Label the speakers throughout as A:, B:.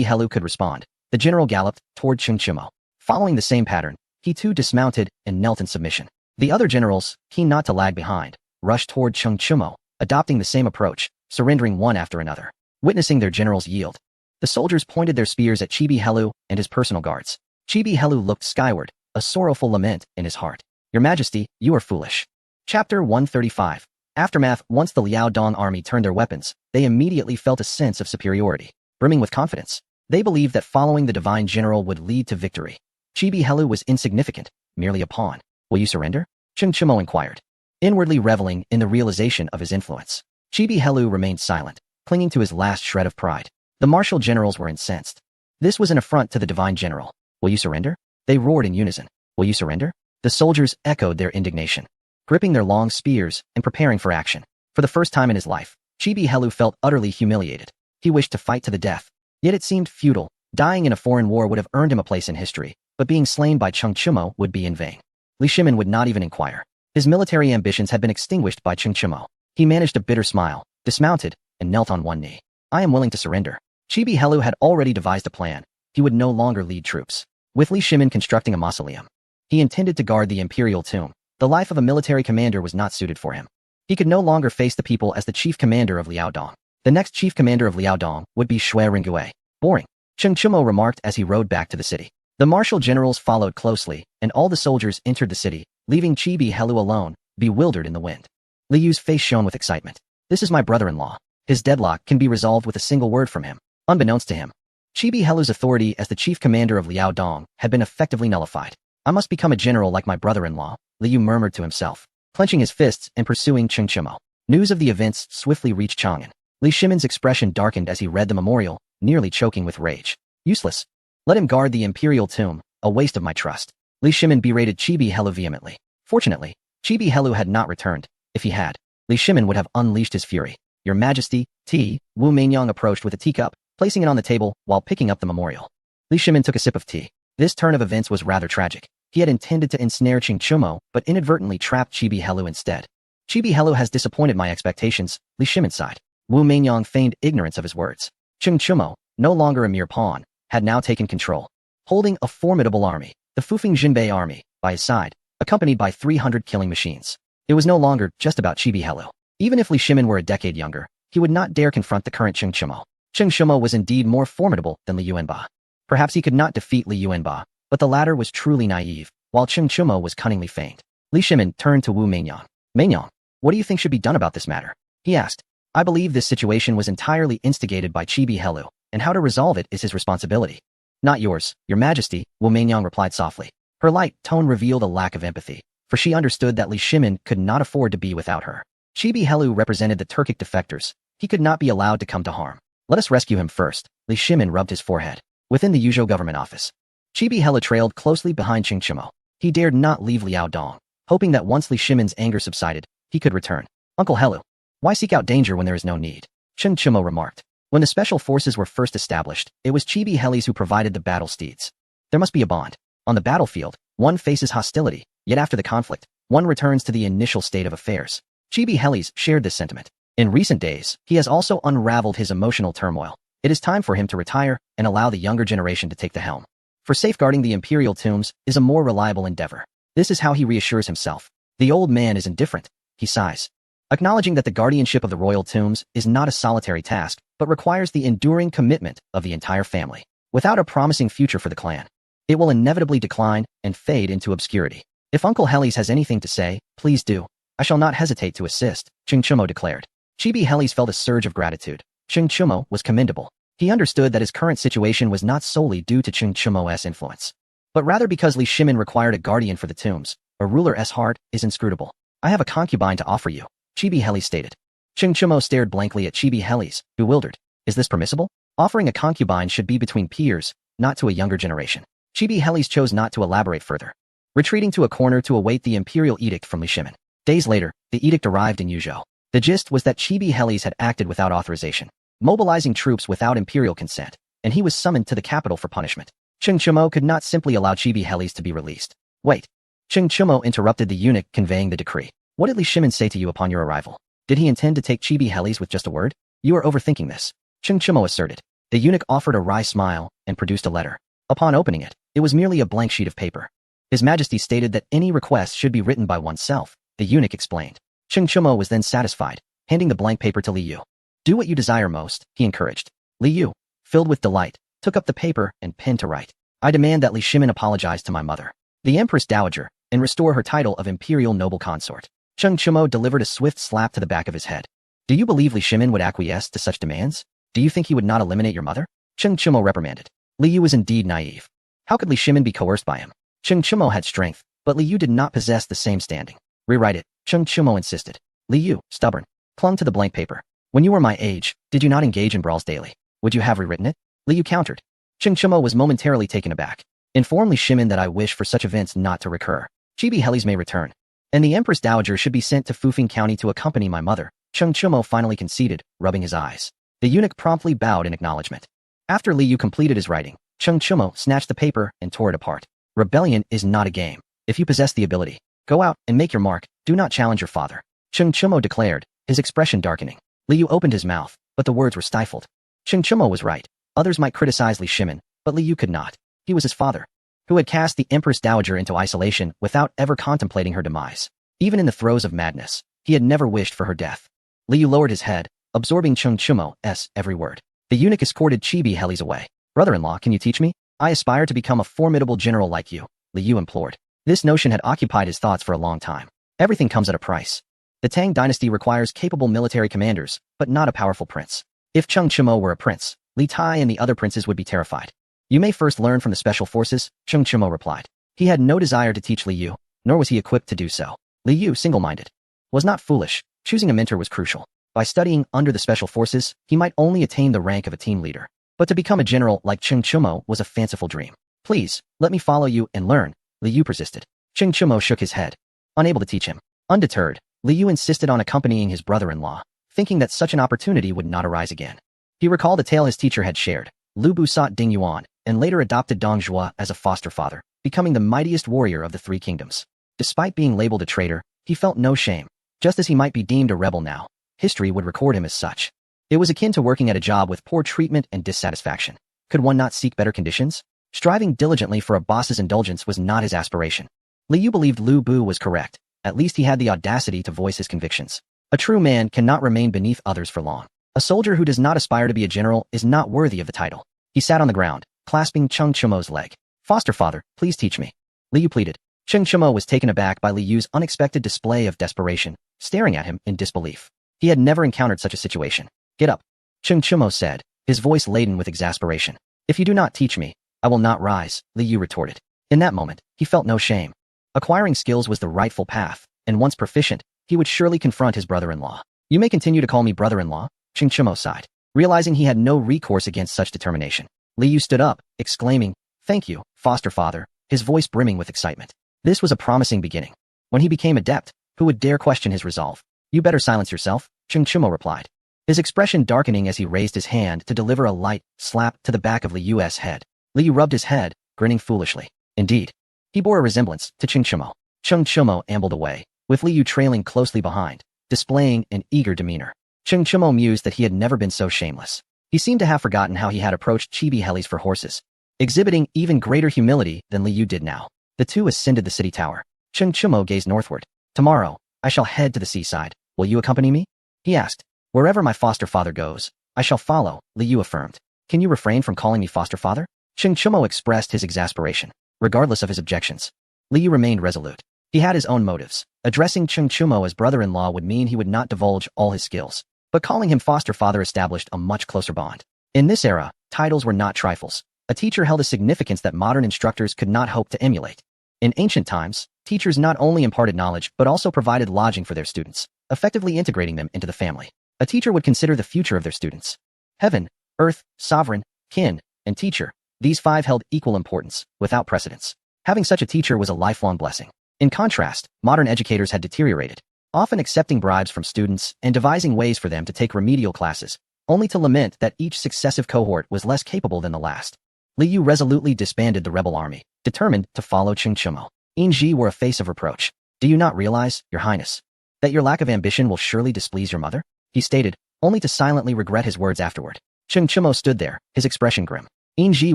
A: Helu could respond. The general galloped toward Cheng Chimo. Following the same pattern, he too dismounted and knelt in submission. The other generals, keen not to lag behind, rushed toward Cheng Chimo, adopting the same approach, surrendering one after another. Witnessing their generals yield, the soldiers pointed their spears at Chibi Helu and his personal guards. Chibi Helu looked skyward, a sorrowful lament in his heart. Your Majesty, you are foolish. Chapter 135. Aftermath. Once the Liao Dong army turned their weapons, they immediately felt a sense of superiority. Brimming with confidence, they believed that following the divine general would lead to victory. Chibi Helu was insignificant, merely a pawn. Will you surrender? Cheng Chimo inquired, inwardly reveling in the realization of his influence. Chibi Helu remained silent, clinging to his last shred of pride. The martial generals were incensed. This was an affront to the divine general. Will you surrender? They roared in unison. Will you surrender? The soldiers echoed their indignation, gripping their long spears and preparing for action. For the first time in his life, Chibi Helu felt utterly humiliated. He wished to fight to the death, yet it seemed futile. Dying in a foreign war would have earned him a place in history, but being slain by Cheng Chimo would be in vain. Li Shimin would not even inquire. His military ambitions had been extinguished by Cheng Chimo. He managed a bitter smile, dismounted, and knelt on one knee. I am willing to surrender. Chibi Helu had already devised a plan. He would no longer lead troops. With Li Shimin constructing a mausoleum, he intended to guard the imperial tomb. The life of a military commander was not suited for him. He could no longer face the people as the chief commander of Liao Dong. The next chief commander of Liao Dong would be Shui Ringue. Boring, Cheng Chimo remarked as he rode back to the city. The martial generals followed closely, and all the soldiers entered the city, leaving Chibi Helu alone, bewildered in the wind. Li Yu's face shone with excitement. This is my brother-in-law. His deadlock can be resolved with a single word from him. Unbeknownst to him, Chibi Helu's authority as the chief commander of Liao Dong had been effectively nullified. I must become a general like my brother-in-law, Li Yu murmured to himself, clenching his fists and pursuing Cheng Chimo. News of the events swiftly reached Chang'an. Li Shimin's expression darkened as he read the memorial, nearly choking with rage. Useless. Let him guard the imperial tomb, a waste of my trust. Li Shimin berated Chibi Helu vehemently. Fortunately, Chibi Helu had not returned. If he had, Li Shimin would have unleashed his fury. Your Majesty, tea. Wu Meinyang approached with a teacup, placing it on the table while picking up the memorial. Li Shimin took a sip of tea. This turn of events was rather tragic. He had intended to ensnare Cheng Chimo, but inadvertently trapped Chibi Helu instead. Chibi Helu has disappointed my expectations, Li Shimin sighed. Wu Meinyang feigned ignorance of his words. Cheng Chimo, no longer a mere pawn, had now taken control, holding a formidable army, the Fufeng Jinbei army, by his side, accompanied by 300 killing machines. It was no longer just about Chibi Helu. Even if Li Shimin were a decade younger, he would not dare confront the current Cheng Chimo. Cheng Chimo was indeed more formidable than Li Yuanba. Perhaps he could not defeat Li Yuanba, but the latter was truly naive, while Cheng Chimo was cunningly feigned. Li Shimin turned to Wu Meinyang. Meinyang, what do you think should be done about this matter? He asked. I believe this situation was entirely instigated by Chibi Helu, and how to resolve it is his responsibility. Not yours, Your Majesty, Wu Meinyang replied softly. Her light tone revealed a lack of empathy, for she understood that Li Shimin could not afford to be without her. Chibi Helu represented the Turkic defectors. He could not be allowed to come to harm. Let us rescue him first. Li Shimin rubbed his forehead. Within the Yuzhou government office, Chibi Helu trailed closely behind Cheng Chimo. He dared not leave Liao Dong, hoping that once Li Shimin's anger subsided, he could return. Uncle Helu, why seek out danger when there is no need? Cheng Chimo remarked. When the special forces were first established, it was Chibi Helis who provided the battle steeds. There must be a bond. On the battlefield, one faces hostility, yet after the conflict, one returns to the initial state of affairs. Chibi Helis shared this sentiment. In recent days, he has also unraveled his emotional turmoil. It is time for him to retire and allow the younger generation to take the helm. For safeguarding the imperial tombs is a more reliable endeavor. This is how he reassures himself. The old man is indifferent. He sighs, acknowledging that the guardianship of the royal tombs is not a solitary task, but requires the enduring commitment of the entire family. Without a promising future for the clan, it will inevitably decline and fade into obscurity. If Uncle Helis has anything to say, please do. I shall not hesitate to assist, Cheng Chimo declared. Chibi Helis felt a surge of gratitude. Cheng Chimo was commendable. He understood that his current situation was not solely due to Cheng Chimo's influence, but rather because Li Shimin required a guardian for the tombs. A ruler's heart is inscrutable. I have a concubine to offer you, Chibi Helis stated. Cheng Chimo stared blankly at Chibi Helis, bewildered. Is this permissible? Offering a concubine should be between peers, not to a younger generation. Chibi Helis chose not to elaborate further, retreating to a corner to await the imperial edict from Li Shimin. Days later, the edict arrived in Yuzhou. The gist was that Chibi Helis had acted without authorization, mobilizing troops without imperial consent, and he was summoned to the capital for punishment. Cheng Chimo could not simply allow Chibi Helis to be released. Wait. Cheng Chimo interrupted the eunuch conveying the decree. What did Li Shimin say to you upon your arrival? Did he intend to take Chibi Helis with just a word? You are overthinking this, Cheng Chimo asserted. The eunuch offered a wry smile and produced a letter. Upon opening it, it was merely a blank sheet of paper. His Majesty stated that any request should be written by oneself, the eunuch explained. Cheng Chumo was then satisfied, handing the blank paper to Li Yu. Do what you desire most, he encouraged. Li Yu, filled with delight, took up the paper and pen to write. I demand that Li Shimin apologize to my mother, the Empress Dowager, and restore her title of Imperial Noble Consort. Cheng Chumo delivered a swift slap to the back of his head. Do you believe Li Shimin would acquiesce to such demands? Do you think he would not eliminate your mother? Cheng Chumo reprimanded. Li Yu was indeed naive. How could Li Shimin be coerced by him? Cheng Chumo had strength, but Li Yu did not possess the same standing. Rewrite it, Cheng Chumo insisted. Li Yu, stubborn, clung to the blank paper. When you were my age, did you not engage in brawls daily? Would you have rewritten it? Li Yu countered. Cheng Chumo was momentarily taken aback. Inform Li Shimin that I wish for such events not to recur. Chibi Helis may return, and the Empress Dowager should be sent to Fufing County to accompany my mother. Cheng Chumo finally conceded, rubbing his eyes. The eunuch promptly bowed in acknowledgement. After Li Yu completed his writing, Cheng Chumo snatched the paper and tore it apart. Rebellion is not a game. If you possess the ability, go out and make your mark. Do not challenge your father. Cheng Chumo declared, his expression darkening. Li Yu opened his mouth, but the words were stifled. Cheng Chumo was right. Others might criticize Li Shimin, but Li Yu could not. He was his father, who had cast the Empress Dowager into isolation without ever contemplating her demise. Even in the throes of madness, he had never wished for her death. Li Yu lowered his head, absorbing Cheng Chumo's every word. The eunuch escorted Chibi Helis away. Brother-in-law, can you teach me? I aspire to become a formidable general like you, Li Yu implored. This notion had occupied his thoughts for a long time. Everything comes at a price. The Tang dynasty requires capable military commanders, but not a powerful prince. If Cheng Chumo were a prince, Li Tai and the other princes would be terrified. You may first learn from the special forces, Cheng Chumo replied. He had no desire to teach Li Yu, nor was he equipped to do so. Li Yu, single-minded, was not foolish. Choosing a mentor was crucial. By studying under the special forces, he might only attain the rank of a team leader. But to become a general like Cheng Chumo was a fanciful dream. Please, let me follow you and learn, Li Yu persisted. Cheng Chumo shook his head, unable to teach him. Undeterred, Li Yu insisted on accompanying his brother-in-law, thinking that such an opportunity would not arise again. He recalled a tale his teacher had shared. Lu Bu sought Ding Yuan, and later adopted Dong Zhuo as a foster father, becoming the mightiest warrior of the Three Kingdoms. Despite being labeled a traitor, he felt no shame. Just as he might be deemed a rebel now, history would record him as such. It was akin to working at a job with poor treatment and dissatisfaction. Could one not seek better conditions? Striving diligently for a boss's indulgence was not his aspiration. Li Yu believed Lu Bu was correct. At least he had the audacity to voice his convictions. A true man cannot remain beneath others for long. A soldier who does not aspire to be a general is not worthy of the title. He sat on the ground, clasping Cheng Chumo's leg. Foster father, please teach me. Li Yu pleaded. Cheng Chumo was taken aback by Li Yu's unexpected display of desperation, staring at him in disbelief. He had never encountered such a situation. Get up, Cheng Chumo said, his voice laden with exasperation. If you do not teach me, I will not rise, Li Yu retorted. In that moment, he felt no shame. Acquiring skills was the rightful path, and once proficient, he would surely confront his brother-in-law. You may continue to call me brother-in-law, Cheng Chumo sighed. Realizing he had no recourse against such determination, Li Yu stood up, exclaiming, Thank you, foster father, his voice brimming with excitement. This was a promising beginning. When he became adept, who would dare question his resolve? You better silence yourself, Cheng Chumo replied, his expression darkening as he raised his hand to deliver a light slap to the back of Li Yu's head. Li Yu rubbed his head, grinning foolishly. Indeed, he bore a resemblance to Cheng Chumo. Cheng Chumo ambled away, with Li Yu trailing closely behind, displaying an eager demeanor. Cheng Chumo mused that he had never been so shameless. He seemed to have forgotten how he had approached Chibi Helis for horses, exhibiting even greater humility than Li Yu did now. The two ascended the city tower. Cheng Chumo gazed northward. Tomorrow, I shall head to the seaside. Will you accompany me? He asked. Wherever my foster father goes, I shall follow, Li Yu affirmed. Can you refrain from calling me foster father? Cheng Chumo expressed his exasperation. Regardless of his objections, Li Yu remained resolute. He had his own motives. Addressing Cheng Chumo as brother-in-law would mean he would not divulge all his skills, but calling him foster father established a much closer bond. In this era, titles were not trifles. A teacher held a significance that modern instructors could not hope to emulate. In ancient times, teachers not only imparted knowledge but also provided lodging for their students, effectively integrating them into the family. A teacher would consider the future of their students. Heaven, earth, sovereign, kin, and teacher, these five held equal importance, without precedence. Having such a teacher was a lifelong blessing. In contrast, modern educators had deteriorated, often accepting bribes from students and devising ways for them to take remedial classes, only to lament that each successive cohort was less capable than the last. Li Yu resolutely disbanded the rebel army, determined to follow Cheng Chumo. In Ji wore a face of reproach. Do you not realize, Your Highness, that your lack of ambition will surely displease your mother? He stated, only to silently regret his words afterward. Cheng Chimo stood there, his expression grim. Yin Ji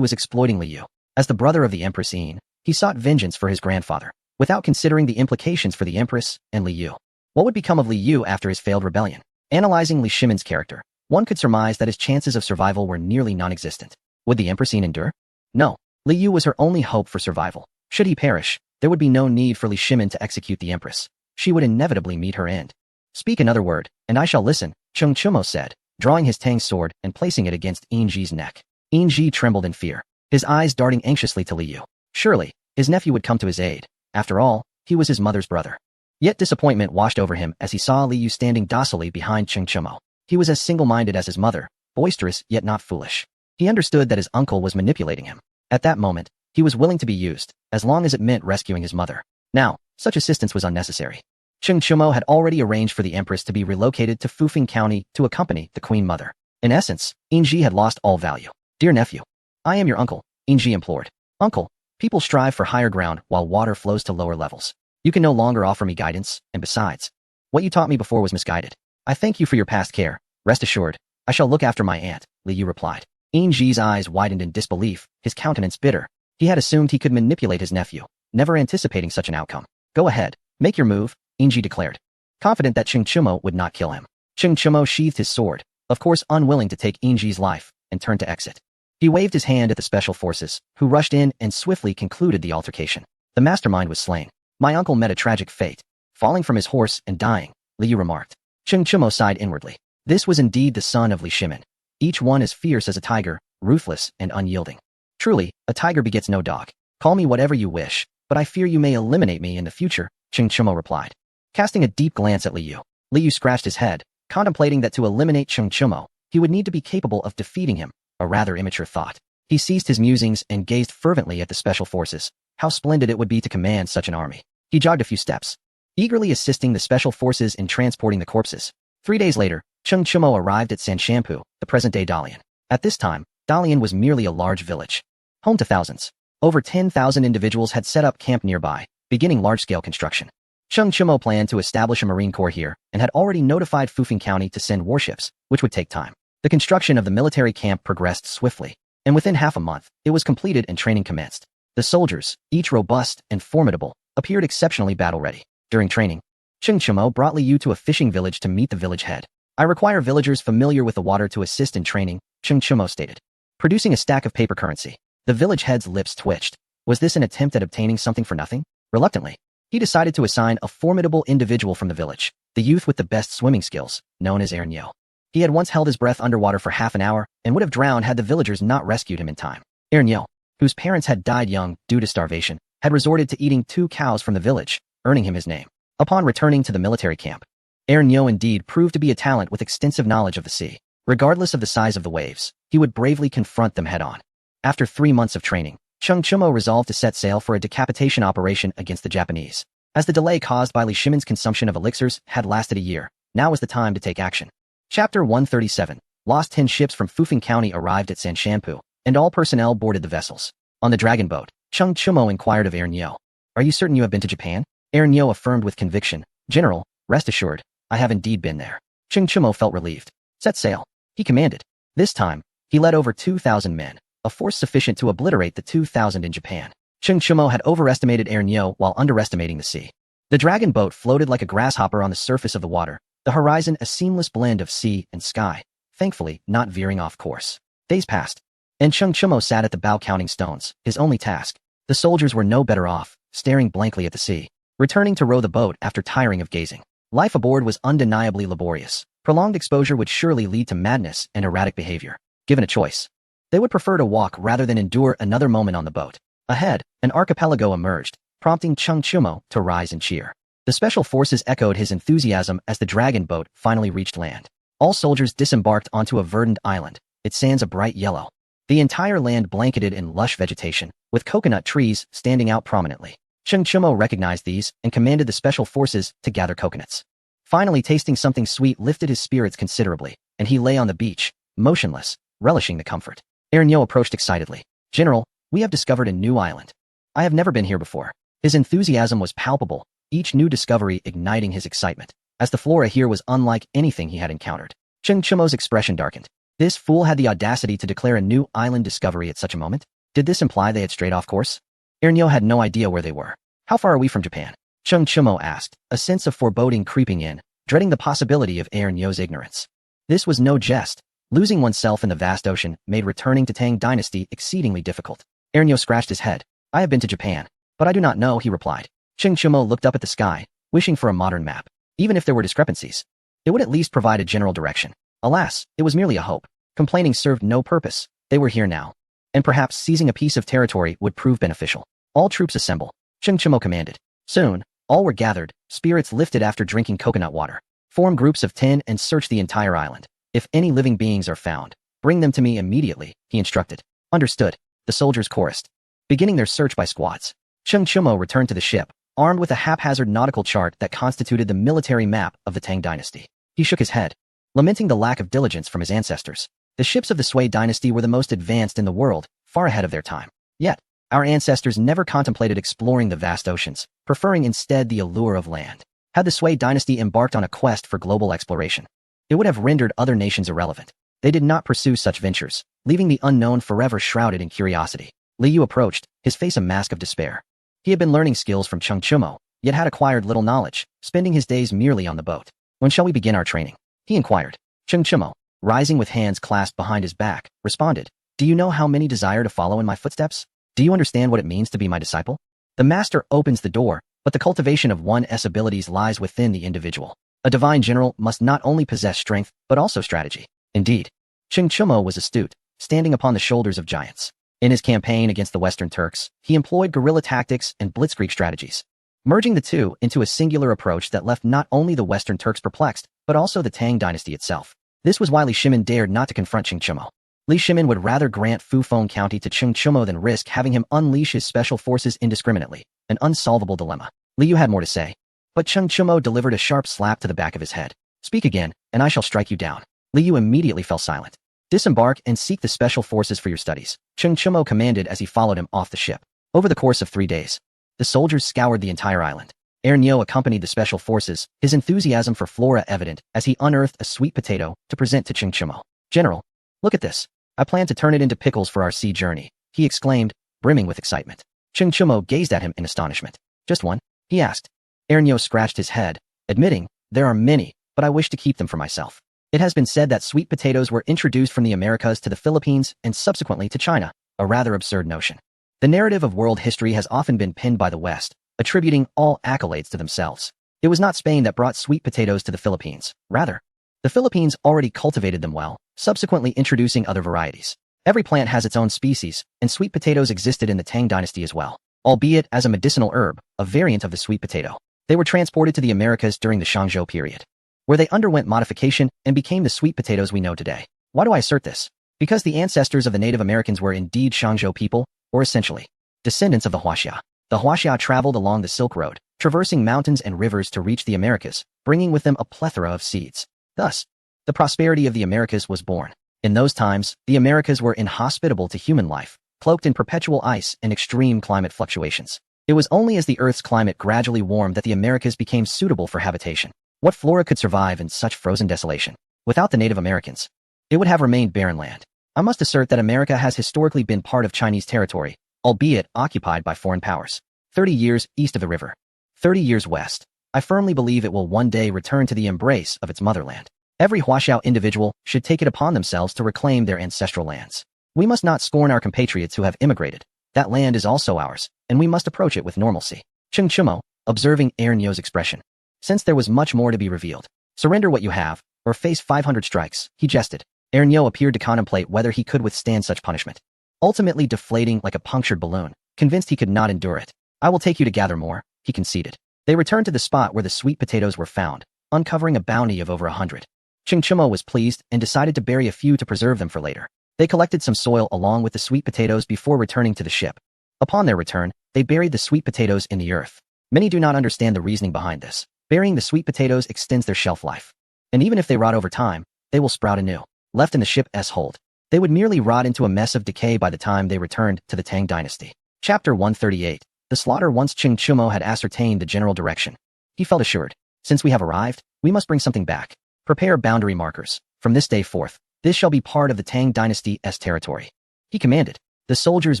A: was exploiting Li Yu. As the brother of the Empress Yin, he sought vengeance for his grandfather, without considering the implications for the Empress and Li Yu. What would become of Li Yu after his failed rebellion? Analyzing Li Shimon's character, one could surmise that his chances of survival were nearly non-existent. Would the Empress Yin endure? No. Li Yu was her only hope for survival. Should he perish, there would be no need for Li Shimon to execute the Empress. She would inevitably meet her end. Speak another word, and I shall listen, Cheng Chimo said, drawing his Tang sword and placing it against Yin Ji's neck. Yin Ji trembled in fear, his eyes darting anxiously to Li Yu. Surely, his nephew would come to his aid. After all, he was his mother's brother. Yet disappointment washed over him as he saw Li Yu standing docilely behind Cheng Chimo. He was as single-minded as his mother, boisterous yet not foolish. He understood that his uncle was manipulating him. At that moment, he was willing to be used, as long as it meant rescuing his mother. Now, such assistance was unnecessary. Cheng Chimo had already arranged for the Empress to be relocated to Fufeng County to accompany the Queen Mother. In essence, Yin Ji had lost all value. Dear nephew, I am your uncle, Yin Ji implored. Uncle, people strive for higher ground while water flows to lower levels. You can no longer offer me guidance, and besides, what you taught me before was misguided. I thank you for your past care. Rest assured, I shall look after my aunt, Li Yu replied. Yin Ji's eyes widened in disbelief, his countenance bitter. He had assumed he could manipulate his nephew, never anticipating such an outcome. Go ahead, make your move, Yin Ji declared, confident that Cheng Chimo would not kill him. Cheng Chimo sheathed his sword, of course unwilling to take Yin Ji's life, and turned to exit. He waved his hand at the special forces, who rushed in and swiftly concluded the altercation. The mastermind was slain. My uncle met a tragic fate, falling from his horse and dying, Li Yu remarked. Cheng Chimo sighed inwardly. This was indeed the son of Li Shimon. Each one as fierce as a tiger, ruthless and unyielding. Truly, a tiger begets no dog. Call me whatever you wish, but I fear you may eliminate me in the future, Cheng Chimo replied. Casting a deep glance at Li Yu scratched his head, contemplating that to eliminate Cheng Chimo, he would need to be capable of defeating him, a rather immature thought. He ceased his musings and gazed fervently at the special forces. How splendid it would be to command such an army. He jogged a few steps, eagerly assisting the special forces in transporting the corpses. 3 days later, Cheng Chimo arrived at Sanshampu, the present-day Dalian. At this time, Dalian was merely a large village, home to thousands. Over 10,000 individuals had set up camp nearby, beginning large-scale construction. Cheng Chimo planned to establish a Marine Corps here and had already notified Fufeng County to send warships, which would take time. The construction of the military camp progressed swiftly, and within half a month, it was completed and training commenced. The soldiers, each robust and formidable, appeared exceptionally battle-ready. During training, Cheng Chimo brought Li Yu to a fishing village to meet the village head. I require villagers familiar with the water to assist in training, Cheng Chimo stated, producing a stack of paper currency. The village head's lips twitched. Was this an attempt at obtaining something for nothing? Reluctantly, he decided to assign a formidable individual from the village, the youth with the best swimming skills, known as Ernyo. He had once held his breath underwater for half an hour and would have drowned had the villagers not rescued him in time. Ernyo, whose parents had died young due to starvation, had resorted to eating 2 cows from the village, earning him his name. Upon returning to the military camp, Ernyo indeed proved to be a talent with extensive knowledge of the sea. Regardless of the size of the waves, he would bravely confront them head-on. After 3 months of training, Cheng Chimo resolved to set sail for a decapitation operation against the Japanese. As the delay caused by Li Shimon's consumption of elixirs had lasted a year, now was the time to take action. Chapter 137. Lost 10 ships from Fufeng County arrived at Sanshampu, and all personnel boarded the vessels. On the dragon boat, Cheng Chimo inquired of Ernyo. Are you certain you have been to Japan? Ernyo affirmed with conviction. General, rest assured, I have indeed been there. Cheng Chimo felt relieved. Set sail, he commanded. This time, he led over 2,000 men, a force sufficient to obliterate the 2,000 in Japan. Cheng Chimo had overestimated Ernyo while underestimating the sea. The dragon boat floated like a grasshopper on the surface of the water, the horizon a seamless blend of sea and sky, thankfully not veering off course. Days passed, and Cheng Chimo sat at the bow counting stones, his only task. The soldiers were no better off, staring blankly at the sea, returning to row the boat after tiring of gazing. Life aboard was undeniably laborious. Prolonged exposure would surely lead to madness and erratic behavior. Given a choice, they would prefer to walk rather than endure another moment on the boat. Ahead, an archipelago emerged, prompting Cheng Chimo to rise and cheer. The special forces echoed his enthusiasm as the dragon boat finally reached land. All soldiers disembarked onto a verdant island, its sands a bright yellow. The entire land blanketed in lush vegetation, with coconut trees standing out prominently. Cheng Chimo recognized these and commanded the special forces to gather coconuts. Finally, tasting something sweet lifted his spirits considerably, and he lay on the beach, motionless, relishing the comfort. Ernyo approached excitedly. General, we have discovered a new island. I have never been here before. His enthusiasm was palpable, each new discovery igniting his excitement, as the flora here was unlike anything he had encountered. Cheng Chimo's expression darkened. This fool had the audacity to declare a new island discovery at such a moment? Did this imply they had strayed off course? Ernyo had no idea where they were. How far are we from Japan? Chung Chumo asked, a sense of foreboding creeping in, dreading the possibility of Ernyo's ignorance. This was no jest. Losing oneself in the vast ocean made returning to Tang Dynasty exceedingly difficult. Ernyo scratched his head. I have been to Japan, but I do not know, he replied. Chung Chumo looked up at the sky, wishing for a modern map. Even if there were discrepancies, it would at least provide a general direction. Alas, it was merely a hope. Complaining served no purpose. They were here now. And perhaps seizing a piece of territory would prove beneficial. All troops assemble. Chung Chumo commanded. Soon, all were gathered, spirits lifted after drinking coconut water. Form groups of 10 and search the entire island. If any living beings are found, bring them to me immediately, he instructed. Understood. The soldiers chorused, beginning their search by squads. Chung Chumo returned to the ship, armed with a haphazard nautical chart that constituted the military map of the Tang Dynasty. He shook his head, lamenting the lack of diligence from his ancestors. The ships of the Sui Dynasty were the most advanced in the world, far ahead of their time. Yet, our ancestors never contemplated exploring the vast oceans, preferring instead the allure of land. Had the Sui Dynasty embarked on a quest for global exploration, it would have rendered other nations irrelevant. They did not pursue such ventures, leaving the unknown forever shrouded in curiosity. Li Yu approached, his face a mask of despair. He had been learning skills from Chung Chumo, yet had acquired little knowledge, spending his days merely on the boat. When shall we begin our training? He inquired. Chung Chumo, rising with hands clasped behind his back, responded, Do you know how many desire to follow in my footsteps? Do you understand what it means to be my disciple? The master opens the door, but the cultivation of one's abilities lies within the individual. A divine general must not only possess strength, but also strategy. Indeed, Chung Chumo was astute, standing upon the shoulders of giants. In his campaign against the Western Turks, he employed guerrilla tactics and blitzkrieg strategies, merging the two into a singular approach that left not only the Western Turks perplexed, but also the Tang Dynasty itself. This was why Li Shimin dared not to confront Chung Chumo. Li Shimin would rather grant Fufeng County to Chung Chumo than risk having him unleash his special forces indiscriminately, an unsolvable dilemma. Li Yu had more to say, but Chung Chumo delivered a sharp slap to the back of his head. Speak again, and I shall strike you down. Li Yu immediately fell silent. Disembark and seek the special forces for your studies, Chung Chumo commanded as he followed him off the ship. Over the course of 3 days, the soldiers scoured the entire island. Ernyo accompanied the special forces, his enthusiasm for flora evident as he unearthed a sweet potato to present to Chung Chumo. General, look at this. I plan to turn it into pickles for our sea journey, he exclaimed, brimming with excitement. Chung Chumo gazed at him in astonishment. Just one? He asked. Ernyo scratched his head, admitting, There are many, but I wish to keep them for myself. It has been said that sweet potatoes were introduced from the Americas to the Philippines and subsequently to China, a rather absurd notion. The narrative of world history has often been pinned by the West, attributing all accolades to themselves. It was not Spain that brought sweet potatoes to the Philippines. Rather, the Philippines already cultivated them well, subsequently introducing other varieties. Every plant has its own species, and sweet potatoes existed in the Tang Dynasty as well, albeit as a medicinal herb, a variant of the sweet potato. They were transported to the Americas during the Shangzhou period, where they underwent modification and became the sweet potatoes we know today. Why do I assert this? Because the ancestors of the Native Americans were indeed Shangzhou people, or essentially, descendants of the Huaxia. The Huaxia traveled along the Silk Road, traversing mountains and rivers to reach the Americas, bringing with them a plethora of seeds. Thus, the prosperity of the Americas was born. In those times, the Americas were inhospitable to human life, cloaked in perpetual ice and extreme climate fluctuations. It was only as the Earth's climate gradually warmed that the Americas became suitable for habitation. What flora could survive in such frozen desolation? Without the Native Americans, it would have remained barren land. I must assert that America has historically been part of Chinese territory, albeit occupied by foreign powers. 30 years east of the river, 30 years west. I firmly believe it will one day return to the embrace of its motherland. Every Huaxiao individual should take it upon themselves to reclaim their ancestral lands. We must not scorn our compatriots who have immigrated. That land is also ours, and we must approach it with normalcy. Chung Chumo, observing Ernyo's expression, sensed there was much more to be revealed. Surrender what you have, or face 500 strikes, he jested. Ernyo appeared to contemplate whether he could withstand such punishment, ultimately deflating like a punctured balloon, convinced he could not endure it. I will take you to gather more, he conceded. They returned to the spot where the sweet potatoes were found, uncovering a bounty of over 100. Chung Chumo was pleased and decided to bury a few to preserve them for later. They collected some soil along with the sweet potatoes before returning to the ship. Upon their return, they buried the sweet potatoes in the earth. Many do not understand the reasoning behind this. Burying the sweet potatoes extends their shelf life. And even if they rot over time, they will sprout anew. Left in the ship's hold, they would merely rot into a mess of decay by the time they returned to the Tang Dynasty. Chapter 138. The slaughter. Once Chung Chumo had ascertained the general direction, he felt assured. Since we have arrived, we must bring something back. Prepare boundary markers. From this day forth, This shall be part of the Tang dynasty's territory. He commanded. The soldiers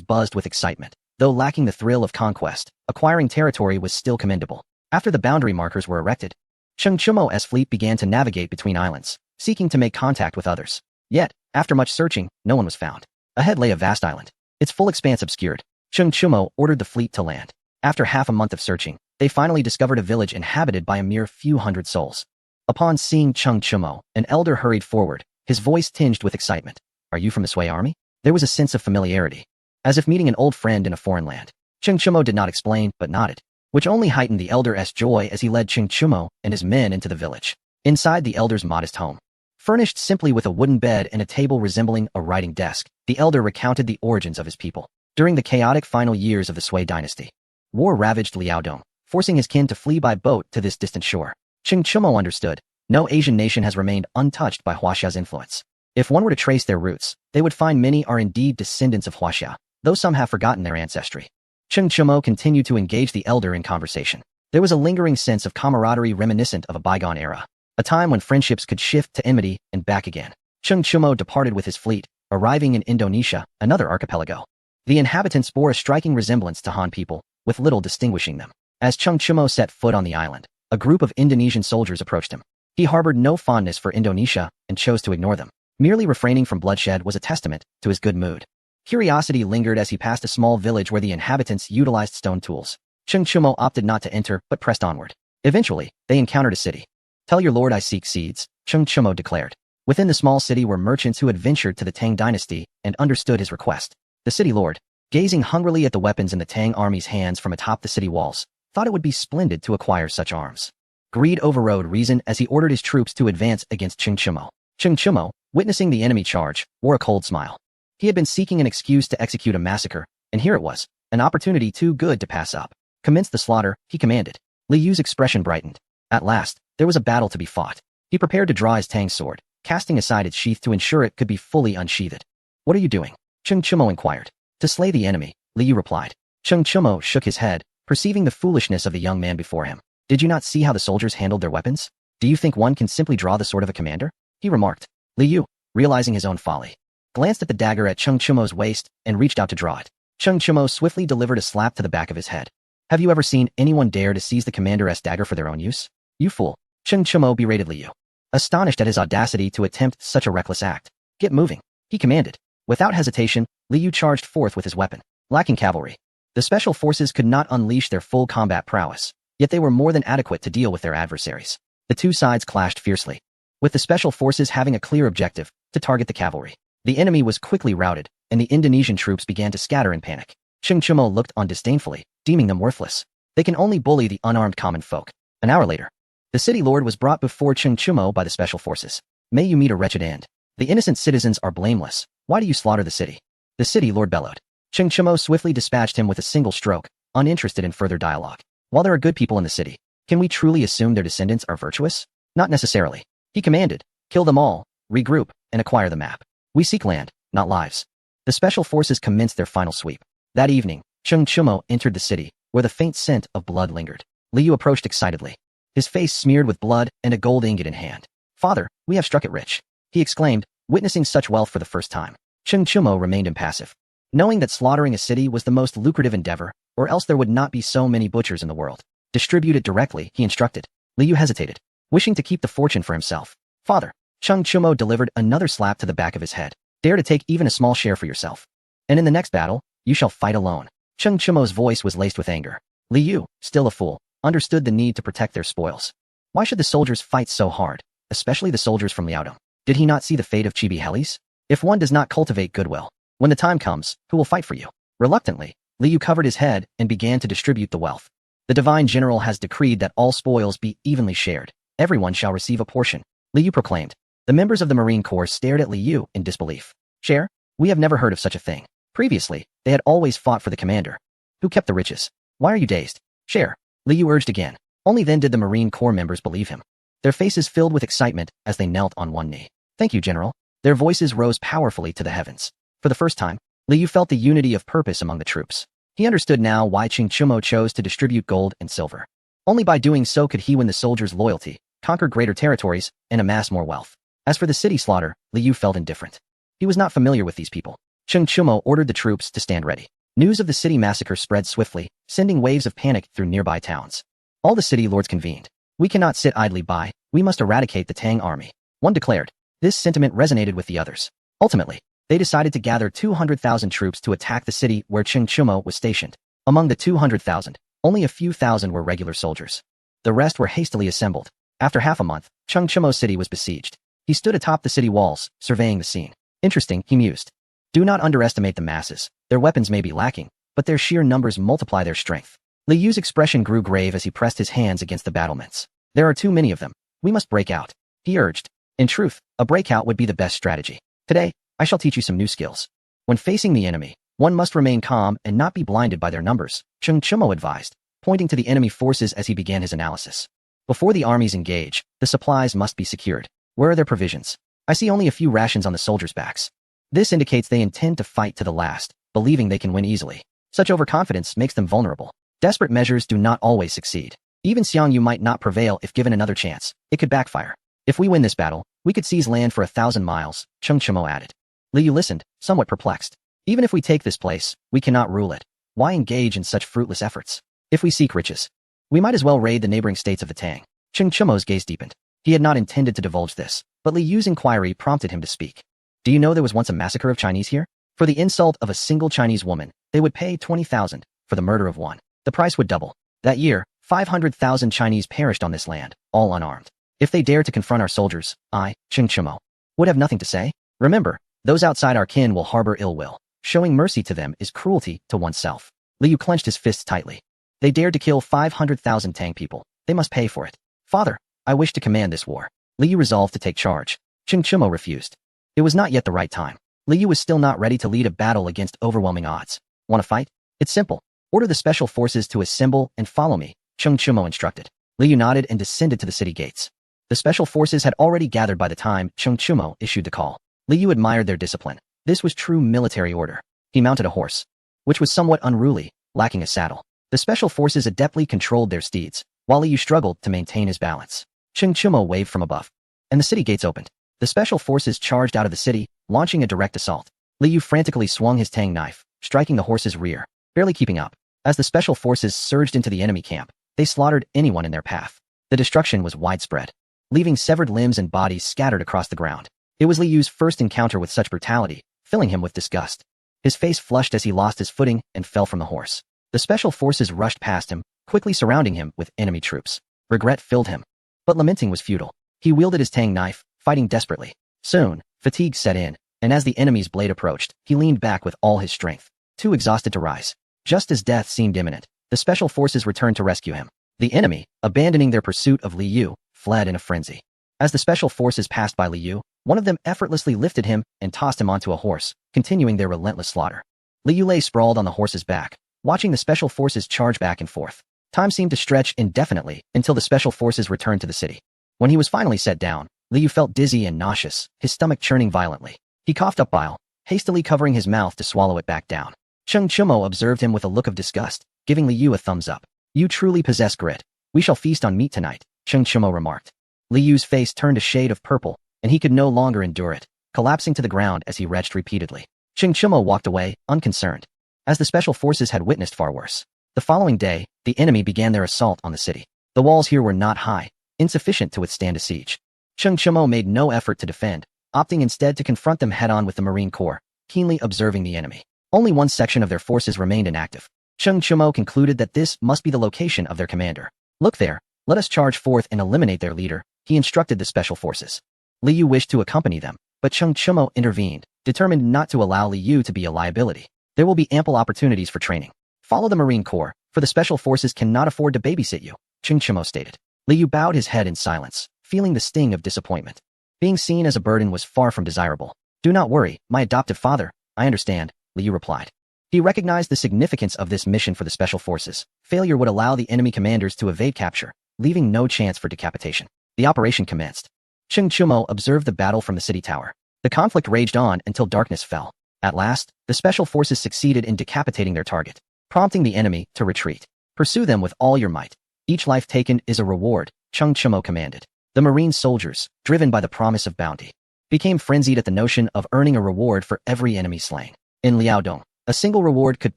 A: buzzed with excitement. Though lacking the thrill of conquest, acquiring territory was still commendable. After the boundary markers were erected, Cheng Chumo's fleet began to navigate between islands, seeking to make contact with others. Yet, after much searching, no one was found. Ahead lay a vast island, its full expanse obscured. Cheng Chumo ordered the fleet to land. After half a month of searching, they finally discovered a village inhabited by a mere few hundred souls. Upon seeing Cheng Chumo, an elder hurried forward, his voice tinged with excitement. Are you from the Sui army? There was a sense of familiarity, as if meeting an old friend in a foreign land. Cheng Chumo did not explain, but nodded, which only heightened the elder's joy as he led Cheng Chumo and his men into the village. Inside the elder's modest home, furnished simply with a wooden bed and a table resembling a writing desk, the elder recounted the origins of his people. During the chaotic final years of the Sui dynasty, war ravaged Liaodong, forcing his kin to flee by boat to this distant shore. Cheng Chumo understood. No Asian nation has remained untouched by Huaxia's influence. If one were to trace their roots, they would find many are indeed descendants of Huaxia, though some have forgotten their ancestry. Cheng Chumo continued to engage the elder in conversation. There was a lingering sense of camaraderie reminiscent of a bygone era, a time when friendships could shift to enmity and back again. Cheng Chumo departed with his fleet, arriving in Indonesia, another archipelago. The inhabitants bore a striking resemblance to Han people, with little distinguishing them. As Cheng Chumo set foot on the island, a group of Indonesian soldiers approached him. He harbored no fondness for Indonesia and chose to ignore them. Merely refraining from bloodshed was a testament to his good mood. Curiosity lingered as he passed a small village where the inhabitants utilized stone tools. Cheng Chumo opted not to enter, but pressed onward. Eventually, they encountered a city. Tell your lord I seek seeds, Cheng Chumo declared. Within the small city were merchants who had ventured to the Tang dynasty and understood his request. The city lord, gazing hungrily at the weapons in the Tang army's hands from atop the city walls, thought it would be splendid to acquire such arms. Greed overrode reason as he ordered his troops to advance against Cheng Chumo. Cheng Chumo, witnessing the enemy charge, wore a cold smile. He had been seeking an excuse to execute a massacre, and here it was, an opportunity too good to pass up. Commence the slaughter, he commanded. Li Yu's expression brightened. At last, there was a battle to be fought. He prepared to draw his Tang sword, casting aside its sheath to ensure it could be fully unsheathed. What are you doing? Cheng Chumo inquired. To slay the enemy, Li Yu replied. Cheng Chumo shook his head, perceiving the foolishness of the young man before him. Did you not see how the soldiers handled their weapons? Do you think one can simply draw the sword of a commander? He remarked. Li Yu, realizing his own folly, glanced at the dagger at Cheng Chumo's waist and reached out to draw it. Cheng Chumo swiftly delivered a slap to the back of his head. Have you ever seen anyone dare to seize the commander's dagger for their own use? You fool. Cheng Chumo berated Li Yu, astonished at his audacity to attempt such a reckless act. Get moving, he commanded. Without hesitation, Li Yu charged forth with his weapon. Lacking cavalry, the special forces could not unleash their full combat prowess, yet they were more than adequate to deal with their adversaries. The two sides clashed fiercely, with the special forces having a clear objective, to target the cavalry. The enemy was quickly routed, and the Indonesian troops began to scatter in panic. Cheng Chumo looked on disdainfully, deeming them worthless. They can only bully the unarmed common folk. An hour later, the city lord was brought before Cheng Chumo by the special forces. May you meet a wretched end. The innocent citizens are blameless. Why do you slaughter the city? The city lord bellowed. Cheng Chumo swiftly dispatched him with a single stroke, uninterested in further dialogue. While there are good people in the city, can we truly assume their descendants are virtuous? Not necessarily. He commanded. Kill them all, regroup, and acquire the map. We seek land, not lives. The special forces commenced their final sweep. That evening, Cheng Chumo entered the city, where the faint scent of blood lingered. Li Yu approached excitedly, his face smeared with blood and a gold ingot in hand. Father, we have struck it rich, he exclaimed, witnessing such wealth for the first time. Cheng Chumo remained impassive, knowing that slaughtering a city was the most lucrative endeavor, or else there would not be so many butchers in the world. Distribute it directly, he instructed. Li Yu hesitated, wishing to keep the fortune for himself. Father, Cheng Chumo delivered another slap to the back of his head. Dare to take even a small share for yourself. And in the next battle, you shall fight alone. Cheng Chumo's voice was laced with anger. Li Yu, still a fool, understood the need to protect their spoils. Why should the soldiers fight so hard, especially the soldiers from Liaodong? Did he not see the fate of Chibi Helis? If one does not cultivate goodwill, when the time comes, who will fight for you? Reluctantly, Li Yu covered his head and began to distribute the wealth. The divine general has decreed that all spoils be evenly shared. Everyone shall receive a portion, Li Yu proclaimed. The members of the Marine Corps stared at Li Yu in disbelief. Share? We have never heard of such a thing. Previously, they had always fought for the commander. Who kept the riches? Why are you dazed? Share, Li Yu urged again. Only then did the Marine Corps members believe him. Their faces filled with excitement as they knelt on one knee. Thank you, General. Their voices rose powerfully to the heavens. For the first time, Li Yu felt the unity of purpose among the troops. He understood now why Cheng Chumo chose to distribute gold and silver. Only by doing so could he win the soldiers' loyalty, conquer greater territories, and amass more wealth. As for the city slaughter, Li Yu felt indifferent. He was not familiar with these people. Cheng Chumo ordered the troops to stand ready. News of the city massacre spread swiftly, sending waves of panic through nearby towns. All the city lords convened. We cannot sit idly by, we must eradicate the Tang army. One declared. This sentiment resonated with the others. Ultimately, they decided to gather 200,000 troops to attack the city where Cheng Chumo was stationed. Among the 200,000, only a few thousand were regular soldiers. The rest were hastily assembled. After half a month, Cheng Chumo city was besieged. He stood atop the city walls, surveying the scene. Interesting, he mused. Do not underestimate the masses. Their weapons may be lacking, but their sheer numbers multiply their strength. Li Yu's expression grew grave as he pressed his hands against the battlements. There are too many of them. We must break out, he urged. In truth, a breakout would be the best strategy. Today, I shall teach you some new skills. When facing the enemy, one must remain calm and not be blinded by their numbers, Cheng Chumo advised, pointing to the enemy forces as he began his analysis. Before the armies engage, the supplies must be secured. Where are their provisions? I see only a few rations on the soldiers' backs. This indicates they intend to fight to the last, believing they can win easily. Such overconfidence makes them vulnerable. Desperate measures do not always succeed. Even Xiang Yu might not prevail if given another chance. It could backfire. If we win this battle, we could seize land for 1,000 miles, Cheng Chumo added. Li Yu listened, somewhat perplexed. Even if we take this place, we cannot rule it. Why engage in such fruitless efforts? If we seek riches, we might as well raid the neighboring states of the Tang. Cheng Chumo's gaze deepened. He had not intended to divulge this, but Li Yu's inquiry prompted him to speak. Do you know there was once a massacre of Chinese here? For the insult of a single Chinese woman, they would pay 20,000. For the murder of one, the price would double. That year, 500,000 Chinese perished on this land, all unarmed. If they dared to confront our soldiers, I, Cheng Chumo, would have nothing to say. Remember, those outside our kin will harbor ill will. Showing mercy to them is cruelty to oneself. Li Yu clenched his fists tightly. They dared to kill 500,000 Tang people. They must pay for it. Father, I wish to command this war. Li Yu resolved to take charge. Cheng Chumo refused. It was not yet the right time. Li Yu was still not ready to lead a battle against overwhelming odds. Want to fight? It's simple. Order the special forces to assemble and follow me, Cheng Chumo instructed. Li Yu nodded and descended to the city gates. The special forces had already gathered by the time Cheng Chumo issued the call. Li Yu admired their discipline. This was true military order. He mounted a horse, which was somewhat unruly, lacking a saddle. The special forces adeptly controlled their steeds, while Li Yu struggled to maintain his balance. Cheng Chumo waved from above, and the city gates opened. The special forces charged out of the city, launching a direct assault. Li Yu frantically swung his Tang knife, striking the horse's rear, barely keeping up. As the special forces surged into the enemy camp, they slaughtered anyone in their path. The destruction was widespread, leaving severed limbs and bodies scattered across the ground. It was Li Yu's first encounter with such brutality, filling him with disgust. His face flushed as he lost his footing and fell from the horse. The special forces rushed past him, quickly surrounding him with enemy troops. Regret filled him, but lamenting was futile. He wielded his Tang knife, fighting desperately. Soon, fatigue set in, and as the enemy's blade approached, he leaned back with all his strength, too exhausted to rise. Just as death seemed imminent, the special forces returned to rescue him. The enemy, abandoning their pursuit of Li Yu, fled in a frenzy. As the special forces passed by Li Yu, one of them effortlessly lifted him and tossed him onto a horse, continuing their relentless slaughter. Li Yu lay sprawled on the horse's back, watching the special forces charge back and forth. Time seemed to stretch indefinitely until the special forces returned to the city. When he was finally set down, Li Yu felt dizzy and nauseous, his stomach churning violently. He coughed up bile, hastily covering his mouth to swallow it back down. Cheng Chumo observed him with a look of disgust, giving Li Yu a thumbs up. You truly possess grit. We shall feast on meat tonight, Cheng Chumo remarked. Li Yu's face turned a shade of purple, and he could no longer endure it, collapsing to the ground as he retched repeatedly. Cheng Chumo walked away, unconcerned, as the special forces had witnessed far worse. The following day, the enemy began their assault on the city. The walls here were not high, insufficient to withstand a siege. Cheng Chumo made no effort to defend, opting instead to confront them head-on with the Marine Corps, keenly observing the enemy. Only one section of their forces remained inactive. Cheng Chumo concluded that this must be the location of their commander. Look there, let us charge forth and eliminate their leader, he instructed the special forces. Li Yu wished to accompany them, but Cheng Chumo intervened, determined not to allow Li Yu to be a liability. There will be ample opportunities for training. Follow the Marine Corps, for the special forces cannot afford to babysit you, Cheng Chumo stated. Li Yu bowed his head in silence, feeling the sting of disappointment. Being seen as a burden was far from desirable. Do not worry, my adoptive father, I understand, Li Yu replied. He recognized the significance of this mission for the special forces. Failure would allow the enemy commanders to evade capture, leaving no chance for decapitation. The operation commenced. Cheng Chumo observed the battle from the city tower. The conflict raged on until darkness fell. At last, the special forces succeeded in decapitating their target, prompting the enemy to retreat. Pursue them with all your might. Each life taken is a reward, Cheng Chumo commanded. The marine soldiers, driven by the promise of bounty, became frenzied at the notion of earning a reward for every enemy slain. In Liaodong, a single reward could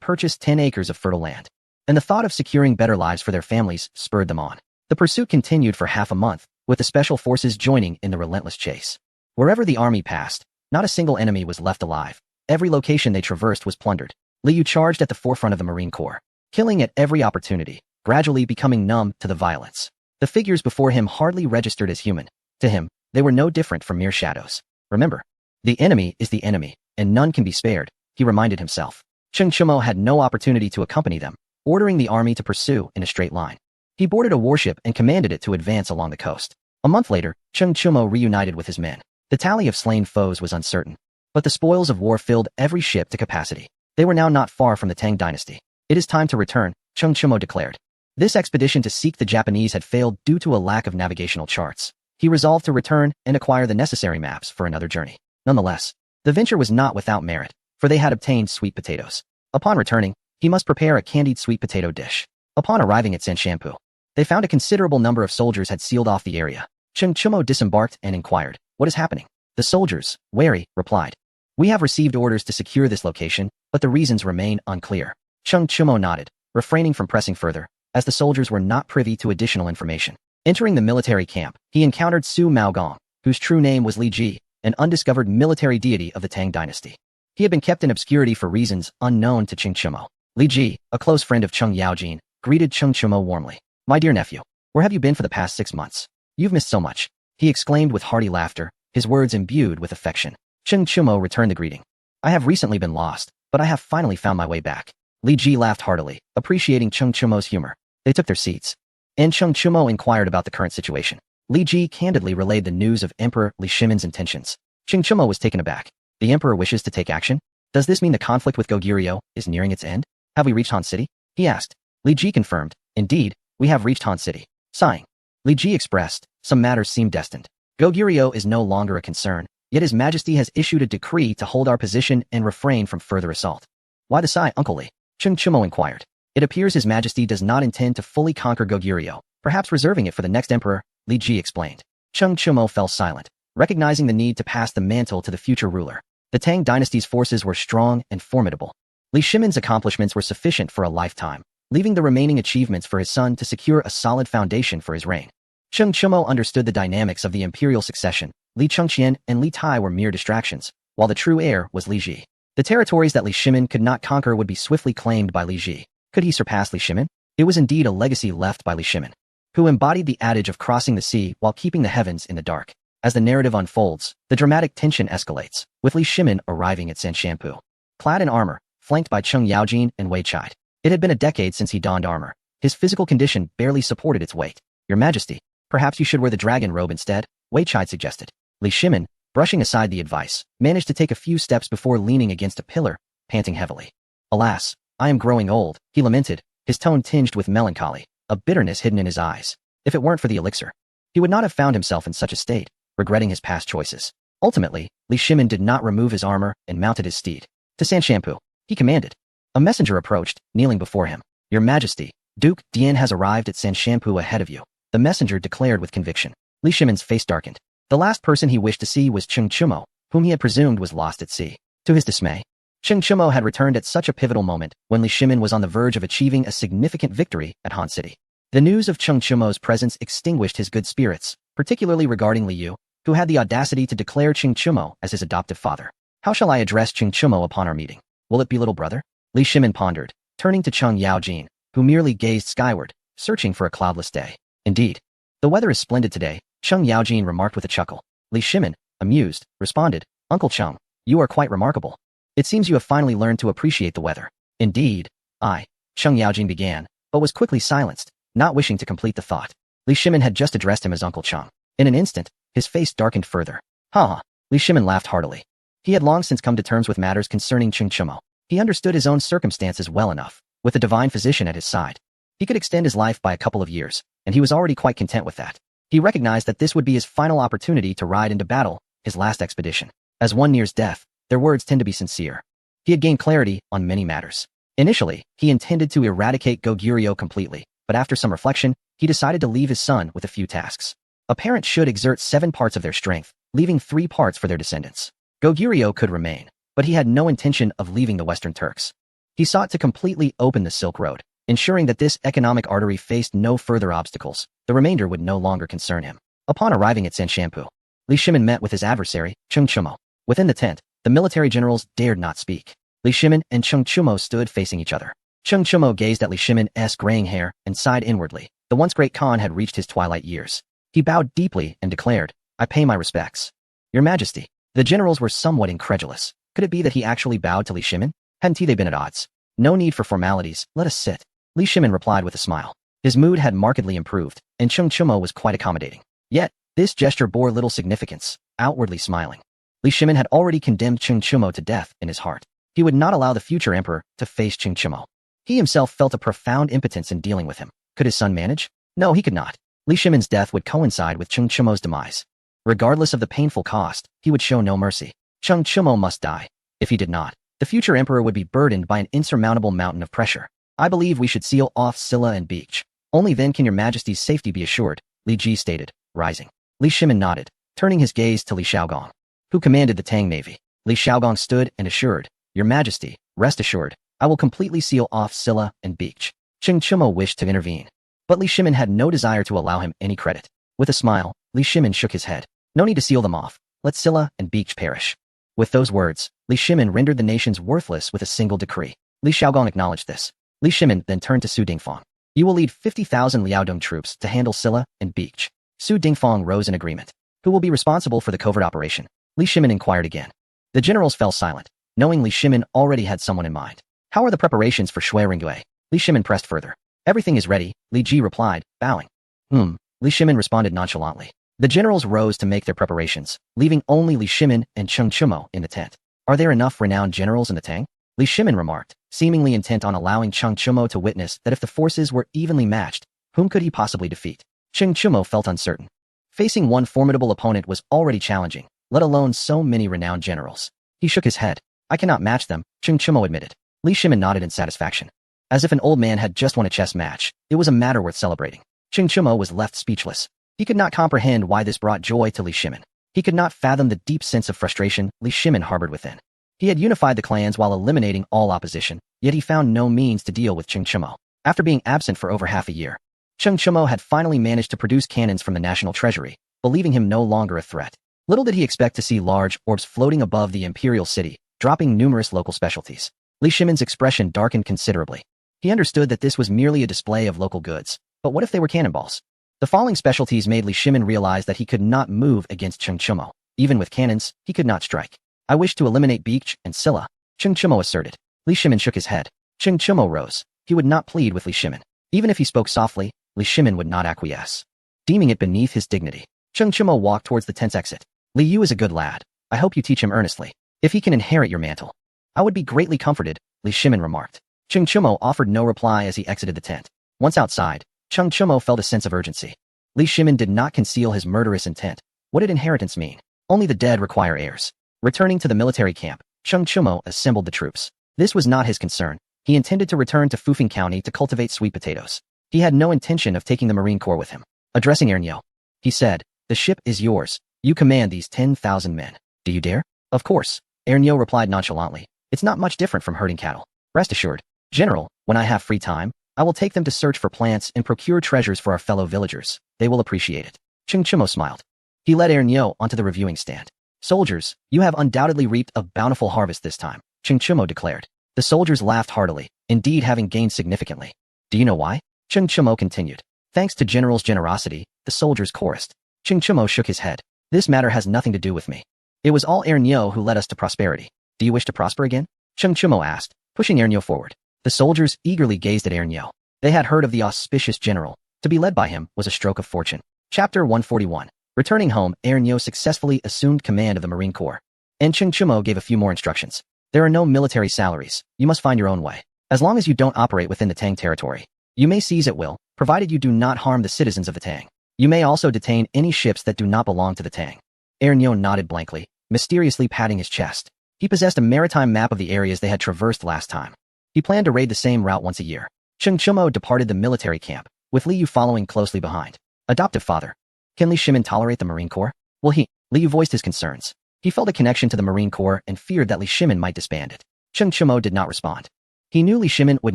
A: purchase 10 acres of fertile land, and the thought of securing better lives for their families spurred them on. The pursuit continued for half a month, with the special forces joining in the relentless chase. Wherever the army passed, not a single enemy was left alive. Every location they traversed was plundered. Liu charged at the forefront of the Marine Corps, killing at every opportunity, gradually becoming numb to the violence. The figures before him hardly registered as human. To him, they were no different from mere shadows. Remember, the enemy is the enemy, and none can be spared, he reminded himself. Cheng Chumo had no opportunity to accompany them, ordering the army to pursue in a straight line. He boarded a warship and commanded it to advance along the coast. A month later, Cheng Chumo reunited with his men. The tally of slain foes was uncertain, but the spoils of war filled every ship to capacity. They were now not far from the Tang dynasty. It is time to return, Cheng Chumo declared. This expedition to seek the Japanese had failed due to a lack of navigational charts. He resolved to return and acquire the necessary maps for another journey. Nonetheless, the venture was not without merit, for they had obtained sweet potatoes. Upon returning, he must prepare a candied sweet potato dish. Upon arriving at Sanshanpu, they found a considerable number of soldiers had sealed off the area. Cheng Chumo disembarked and inquired, "What is happening?" The soldiers, wary, replied, "We have received orders to secure this location, but the reasons remain unclear." Cheng Chumo nodded, refraining from pressing further, as the soldiers were not privy to additional information. Entering the military camp, he encountered Su Maogong, whose true name was Li Ji, an undiscovered military deity of the Tang dynasty. He had been kept in obscurity for reasons unknown to Cheng Chumo. Li Ji, a close friend of Cheng Yaojin, greeted Cheng Chumo warmly. "My dear nephew, where have you been for the past 6 months? You've missed so much," he exclaimed with hearty laughter, his words imbued with affection. Cheng Chumo returned the greeting. "I have recently been lost, but I have finally found my way back." Li Ji laughed heartily, appreciating Cheng Chumo's humor. They took their seats, and Cheng Chumo inquired about the current situation. Li Ji candidly relayed the news of Emperor Li Shimin's intentions. Cheng Chumo was taken aback. The emperor wishes to take action? Does this mean the conflict with Goguryeo is nearing its end? Have we reached Han City? He asked. Li Ji confirmed, "Indeed, we have reached Han City." Sighing, Li Ji expressed, "Some matters seem destined. Goguryeo is no longer a concern, yet His Majesty has issued a decree to hold our position and refrain from further assault." "Why the sigh, Uncle Li?" Cheng Chumo inquired. "It appears His Majesty does not intend to fully conquer Goguryeo, perhaps reserving it for the next emperor," Li Ji explained. Cheng Chumo fell silent, recognizing the need to pass the mantle to the future ruler. The Tang dynasty's forces were strong and formidable. Li Shimin's accomplishments were sufficient for a lifetime, leaving the remaining achievements for his son to secure a solid foundation for his reign. Cheng Chumo understood the dynamics of the imperial succession. Li Chengqian and Li Tai were mere distractions, while the true heir was Li Ji. The territories that Li Shimin could not conquer would be swiftly claimed by Li Ji. Could he surpass Li Shimin? It was indeed a legacy left by Li Shimin, who embodied the adage of crossing the sea while keeping the heavens in the dark. As the narrative unfolds, the dramatic tension escalates, with Li Shimin arriving at Sanshanpu. Clad in armor, flanked by Cheng Yaojin and Wei Chai. It had been a decade since he donned armor. His physical condition barely supported its weight. "Your Majesty, perhaps you should wear the dragon robe instead," Wei Chai suggested. Li Shimin, brushing aside the advice, managed to take a few steps before leaning against a pillar, panting heavily. "Alas, I am growing old," he lamented, his tone tinged with melancholy, a bitterness hidden in his eyes. If it weren't for the elixir, he would not have found himself in such a state, regretting his past choices. Ultimately, Li Shimin did not remove his armor and mounted his steed. "To Sanshanpu," he commanded. A messenger approached, kneeling before him. "Your Majesty, Duke Dian has arrived at Sanshanpu ahead of you," the messenger declared with conviction. Li Shimin's face darkened. The last person he wished to see was Cheng Chumo, whom he had presumed was lost at sea. To his dismay, Cheng Chumo had returned at such a pivotal moment when Li Shimin was on the verge of achieving a significant victory at Han City. The news of Cheng Chumo's presence extinguished his good spirits, particularly regarding Li Yu, who had the audacity to declare Cheng Chumo as his adoptive father. "How shall I address Cheng Chumo upon our meeting? Will it be little brother?" Li Shimin pondered, turning to Cheng Yaojin, who merely gazed skyward, searching for a cloudless day. "Indeed, the weather is splendid today," Cheng Yaojin remarked with a chuckle. Li Shimin, amused, responded, "Uncle Cheng, you are quite remarkable. It seems you have finally learned to appreciate the weather." "Indeed, Cheng Yaojin began, but was quickly silenced, not wishing to complete the thought. Li Shimin had just addressed him as Uncle Cheng. In an instant, his face darkened further. "Ha ha!" Li Shimin laughed heartily. He had long since come to terms with matters concerning Cheng Chumo. He understood his own circumstances well enough. With the divine physician at his side, he could extend his life by a couple of years, and he was already quite content with that. He recognized that this would be his final opportunity to ride into battle, his last expedition. As one nears death, their words tend to be sincere. He had gained clarity on many matters. Initially, he intended to eradicate Goguryeo completely, but after some reflection, he decided to leave his son with a few tasks. A parent should exert 7 parts of their strength, leaving 3 parts for their descendants. Goguryeo could remain, but he had no intention of leaving the Western Turks. He sought to completely open the Silk Road, ensuring that this economic artery faced no further obstacles. The remainder would no longer concern him. Upon arriving at Sanshampu, Li Shimin met with his adversary, Cheng Chumo. Within the tent, the military generals dared not speak. Li Shimin and Cheng Chumo stood facing each other. Cheng Chumo gazed at Li Shimin's graying hair and sighed inwardly. The once great Khan had reached his twilight years. He bowed deeply and declared, "I pay my respects." "Your Majesty." The generals were somewhat incredulous. Could it be that he actually bowed to Li Shimin? Hadn't they been at odds? "No need for formalities, let us sit." Li Shimin replied with a smile. His mood had markedly improved, and Cheng Chumo was quite accommodating. Yet, this gesture bore little significance, outwardly smiling. Li Shimin had already condemned Cheng Chumo to death in his heart. He would not allow the future emperor to face Cheng Chumo. He himself felt a profound impotence in dealing with him. Could his son manage? No, he could not. Li Shimin's death would coincide with Cheng Chumo's demise. Regardless of the painful cost, he would show no mercy. Cheng Chumo must die. If he did not, the future emperor would be burdened by an insurmountable mountain of pressure. "I believe we should seal off Silla and Beach. Only then can your Majesty's safety be assured," Li Ji stated, rising. Li Shimin nodded, turning his gaze to Li Shaogong, who commanded the Tang Navy. Li Shaogong stood and assured, "Your Majesty, rest assured, I will completely seal off Silla and Beach." Cheng Chumo wished to intervene, but Li Shimin had no desire to allow him any credit. With a smile, Li Shimin shook his head. "No need to seal them off. Let Silla and Beach perish." With those words, Li Shimin rendered the nations worthless with a single decree. Li Shaogong acknowledged this. Li Shimin then turned to Su Dingfang. "You will lead 50,000 Liaodong troops to handle Silla and Beach." Su Dingfang rose in agreement. "Who will be responsible for the covert operation?" Li Shimin inquired again. The generals fell silent, knowing Li Shimin already had someone in mind. "How are the preparations for Shui Ringgui?" Li Shimin pressed further. "Everything is ready," Li Ji replied, bowing. Li Shimin responded nonchalantly. The generals rose to make their preparations, leaving only Li Shimin and Cheng Chumo in the tent. "Are there enough renowned generals in the Tang?" Li Shimin remarked, seemingly intent on allowing Cheng Chumo to witness that if the forces were evenly matched, whom could he possibly defeat? Cheng Chumo felt uncertain. Facing one formidable opponent was already challenging, let alone so many renowned generals. He shook his head. "I cannot match them," Cheng Chumo admitted. Li Shimin nodded in satisfaction. As if an old man had just won a chess match, it was a matter worth celebrating. Cheng Chumo was left speechless. He could not comprehend why this brought joy to Li Shimin. He could not fathom the deep sense of frustration Li Shimin harbored within. He had unified the clans while eliminating all opposition, yet he found no means to deal with Cheng Chumo. After being absent for over half a year, Cheng Chumo had finally managed to produce cannons from the national treasury, believing him no longer a threat. Little did he expect to see large orbs floating above the imperial city, dropping numerous local specialties. Li Shimin's expression darkened considerably. He understood that this was merely a display of local goods, but what if they were cannonballs? The falling specialties made Li Shimin realize that he could not move against Cheng Chumo. Even with cannons, he could not strike. "I wish to eliminate Beach and Silla," Cheng Chumo asserted. Li Shimin shook his head. Cheng Chumo rose. He would not plead with Li Shimin. Even if he spoke softly, Li Shimin would not acquiesce, deeming it beneath his dignity. Cheng Chumo walked towards the tent's exit. "Li Yu is a good lad. I hope you teach him earnestly. If he can inherit your mantle, I would be greatly comforted," Li Shimin remarked. Cheng Chumo offered no reply as he exited the tent. Once outside, Cheng Chumo felt a sense of urgency. Li Shimin did not conceal his murderous intent. What did inheritance mean? Only the dead require heirs. Returning to the military camp, Cheng Chumo assembled the troops. This was not his concern. He intended to return to Fufeng County to cultivate sweet potatoes. He had no intention of taking the Marine Corps with him. Addressing Ernyo, he said, "The ship is yours. You command these 10,000 men. Do you dare?" "Of course," Ernyo replied nonchalantly. "It's not much different from herding cattle. Rest assured, General, when I have free time, I will take them to search for plants and procure treasures for our fellow villagers. They will appreciate it." Cheng Chumo smiled. He led Ernyo onto the reviewing stand. "Soldiers, you have undoubtedly reaped a bountiful harvest this time," Cheng Chumo declared. The soldiers laughed heartily, indeed having gained significantly. "Do you know why?" Cheng Chumo continued. "Thanks to General's generosity," the soldiers chorused. Cheng Chumo shook his head. "This matter has nothing to do with me. It was all Ernyo who led us to prosperity. Do you wish to prosper again?" Cheng Chumo asked, pushing Ernyo forward. The soldiers eagerly gazed at Ernyo. They had heard of the auspicious general. To be led by him was a stroke of fortune. Chapter 141. Returning home, Ernyo successfully assumed command of the Marine Corps. And Cheng Chumo gave a few more instructions. "There are no military salaries. You must find your own way. As long as you don't operate within the Tang territory, you may seize at will, provided you do not harm the citizens of the Tang. You may also detain any ships that do not belong to the Tang." Ernyo nodded blankly, mysteriously patting his chest. He possessed a maritime map of the areas they had traversed last time. He planned to raid the same route once a year. Cheng Chumo departed the military camp, with Li Yu following closely behind. Adoptive father. Can Li Shimin tolerate the Marine Corps? Li Yu voiced his concerns. He felt a connection to the Marine Corps and feared that Li Shimin might disband it. Cheng Chimo did not respond. He knew Li Shimin would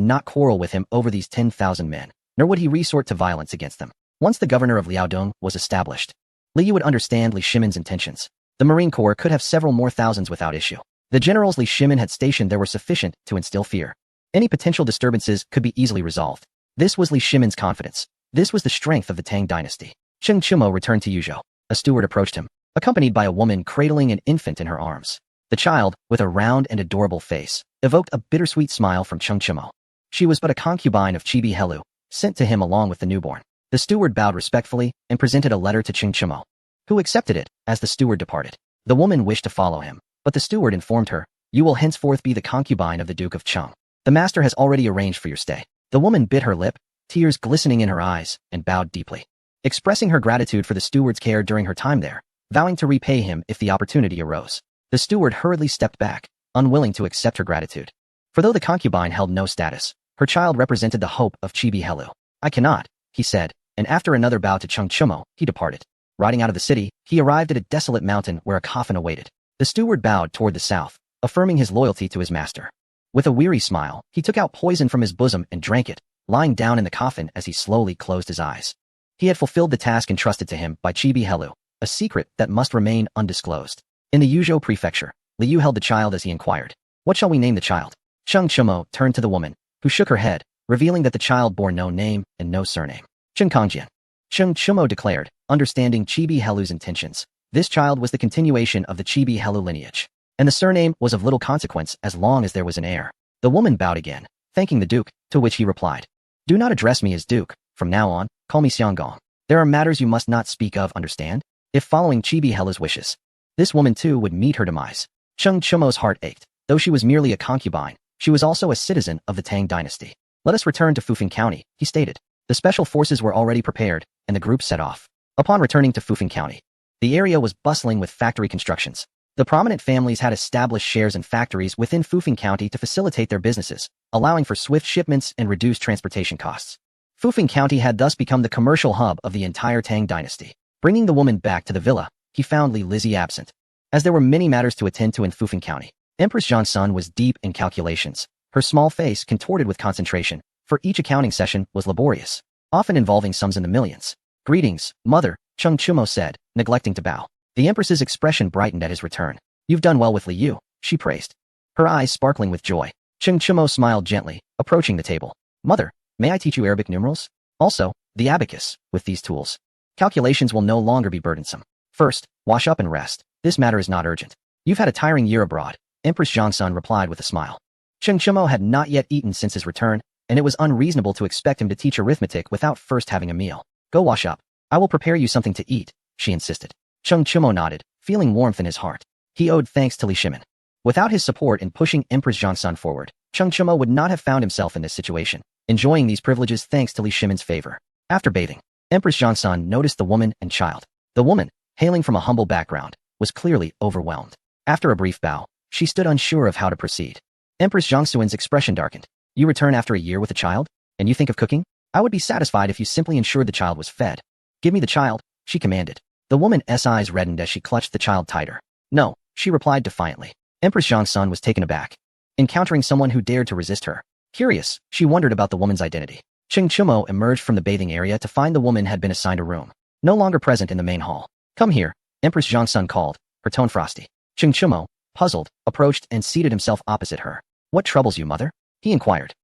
A: not quarrel with him over these 10,000 men, nor would he resort to violence against them. Once the governor of Liaodong was established, Li Yu would understand Li Shimin's intentions. The Marine Corps could have several more thousands without issue. The generals Li Shimin had stationed there were sufficient to instill fear. Any potential disturbances could be easily resolved. This was Li Shimin's confidence. This was the strength of the Tang dynasty. Cheng Chimo returned to Yuzhou. A steward approached him, accompanied by a woman cradling an infant in her arms. The child, with a round and adorable face, evoked a bittersweet smile from Cheng Chimo. She was but a concubine of Chibi Helu, sent to him along with the newborn. The steward bowed respectfully and presented a letter to Cheng Chimo, who accepted it as the steward departed. The woman wished to follow him, but the steward informed her, "You will henceforth be the concubine of the Duke of Cheng. The master has already arranged for your stay." The woman bit her lip, tears glistening in her eyes, and bowed deeply, expressing her gratitude for the steward's care during her time there, vowing to repay him if the opportunity arose. The steward hurriedly stepped back, unwilling to accept her gratitude. For though the concubine held no status, her child represented the hope of Chibi Helu. "I cannot," he said, and after another bow to Cheng Chimo, he departed. Riding out of the city, he arrived at a desolate mountain where a coffin awaited. The steward bowed toward the south, affirming his loyalty to his master. With a weary smile, he took out poison from his bosom and drank it, lying down in the coffin as he slowly closed his eyes. He had fulfilled the task entrusted to him by Chibi Helu, a secret that must remain undisclosed. In the Yuzhou prefecture, Li Yu held the child as he inquired, "What shall we name the child?" Cheng Chimo turned to the woman, who shook her head, revealing that the child bore no name and no surname. Cheng Kangjian. Cheng Chimo declared, understanding Chibi Helu's intentions. This child was the continuation of the Chibi Helu lineage, and the surname was of little consequence as long as there was an heir. The woman bowed again, thanking the Duke, to which he replied, "Do not address me as Duke. From now on, call me Xianggong. There are matters you must not speak of, understand? If following Chibi Helu's wishes, this woman too would meet her demise." Cheng Chimo's heart ached. Though she was merely a concubine, she was also a citizen of the Tang dynasty. "Let us return to Fufeng County," he stated. The special forces were already prepared, and the group set off. Upon returning to Fufeng County, the area was bustling with factory constructions. The prominent families had established shares in factories within Fufeng County to facilitate their businesses, allowing for swift shipments and reduced transportation costs. Fufeng County had thus become the commercial hub of the entire Tang dynasty. Bringing the woman back to the villa, he found Li Lizzie absent. As there were many matters to attend to in Fufeng County, Empress Zhongsun was deep in calculations, her small face contorted with concentration, for each accounting session was laborious, often involving sums in the millions. "Greetings, mother," Cheng Chimo said, neglecting to bow. The Empress's expression brightened at his return. "You've done well with Li Yu," she praised, her eyes sparkling with joy. Cheng Chimo smiled gently, approaching the table. "Mother, may I teach you Arabic numerals? Also, the abacus, with these tools. Calculations will no longer be burdensome. First, wash up and rest. This matter is not urgent. You've had a tiring year abroad," Empress Zhongsun replied with a smile. Cheng Chimo had not yet eaten since his return, and it was unreasonable to expect him to teach arithmetic without first having a meal. "Go wash up. I will prepare you something to eat," she insisted. Cheng Chimo nodded, feeling warmth in his heart. He owed thanks to Li Shimin. Without his support in pushing Empress Zhongsun forward, Cheng Chimo would not have found himself in this situation, enjoying these privileges thanks to Li Shimin's favor. After bathing, Empress Zhongsun noticed the woman and child. The woman, hailing from a humble background, was clearly overwhelmed. After a brief bow, she stood unsure of how to proceed. Empress Zhongsun's expression darkened. "You return after a year with a child? And you think of cooking? I would be satisfied if you simply ensured the child was fed." "Give me the child," she commanded. The woman's eyes reddened as she clutched the child tighter. "No," she replied defiantly. Empress Zhongsun was taken aback, encountering someone who dared to resist her. Curious, she wondered about the woman's identity. Cheng Chimo emerged from the bathing area to find the woman had been assigned a room, no longer present in the main hall. "Come here," Empress Zhongsun called, her tone frosty. Cheng Chimo, puzzled, approached and seated himself opposite her. "What troubles you, mother?" he inquired.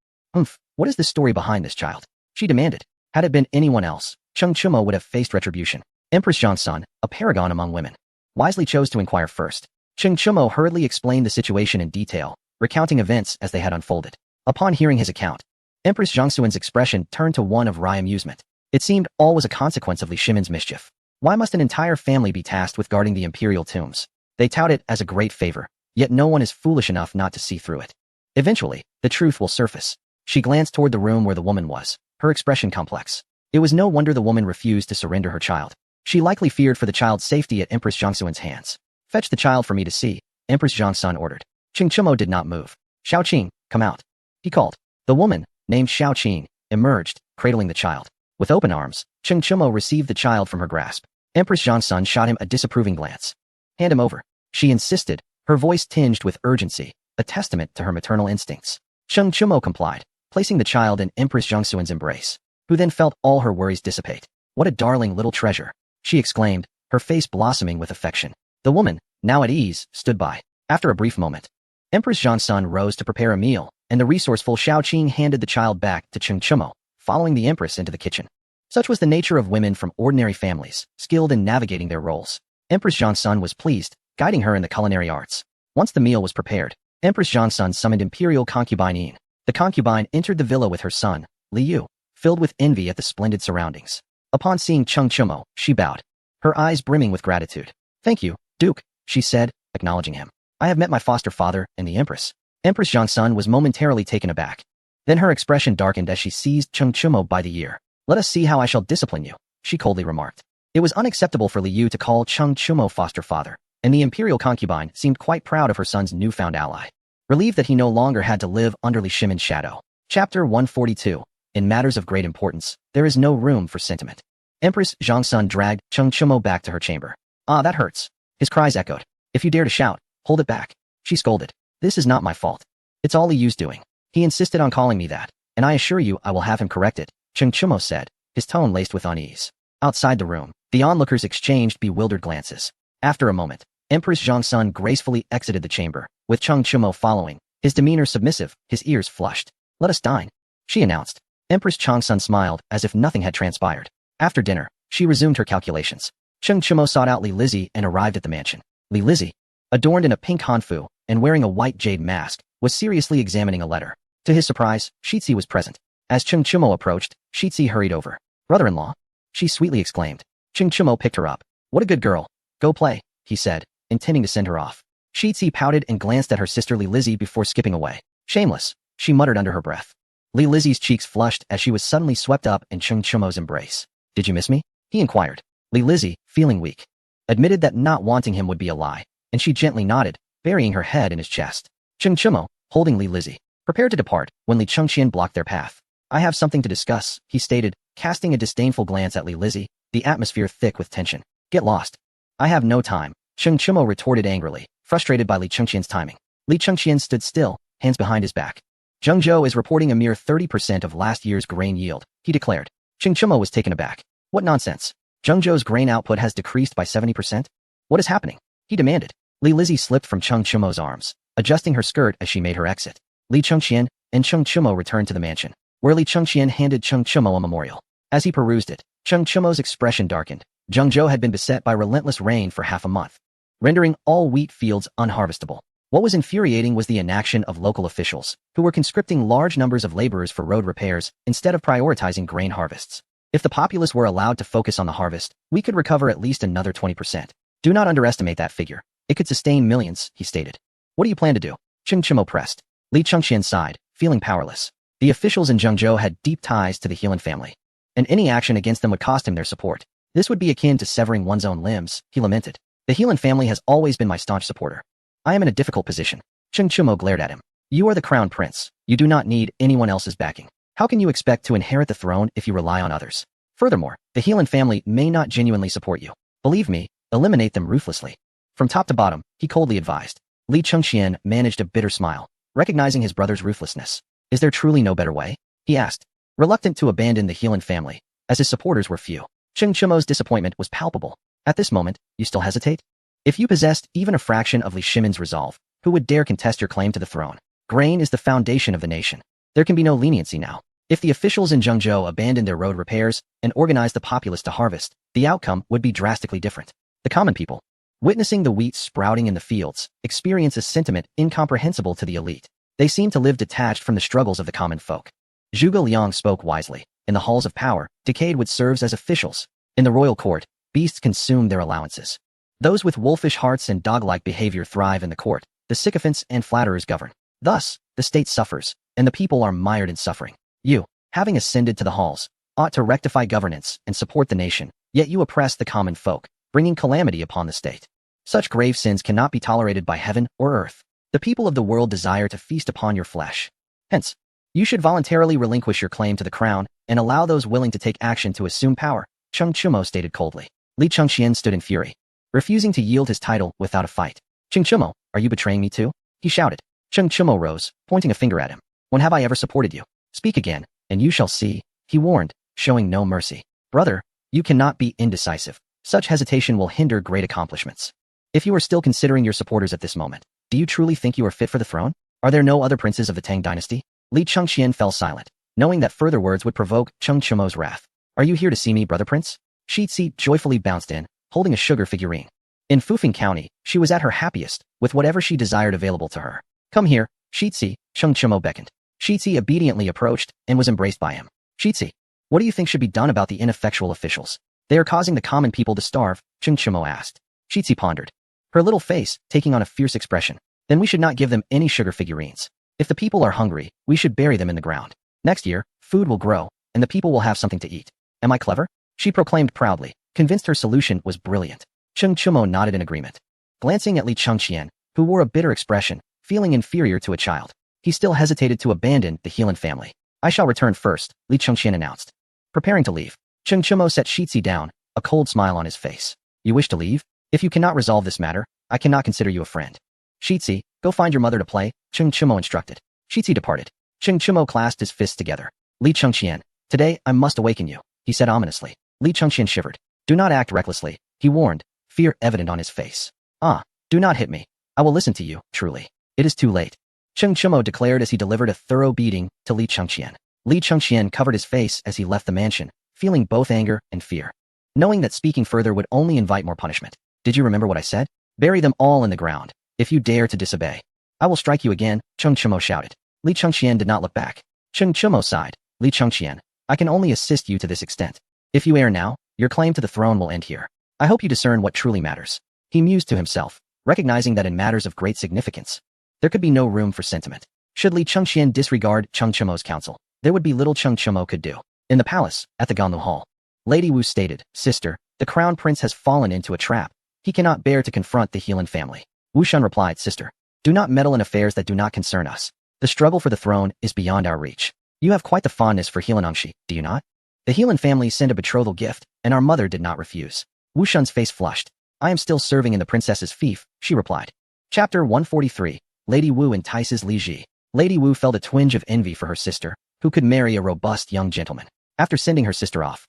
A: What is the story behind this child?" she demanded. Had it been anyone else, Cheng Chimo would have faced retribution. Empress Zhongsun, a paragon among women, wisely chose to inquire first. Cheng Chimo hurriedly explained the situation in detail, recounting events as they had unfolded. Upon hearing his account, Empress Zhongsun's expression turned to one of wry amusement. It seemed all was a consequence of Li Shimin's mischief. Why must an entire family be tasked with guarding the imperial tombs? They tout it as a great favor, yet no one is foolish enough not to see through it. Eventually, the truth will surface. She glanced toward the room where the woman was, her expression complex. It was no wonder the woman refused to surrender her child. She likely feared for the child's safety at Empress Zhongsun's hands. "Fetch the child for me to see," Empress Zhongsun ordered. Cheng Chimo did not move. "Xiaoqing, come out," he called. The woman, named Xiaoqing, emerged, cradling the child. With open arms, Cheng Chimo received the child from her grasp. Empress Zhongsun shot him a disapproving glance. Hand him over, she insisted, her voice tinged with urgency, a testament to her maternal instincts. Cheng Chumo complied, placing the child in Empress Zhongsun's embrace, who then felt all her worries dissipate. What a darling little treasure, she exclaimed, her face blossoming with affection. The woman, now at ease, stood by. After a brief moment, Empress Zhongsun rose to prepare a meal, and the resourceful Xiao Qing handed the child back to Cheng Chumo, following the empress into the kitchen. Such was the nature of women from ordinary families, skilled in navigating their roles. Empress Zhongsun was pleased, guiding her in the culinary arts. Once the meal was prepared, Empress Zhongsun summoned imperial concubine Yin. The concubine entered the villa with her son, Li Yu, filled with envy at the splendid surroundings. Upon seeing Cheng Chumo, she bowed, her eyes brimming with gratitude. Thank you, Duke, she said, acknowledging him. I have met my foster father and the empress. Empress Zhongsun was momentarily taken aback. Then her expression darkened as she seized Cheng Chumo by the ear. Let us see how I shall discipline you, she coldly remarked. It was unacceptable for Li Yu to call Cheng Chumo foster father, and the imperial concubine seemed quite proud of her son's newfound ally. Relieved that he no longer had to live under Li Shimin's shadow. Chapter 142. In matters of great importance, there is no room for sentiment. Empress Zhongsun dragged Cheng Chumo back to her chamber. Ah, that hurts. His cries echoed. If you dare to shout, hold it back, she scolded. This is not my fault. It's all Li Yu's doing. He insisted on calling me that, and I assure you I will have him corrected, Cheng Chumo said, his tone laced with unease. Outside the room, the onlookers exchanged bewildered glances. After a moment, Empress Zhongsun gracefully exited the chamber, with Cheng Chumo following, his demeanor submissive, his ears flushed. Let us dine, she announced. Empress Zhongsun smiled as if nothing had transpired. After dinner, she resumed her calculations. Cheng Chumo sought out Li Lizzie and arrived at the mansion. Li Lizzie, adorned in a pink hanfu and wearing a white jade mask, was seriously examining a letter. To his surprise, Shitzi was present. As Cheng Chumo approached, Shitzi hurried over. Brother-in-law, she sweetly exclaimed. Cheng Chumo picked her up. What a good girl. Go play, he said, intending to send her off. Shitzi pouted and glanced at her sister Li Lizzie before skipping away. Shameless, she muttered under her breath. Li Lizzie's cheeks flushed as she was suddenly swept up in Cheng Chumo's embrace. Did you miss me? He inquired. Li Lizzie, feeling weak, admitted that not wanting him would be a lie, and she gently nodded, burying her head in his chest. Cheng Chumo, holding Li Lizzie, prepared to depart when Li Chengqian blocked their path. I have something to discuss, he stated, casting a disdainful glance at Li Lizzie, the atmosphere thick with tension. Get lost. I have no time, Cheng Chumo retorted angrily, frustrated by Li Chengqian's timing. Li Chengqian stood still, hands behind his back. Zhengzhou is reporting a mere 30% of last year's grain yield, he declared. Cheng Chumo was taken aback. What nonsense. Zhengzhou's grain output has decreased by 70%? What is happening? He demanded. Li Lizzie slipped from Cheng Chumo's arms, adjusting her skirt as she made her exit. Li Chengqian and Cheng Chumo returned to the mansion, where Li Chengqian handed Cheng Chumo a memorial. As he perused it, Cheng Chumo's expression darkened. Zhengzhou had been beset by relentless rain for half a month, rendering all wheat fields unharvestable. What was infuriating was the inaction of local officials, who were conscripting large numbers of laborers for road repairs instead of prioritizing grain harvests. If the populace were allowed to focus on the harvest, we could recover at least another 20%. Do not underestimate that figure. It could sustain millions, he stated. What do you plan to do? Cheng Chumo pressed. Li Chengqian sighed, feeling powerless. The officials in Zhengzhou had deep ties to the Helan family, and any action against them would cost him their support. This would be akin to severing one's own limbs, he lamented. The Helan family has always been my staunch supporter. I am in a difficult position. Cheng Chumo glared at him. You are the crown prince. You do not need anyone else's backing. How can you expect to inherit the throne if you rely on others? Furthermore, the Helan family may not genuinely support you. Believe me, eliminate them ruthlessly. From top to bottom, he coldly advised. Li Chengqian managed a bitter smile, recognizing his brother's ruthlessness. Is there truly no better way? He asked, reluctant to abandon the Helan family, as his supporters were few. Cheng Chumo's disappointment was palpable. At this moment, you still hesitate? If you possessed even a fraction of Li Shimin's resolve, who would dare contest your claim to the throne? Grain is the foundation of the nation. There can be no leniency now. If the officials in Zhengzhou abandoned their road repairs and organized the populace to harvest, the outcome would be drastically different. The common people, witnessing the wheat sprouting in the fields, experience a sentiment incomprehensible to the elite. They seem to live detached from the struggles of the common folk. Zhuge Liang spoke wisely. In the halls of power, decayed wood serves as officials. In the royal court, beasts consume their allowances. Those with wolfish hearts and dog-like behavior thrive in the court. The sycophants and flatterers govern. Thus, the state suffers, and the people are mired in suffering. You, having ascended to the halls, ought to rectify governance and support the nation, yet you oppress the common folk, bringing calamity upon the state. Such grave sins cannot be tolerated by heaven or earth. The people of the world desire to feast upon your flesh. Hence, you should voluntarily relinquish your claim to the crown and allow those willing to take action to assume power, Cheng Chumo stated coldly. Li Chengxian stood in fury, refusing to yield his title without a fight. Cheng Chumo, are you betraying me too? He shouted. Cheng Chumo rose, pointing a finger at him. When have I ever supported you? Speak again, and you shall see, he warned, showing no mercy. Brother, you cannot be indecisive. Such hesitation will hinder great accomplishments. If you are still considering your supporters at this moment, do you truly think you are fit for the throne? Are there no other princes of the Tang dynasty? Li Chengxian fell silent, knowing that further words would provoke Cheng Chumo's wrath. Are you here to see me, brother prince? Shitzi joyfully bounced in, holding a sugar figurine. In Fufeng County, she was at her happiest, with whatever she desired available to her. Come here, Shitzi, Cheng Chumo beckoned. Shitzi obediently approached and was embraced by him. Shitzi, what do you think should be done about the ineffectual officials? They are causing the common people to starve, Cheng Chumo asked. Shitzi pondered, her little face taking on a fierce expression. Then we should not give them any sugar figurines. If the people are hungry, we should bury them in the ground. Next year, food will grow, and the people will have something to eat. Am I clever? She proclaimed proudly, convinced her solution was brilliant. Cheng Chumo nodded in agreement. Glancing at Li Chengxian, who wore a bitter expression, feeling inferior to a child, he still hesitated to abandon the Heelan family. I shall return first, Li Chengxian announced. Preparing to leave, Cheng Chumo set Shitzi down, a cold smile on his face. You wish to leave? If you cannot resolve this matter, I cannot consider you a friend. Shitzi, go find your mother to play, Cheng Chumo instructed. Shitzi departed. Cheng Chumo clasped his fists together. Li Chengxian, today I must awaken you, he said ominously. Li Chengxian shivered. Do not act recklessly, he warned, fear evident on his face. Ah, do not hit me. I will listen to you, truly. It is too late. Cheng Chumo declared as he delivered a thorough beating to Li Chengxian. Li Chengxian covered his face as he left the mansion, feeling both anger and fear, knowing that speaking further would only invite more punishment. Did you remember what I said? Bury them all in the ground. If you dare to disobey, I will strike you again, Cheng Chumo shouted. Li Chengxian did not look back. Cheng Chumo sighed. Li Chengxian, I can only assist you to this extent. If you err now, your claim to the throne will end here. I hope you discern what truly matters. He mused to himself, recognizing that in matters of great significance, there could be no room for sentiment. Should Li Chengxian disregard Cheng Chumo's counsel, there would be little Cheng Chumo could do. In the palace, at the Ganlu Hall, Lady Wu stated, Sister, the crown prince has fallen into a trap. He cannot bear to confront the Heelan family. Wu Shun replied, Sister, do not meddle in affairs that do not concern us. The struggle for the throne is beyond our reach. You have quite the fondness for Heelan Angshi, do you not? The Heelan family sent a betrothal gift, and our mother did not refuse. Wu Shun's face flushed. I am still serving in the princess's fief, she replied. Chapter 143, Lady Wu entices Li Ji. Lady Wu felt a twinge of envy for her sister, who could marry a robust young gentleman. After sending her sister off,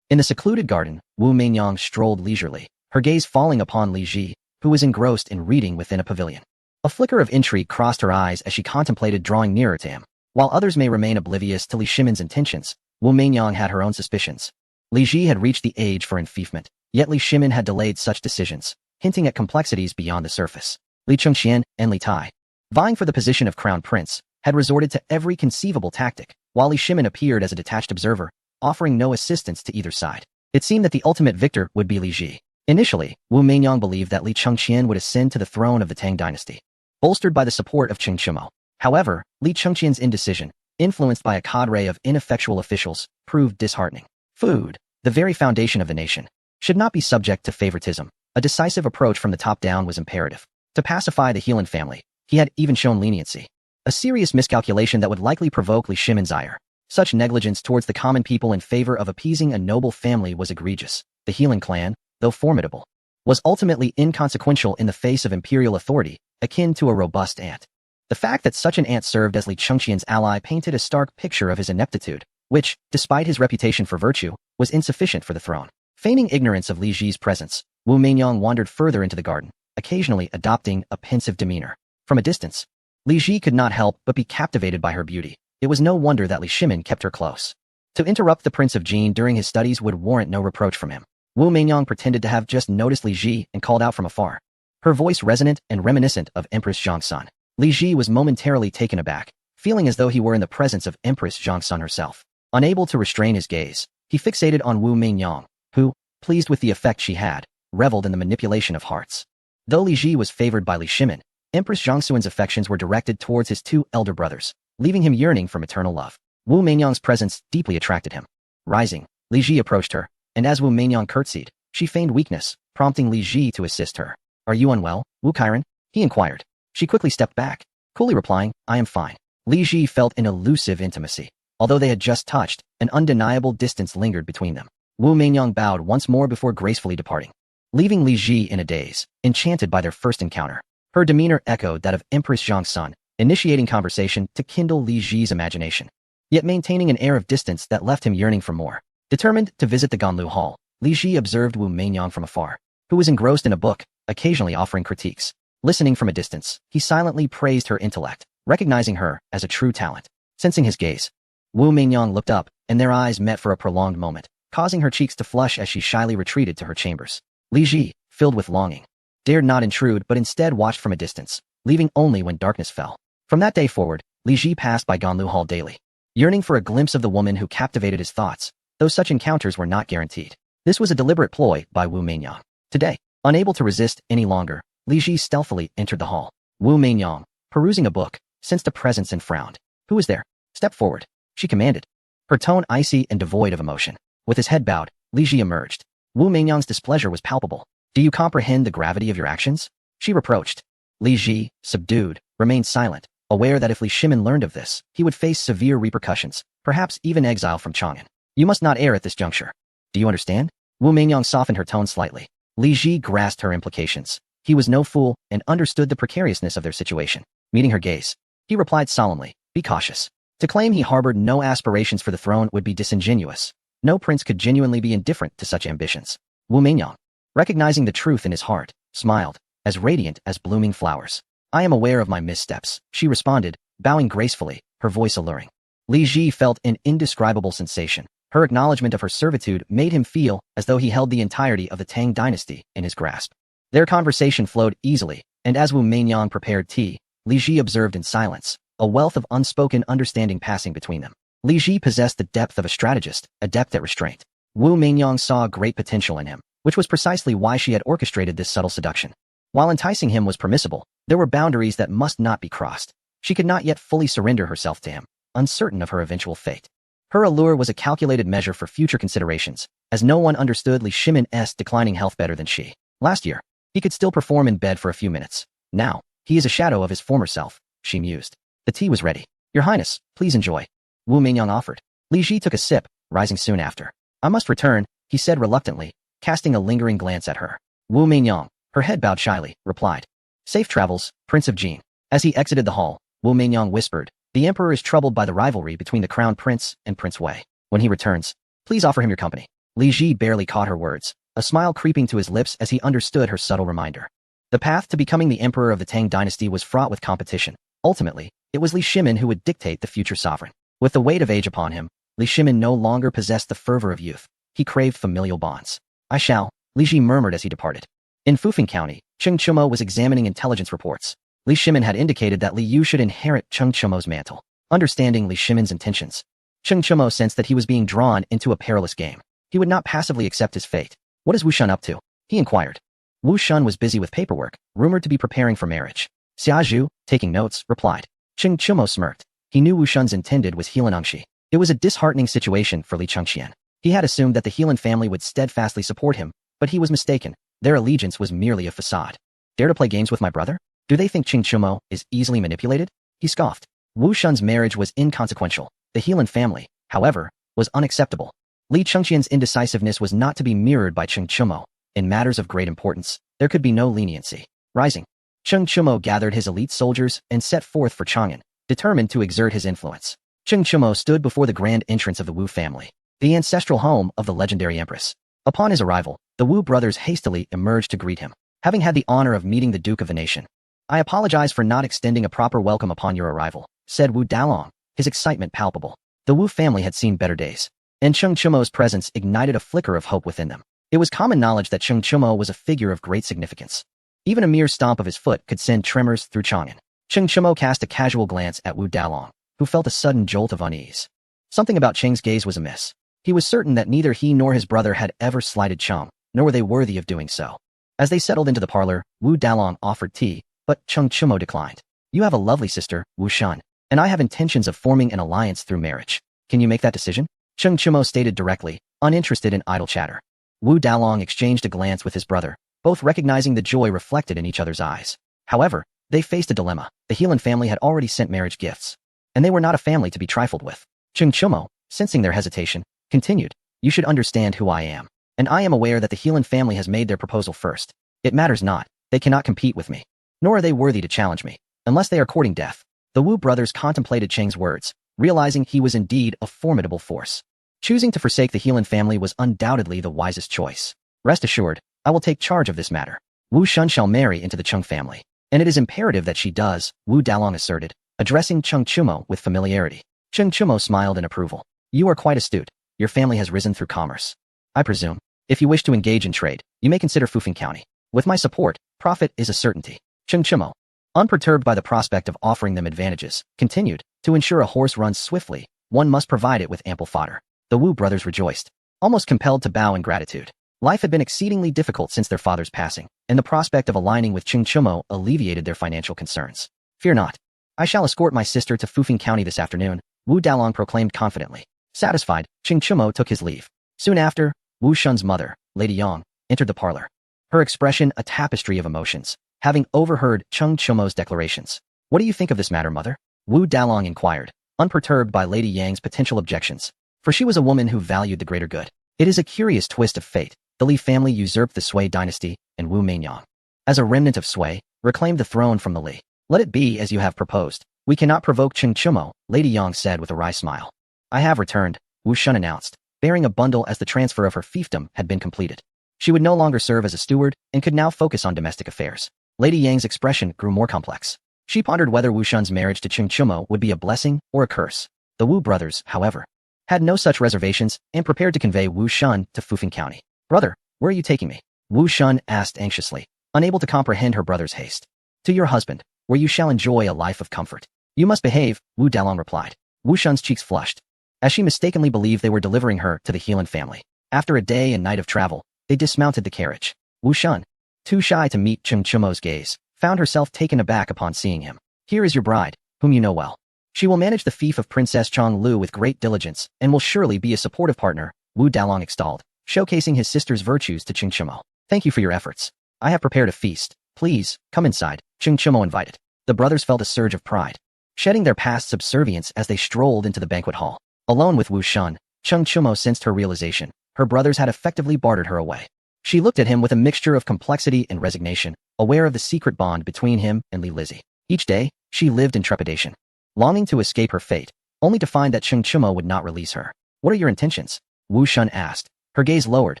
A: in the secluded garden, Wu Mingyang strolled leisurely, her gaze falling upon Li Ji, who was engrossed in reading within a pavilion. A flicker of intrigue crossed her eyes as she contemplated drawing nearer to him. While others may remain oblivious to Li Shimin's intentions, Wu Mingyang had her own suspicions. Li Ji had reached the age for enfeoffment, yet Li Shimin had delayed such decisions, hinting at complexities beyond the surface. Li Chengxian and Li Tai, vying for the position of crown prince, had resorted to every conceivable tactic, while Li Shimin appeared as a detached observer, offering no assistance to either side. It seemed that the ultimate victor would be Li Ji. Initially, Wu Mingyang believed that Li Chengxian would ascend to the throne of the Tang dynasty, bolstered by the support of Cheng Chumo. However, Li Chengxian's indecision, influenced by a cadre of ineffectual officials, proved disheartening. Food, the very foundation of the nation, should not be subject to favoritism. A decisive approach from the top down was imperative. To pacify the Heelan family, he had even shown leniency, a serious miscalculation that would likely provoke Li Shimin's ire. Such negligence towards the common people in favor of appeasing a noble family was egregious. The Heelan clan, though formidable, was ultimately inconsequential in the face of imperial authority, akin to a robust ant. The fact that such an ant served as Li Chengxian's ally painted a stark picture of his ineptitude, which, despite his reputation for virtue, was insufficient for the throne. Feigning ignorance of Li Ji's presence, Wu Mingyang wandered further into the garden, occasionally adopting a pensive demeanor. From a distance, Li Ji could not help but be captivated by her beauty. It was no wonder that Li Shimin kept her close. To interrupt the Prince of Jin during his studies would warrant no reproach from him. Wu Mingyang pretended to have just noticed Li Ji and called out from afar, her voice resonant and reminiscent of Empress Zhongsun. Li Ji was momentarily taken aback, feeling as though he were in the presence of Empress Zhongsun herself. Unable to restrain his gaze, he fixated on Wu Mingyang, who, pleased with the effect she had, reveled in the manipulation of hearts. Though Li Ji was favored by Li Shimin, Empress Zhongsun's affections were directed towards his two elder brothers, leaving him yearning for maternal love. Wu Mingyang's presence deeply attracted him. Rising, Li Ji approached her, and as Wu Mingyang curtsied, she feigned weakness, prompting Li Ji to assist her. Are you unwell, Wu Kairan? He inquired. She quickly stepped back, coolly replying, I am fine. Li Ji felt an elusive intimacy. Although they had just touched, an undeniable distance lingered between them. Wu Meinyang bowed once more before gracefully departing, leaving Li Ji in a daze, enchanted by their first encounter. Her demeanor echoed that of Empress Zhang, initiating conversation to kindle Li Ji's imagination, yet maintaining an air of distance that left him yearning for more. Determined to visit the Ganlu Hall, Li Ji observed Wu Meinyang from afar, who was engrossed in a book, occasionally offering critiques. Listening from a distance, he silently praised her intellect, recognizing her as a true talent. Sensing his gaze, Wu Meinyang looked up, and their eyes met for a prolonged moment, causing her cheeks to flush as she shyly retreated to her chambers. Li Ji, filled with longing, dared not intrude but instead watched from a distance, leaving only when darkness fell. From that day forward, Li Ji passed by Ganlu Hall daily, yearning for a glimpse of the woman who captivated his thoughts, though such encounters were not guaranteed. This was a deliberate ploy by Wu Meinyang. Today, unable to resist any longer, Li Ji stealthily entered the hall. Wu Meinyang, perusing a book, sensed a presence and frowned. "Who is there? Step forward," she commanded, her tone icy and devoid of emotion. With his head bowed, Li Ji emerged. Wu Meinyang's displeasure was palpable. "Do you comprehend the gravity of your actions?" she reproached. Li Ji, subdued, remained silent, aware that if Li Shimin learned of this, he would face severe repercussions, perhaps even exile from Chang'an. "You must not err at this juncture. Do you understand?" Wu Meinyang softened her tone slightly. Li Ji grasped her implications. He was no fool and understood the precariousness of their situation. Meeting her gaze, he replied solemnly, "Be cautious." To claim he harbored no aspirations for the throne would be disingenuous. No prince could genuinely be indifferent to such ambitions. Wu Meinyang, recognizing the truth in his heart, smiled, as radiant as blooming flowers. "I am aware of my missteps," she responded, bowing gracefully, her voice alluring. Li Ji felt an indescribable sensation. Her acknowledgement of her servitude made him feel as though he held the entirety of the Tang dynasty in his grasp. Their conversation flowed easily, and as Wu Meinyang prepared tea, Li Ji observed in silence, a wealth of unspoken understanding passing between them. Li Ji possessed the depth of a strategist, adept at restraint. Wu Meinyang saw great potential in him, which was precisely why she had orchestrated this subtle seduction. While enticing him was permissible, there were boundaries that must not be crossed. She could not yet fully surrender herself to him, uncertain of her eventual fate. Her allure was a calculated measure for future considerations, as no one understood Li Shimin's declining health better than she. Last year, he could still perform in bed for a few minutes. Now, he is a shadow of his former self, she mused. The tea was ready. "Your Highness, please enjoy," Wu Meinyang offered. Li Ji took a sip, rising soon after. "I must return," he said reluctantly, casting a lingering glance at her. Wu Meinyang, her head bowed shyly, replied, "Safe travels, Prince of Jin." As he exited the hall, Wu Meinyang whispered, "The Emperor is troubled by the rivalry between the Crown Prince and Prince Wei. When he returns, please offer him your company." Li Ji barely caught her words, a smile creeping to his lips as he understood her subtle reminder. The path to becoming the emperor of the Tang dynasty was fraught with competition. Ultimately, it was Li Shimin who would dictate the future sovereign. With the weight of age upon him, Li Shimin no longer possessed the fervor of youth. He craved familial bonds. "I shall," Li Ji murmured as he departed. In Fufeng County, Cheng Chumo was examining intelligence reports. Li Shimin had indicated that Li Yu should inherit Cheng Chumo's mantle. Understanding Li Shimin's intentions, Cheng Chumo sensed that he was being drawn into a perilous game. He would not passively accept his fate. "What is Wu Shun up to?" he inquired. Wu Shun was busy with paperwork, rumored to be preparing for marriage. Xia Zhu, taking notes, replied. Cheng Chumo smirked. He knew Wu Shun's intended was Helan Angshi. It was a disheartening situation for Li Chengxian. He had assumed that the Helan family would steadfastly support him, but he was mistaken. Their allegiance was merely a facade. "Dare to play games with my brother? Do they think Cheng Chumo is easily manipulated?" he scoffed. Wu Shun's marriage was inconsequential. The Helan family, however, was unacceptable. Li Chengxian's indecisiveness was not to be mirrored by Cheng Chumo. In matters of great importance, there could be no leniency. Rising, Cheng Chumo gathered his elite soldiers and set forth for Chang'an, determined to exert his influence. Cheng Chumo stood before the grand entrance of the Wu family, the ancestral home of the legendary empress. Upon his arrival, the Wu brothers hastily emerged to greet him, having had the honor of meeting the Duke of the nation. "I apologize for not extending a proper welcome upon your arrival," said Wu Dalong, his excitement palpable. The Wu family had seen better days, and Cheng Chumo's presence ignited a flicker of hope within them. It was common knowledge that Cheng Chumo was a figure of great significance. Even a mere stomp of his foot could send tremors through Chang'an. Cheng Chumo cast a casual glance at Wu Dalong, who felt a sudden jolt of unease. Something about Cheng's gaze was amiss. He was certain that neither he nor his brother had ever slighted Cheng, nor were they worthy of doing so. As they settled into the parlor, Wu Dalong offered tea, but Cheng Chumo declined. "You have a lovely sister, Wu Shun, and I have intentions of forming an alliance through marriage. Can you make that decision?" Cheng Chumo stated directly, uninterested in idle chatter. Wu Dalong exchanged a glance with his brother, both recognizing the joy reflected in each other's eyes. However, they faced a dilemma. The Helan family had already sent marriage gifts, and they were not a family to be trifled with. Cheng Chumo, sensing their hesitation, continued, You should understand who I am. And I am aware that the Heelan family has made their proposal first. It matters not. They cannot compete with me. Nor are they worthy to challenge me, unless they are courting death. The Wu brothers contemplated Cheng's words, realizing he was indeed a formidable force. Choosing to forsake the Heelan family was undoubtedly the wisest choice. Rest assured, I will take charge of this matter. Wu Shun shall marry into the Cheng family. And it is imperative that she does, Wu Dalong asserted, addressing Cheng Chumo with familiarity. Cheng Chumo smiled in approval. You are quite astute. Your family has risen through commerce. I presume, if you wish to engage in trade, you may consider Fufeng County. With my support, profit is a certainty. Cheng Chumo, unperturbed by the prospect of offering them advantages, continued, to ensure a horse runs swiftly, one must provide it with ample fodder. The Wu brothers rejoiced, almost compelled to bow in gratitude. Life had been exceedingly difficult since their father's passing, and the prospect of aligning with Cheng Chumo alleviated their financial concerns. Fear not. I shall escort my sister to Fufeng County this afternoon, Wu Dalong proclaimed confidently. Satisfied, Cheng Chumo took his leave. Soon after, Wu Shun's mother, Lady Yang, entered the parlor. Her expression a tapestry of emotions, having overheard Cheng Chumo's declarations. What do you think of this matter, mother? Wu Dalong inquired, unperturbed by Lady Yang's potential objections, for she was a woman who valued the greater good. It is a curious twist of fate. The Li family usurped the Sui dynasty, and Wu Meinyang, as a remnant of Sui, reclaimed the throne from the Li. Let it be as you have proposed. We cannot provoke Cheng Chumo, Lady Yang said with a wry smile. I have returned, Wu Shun announced, bearing a bundle as the transfer of her fiefdom had been completed. She would no longer serve as a steward and could now focus on domestic affairs. Lady Yang's expression grew more complex. She pondered whether Wu Shun's marriage to Cheng Chumo would be a blessing or a curse. The Wu brothers, however, had no such reservations and prepared to convey Wu Shun to Fufeng County. Brother, where are you taking me? Wu Shun asked anxiously, unable to comprehend her brother's haste. To your husband, where you shall enjoy a life of comfort. You must behave, Wu Dalong replied. Wu Shun's cheeks flushed, as she mistakenly believed they were delivering her to the Heelan family. After a day and night of travel, they dismounted the carriage. Wu Shun, too shy to meet Cheng Chumo's gaze, found herself taken aback upon seeing him. Here is your bride, whom you know well. She will manage the fief of Princess Chong Lu with great diligence and will surely be a supportive partner, Wu Dalong extolled, showcasing his sister's virtues to Cheng Chumo. Thank you for your efforts. I have prepared a feast. Please, come inside, Cheng Chumo invited. The brothers felt a surge of pride, shedding their past subservience as they strolled into the banquet hall. Alone with Wu Shun, Cheng Chumo sensed her realization. Her brothers had effectively bartered her away. She looked at him with a mixture of complexity and resignation, aware of the secret bond between him and Li Lizzie. Each day, she lived in trepidation, longing to escape her fate, only to find that Cheng Chumo would not release her. What are your intentions? Wu Shun asked, her gaze lowered,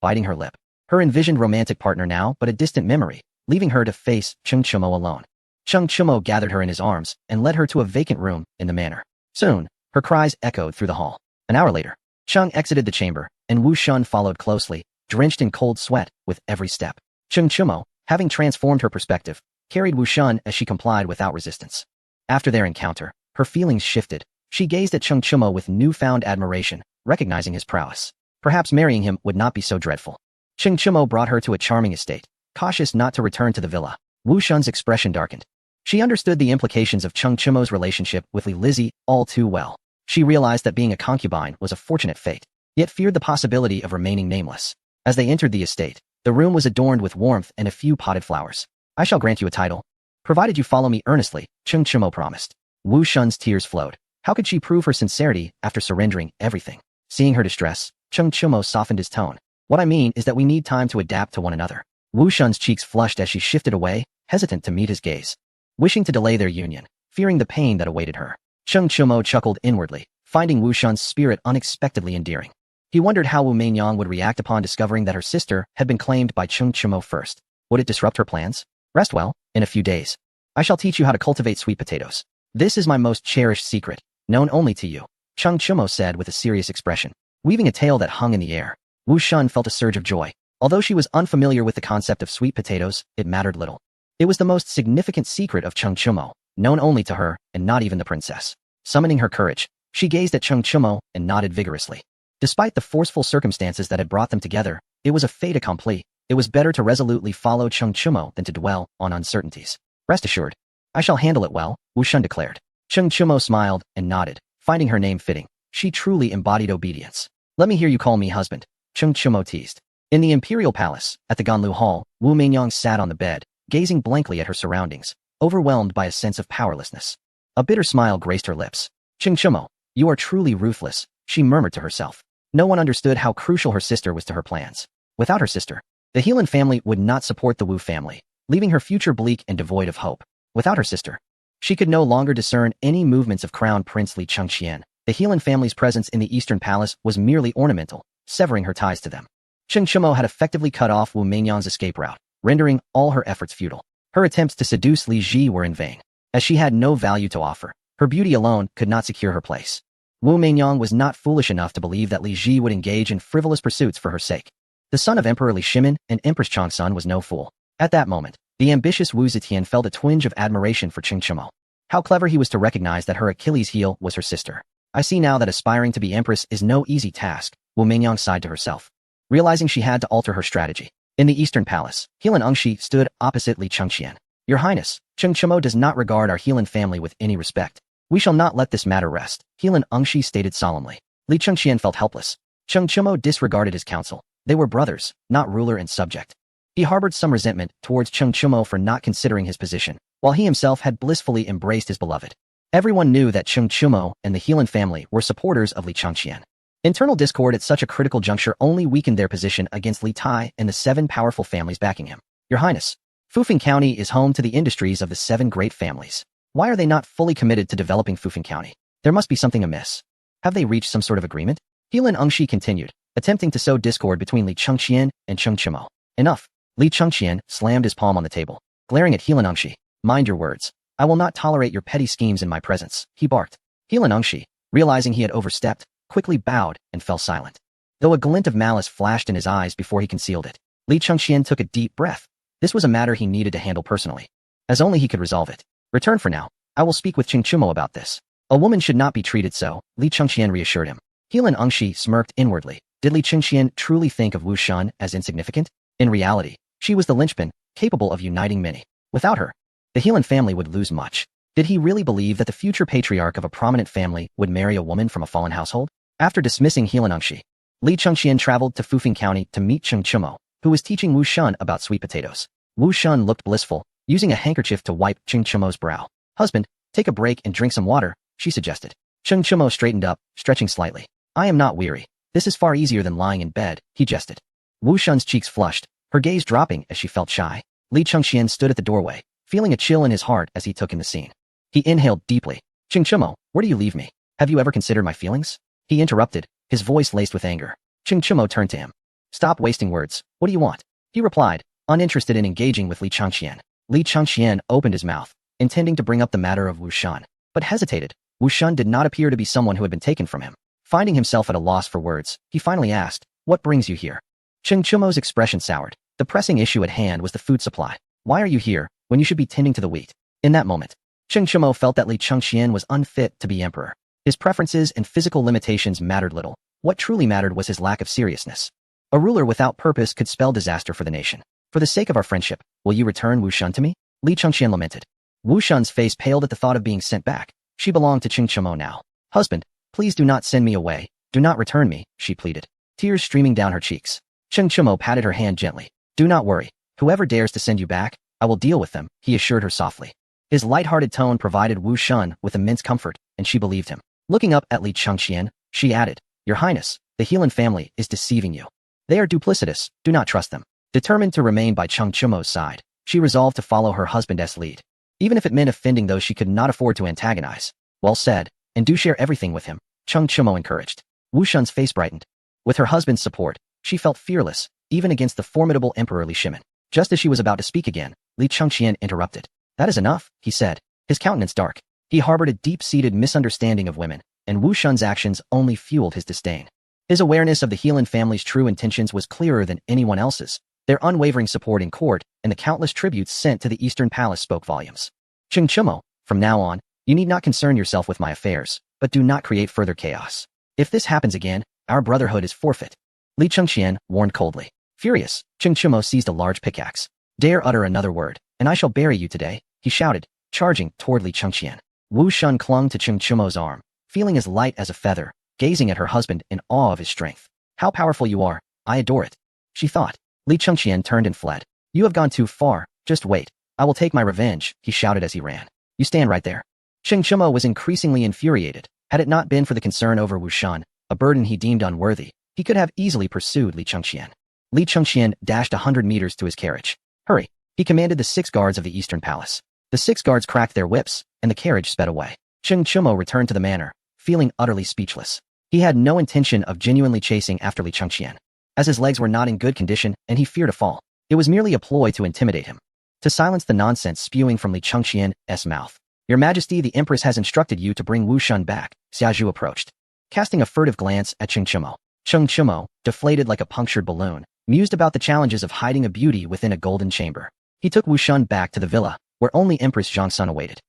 A: biting her lip. Her envisioned romantic partner now but a distant memory, leaving her to face Cheng Chumo alone. Cheng Chumo gathered her in his arms and led her to a vacant room in the manor. Soon, her cries echoed through the hall. An hour later, Cheng exited the chamber, and Wu Shun followed closely, drenched in cold sweat with every step. Cheng Chumo, having transformed her perspective, carried Wu Shun as she complied without resistance. After their encounter, her feelings shifted. She gazed at Cheng Chumo with newfound admiration, recognizing his prowess. Perhaps marrying him would not be so dreadful. Cheng Chumo brought her to a charming estate, cautious not to return to the villa. Wu Shun's expression darkened. She understood the implications of Cheng Chumo's relationship with Li Lizzie all too well. She realized that being a concubine was a fortunate fate, yet feared the possibility of remaining nameless. As they entered the estate, the room was adorned with warmth and a few potted flowers. I shall grant you a title, provided you follow me earnestly, Cheng Chumo promised. Wu Shun's tears flowed. How could she prove her sincerity after surrendering everything? Seeing her distress, Cheng Chumo softened his tone. What I mean is that we need time to adapt to one another. Wu Shun's cheeks flushed as she shifted away, hesitant to meet his gaze. Wishing to delay their union, fearing the pain that awaited her, Cheng Chumo chuckled inwardly, finding Wu Shun's spirit unexpectedly endearing. He wondered how Wu Meinyang would react upon discovering that her sister had been claimed by Cheng Chumo first. Would it disrupt her plans? Rest well, in a few days. I shall teach you how to cultivate sweet potatoes. This is my most cherished secret, known only to you, Cheng Chumo said with a serious expression, weaving a tale that hung in the air. Wu Shun felt a surge of joy. Although she was unfamiliar with the concept of sweet potatoes, it mattered little. It was the most significant secret of Cheng Chumo, known only to her and not even the princess. Summoning her courage, she gazed at Cheng Chumo and nodded vigorously. Despite the forceful circumstances that had brought them together, it was a fait accompli. It was better to resolutely follow Cheng Chumo than to dwell on uncertainties. Rest assured, I shall handle it well, Wu Shun declared. Cheng Chumo smiled and nodded, finding her name fitting. She truly embodied obedience. Let me hear you call me husband, Cheng Chumo teased. In the imperial palace, at the Ganlu Hall, Wu Meinyang sat on the bed, gazing blankly at her surroundings, overwhelmed by a sense of powerlessness. A bitter smile graced her lips. Cheng Chumo, you are truly ruthless, she murmured to herself. No one understood how crucial her sister was to her plans. Without her sister, the Heelan family would not support the Wu family, leaving her future bleak and devoid of hope. Without her sister, she could no longer discern any movements of Crown Prince Li Chengqian. The Heelan family's presence in the Eastern Palace was merely ornamental, severing her ties to them. Cheng Chimo had effectively cut off Wu Mingyang's escape route, rendering all her efforts futile. Her attempts to seduce Li Ji were in vain, as she had no value to offer. Her beauty alone could not secure her place. Wu Mingyang was not foolish enough to believe that Li Ji would engage in frivolous pursuits for her sake. The son of Emperor Li Shimin and Empress Changsun was no fool. At that moment, the ambitious Wu Zetian felt a twinge of admiration for Cheng Chimo. How clever he was to recognize that her Achilles heel was her sister. I see now that aspiring to be empress is no easy task, Wu Mingyang sighed to herself, realizing she had to alter her strategy. In the Eastern Palace, Heelan Ungshi stood opposite Li Chengqian. Your Highness, Cheng Chimo does not regard our Heelan family with any respect. We shall not let this matter rest, Heelan Ungshi stated solemnly. Li Chengqian felt helpless. Cheng Chimo disregarded his counsel. They were brothers, not ruler and subject. He harbored some resentment towards Cheng Chimo for not considering his position, while he himself had blissfully embraced his beloved. Everyone knew that Cheng Chimo and the Heelan family were supporters of Li Chengqian. Internal discord at such a critical juncture only weakened their position against Li Tai and the 7 powerful families backing him. Your Highness, Fufeng County is home to the industries of the 7 great families. Why are they not fully committed to developing Fufeng County? There must be something amiss. Have they reached some sort of agreement? Heelan Ungshi continued, attempting to sow discord between Li Chengqian and Cheng Chimo. Enough. Li Chengqian slammed his palm on the table, glaring at Heelan Ungshi. Mind your words. I will not tolerate your petty schemes in my presence, he barked. Heelan Ungshi, realizing he had overstepped, quickly bowed and fell silent. Though a glint of malice flashed in his eyes before he concealed it, Li Chengqian took a deep breath. This was a matter he needed to handle personally, as only he could resolve it. Return for now. I will speak with Cheng Chimo about this. A woman should not be treated so, Li Chengqian reassured him. Heelan Ungshi smirked inwardly. Did Li Chengqian truly think of Wu Shun as insignificant? In reality, she was the linchpin, capable of uniting many. Without her, the Heelan family would lose much. Did he really believe that the future patriarch of a prominent family would marry a woman from a fallen household? After dismissing Heelan Ungshi, Li Chengqian traveled to Fufeng County to meet Cheng Chimo, who was teaching Wu Shun about sweet potatoes. Wu Shun looked blissful, using a handkerchief to wipe Cheng Chimo's brow. Husband, take a break and drink some water, she suggested. Cheng Chimo straightened up, stretching slightly. I am not weary. This is far easier than lying in bed, he jested. Wu Shun's cheeks flushed, her gaze dropping as she felt shy. Li Chengqian stood at the doorway, feeling a chill in his heart as he took in the scene. He inhaled deeply. Cheng Chimo, where do you leave me? Have you ever considered my feelings? He interrupted, his voice laced with anger. Cheng Chimo turned to him. Stop wasting words. What do you want? He replied, uninterested in engaging with Li Chengqian. Li Chengqian opened his mouth, intending to bring up the matter of Wu Shun, but hesitated. Wu Shun did not appear to be someone who had been taken from him. Finding himself at a loss for words, he finally asked, what brings you here? Cheng Chimo's expression soured. The pressing issue at hand was the food supply. Why are you here, when you should be tending to the wheat? In that moment, Cheng Chimo felt that Li Chengqian was unfit to be emperor. His preferences and physical limitations mattered little. What truly mattered was his lack of seriousness. A ruler without purpose could spell disaster for the nation. For the sake of our friendship, will you return Wu Shun to me? Li Chengqian lamented. Wu Shun's face paled at the thought of being sent back. She belonged to Cheng Chimo now. Husband, please do not send me away. Do not return me, she pleaded, tears streaming down her cheeks. Cheng Chimo patted her hand gently. Do not worry. Whoever dares to send you back, I will deal with them, he assured her softly. His light-hearted tone provided Wu Shun with immense comfort, and she believed him. Looking up at Li Chengqian, she added, Your Highness, the Heelan family is deceiving you. They are duplicitous, do not trust them. Determined to remain by Cheng Chimo's side, she resolved to follow her husband's lead. Even if it meant offending those she could not afford to antagonize. Well said, and do share everything with him, Cheng Chimo encouraged. Wu Shun's face brightened. With her husband's support, she felt fearless, even against the formidable Emperor Li Shimin. Just as she was about to speak again, Li Chengqian interrupted. That is enough, he said, his countenance dark. He harbored a deep-seated misunderstanding of women, and Wu Shun's actions only fueled his disdain. His awareness of the Heelan family's true intentions was clearer than anyone else's. Their unwavering support in court and the countless tributes sent to the Eastern Palace spoke volumes. Cheng Chimo, from now on, you need not concern yourself with my affairs, but do not create further chaos. If this happens again, our brotherhood is forfeit. Li Chengqian warned coldly. Furious, Cheng Chimo seized a large pickaxe. Dare utter another word, and I shall bury you today, he shouted, charging toward Li Chengqian. Wu Shun clung to Cheng Chimo's arm, feeling as light as a feather, gazing at her husband in awe of his strength. How powerful you are, I adore it, she thought. Li Chengqian turned and fled. You have gone too far, just wait. I will take my revenge, he shouted as he ran. You stand right there. Cheng Chimo was increasingly infuriated. Had it not been for the concern over Wu Shun, a burden he deemed unworthy, he could have easily pursued Li Chengxian. Li Chengxian dashed 100 meters to his carriage. Hurry, he commanded the 6 guards of the Eastern Palace. The 6 guards cracked their whips, and the carriage sped away. Cheng Chumo returned to the manor, feeling utterly speechless. He had no intention of genuinely chasing after Li Chengxian, as his legs were not in good condition and he feared a fall. It was merely a ploy to intimidate him, to silence the nonsense spewing from Li Chengxian's mouth. Your Majesty, the Empress has instructed you to bring Wu Shun back. Xiazhu approached, casting a furtive glance at Cheng Chumo. Cheng Chumo, deflated like a punctured balloon, mused about the challenges of hiding a beauty within a golden chamber. He took Wu Shun back to the villa, where only Empress Zhongsun awaited.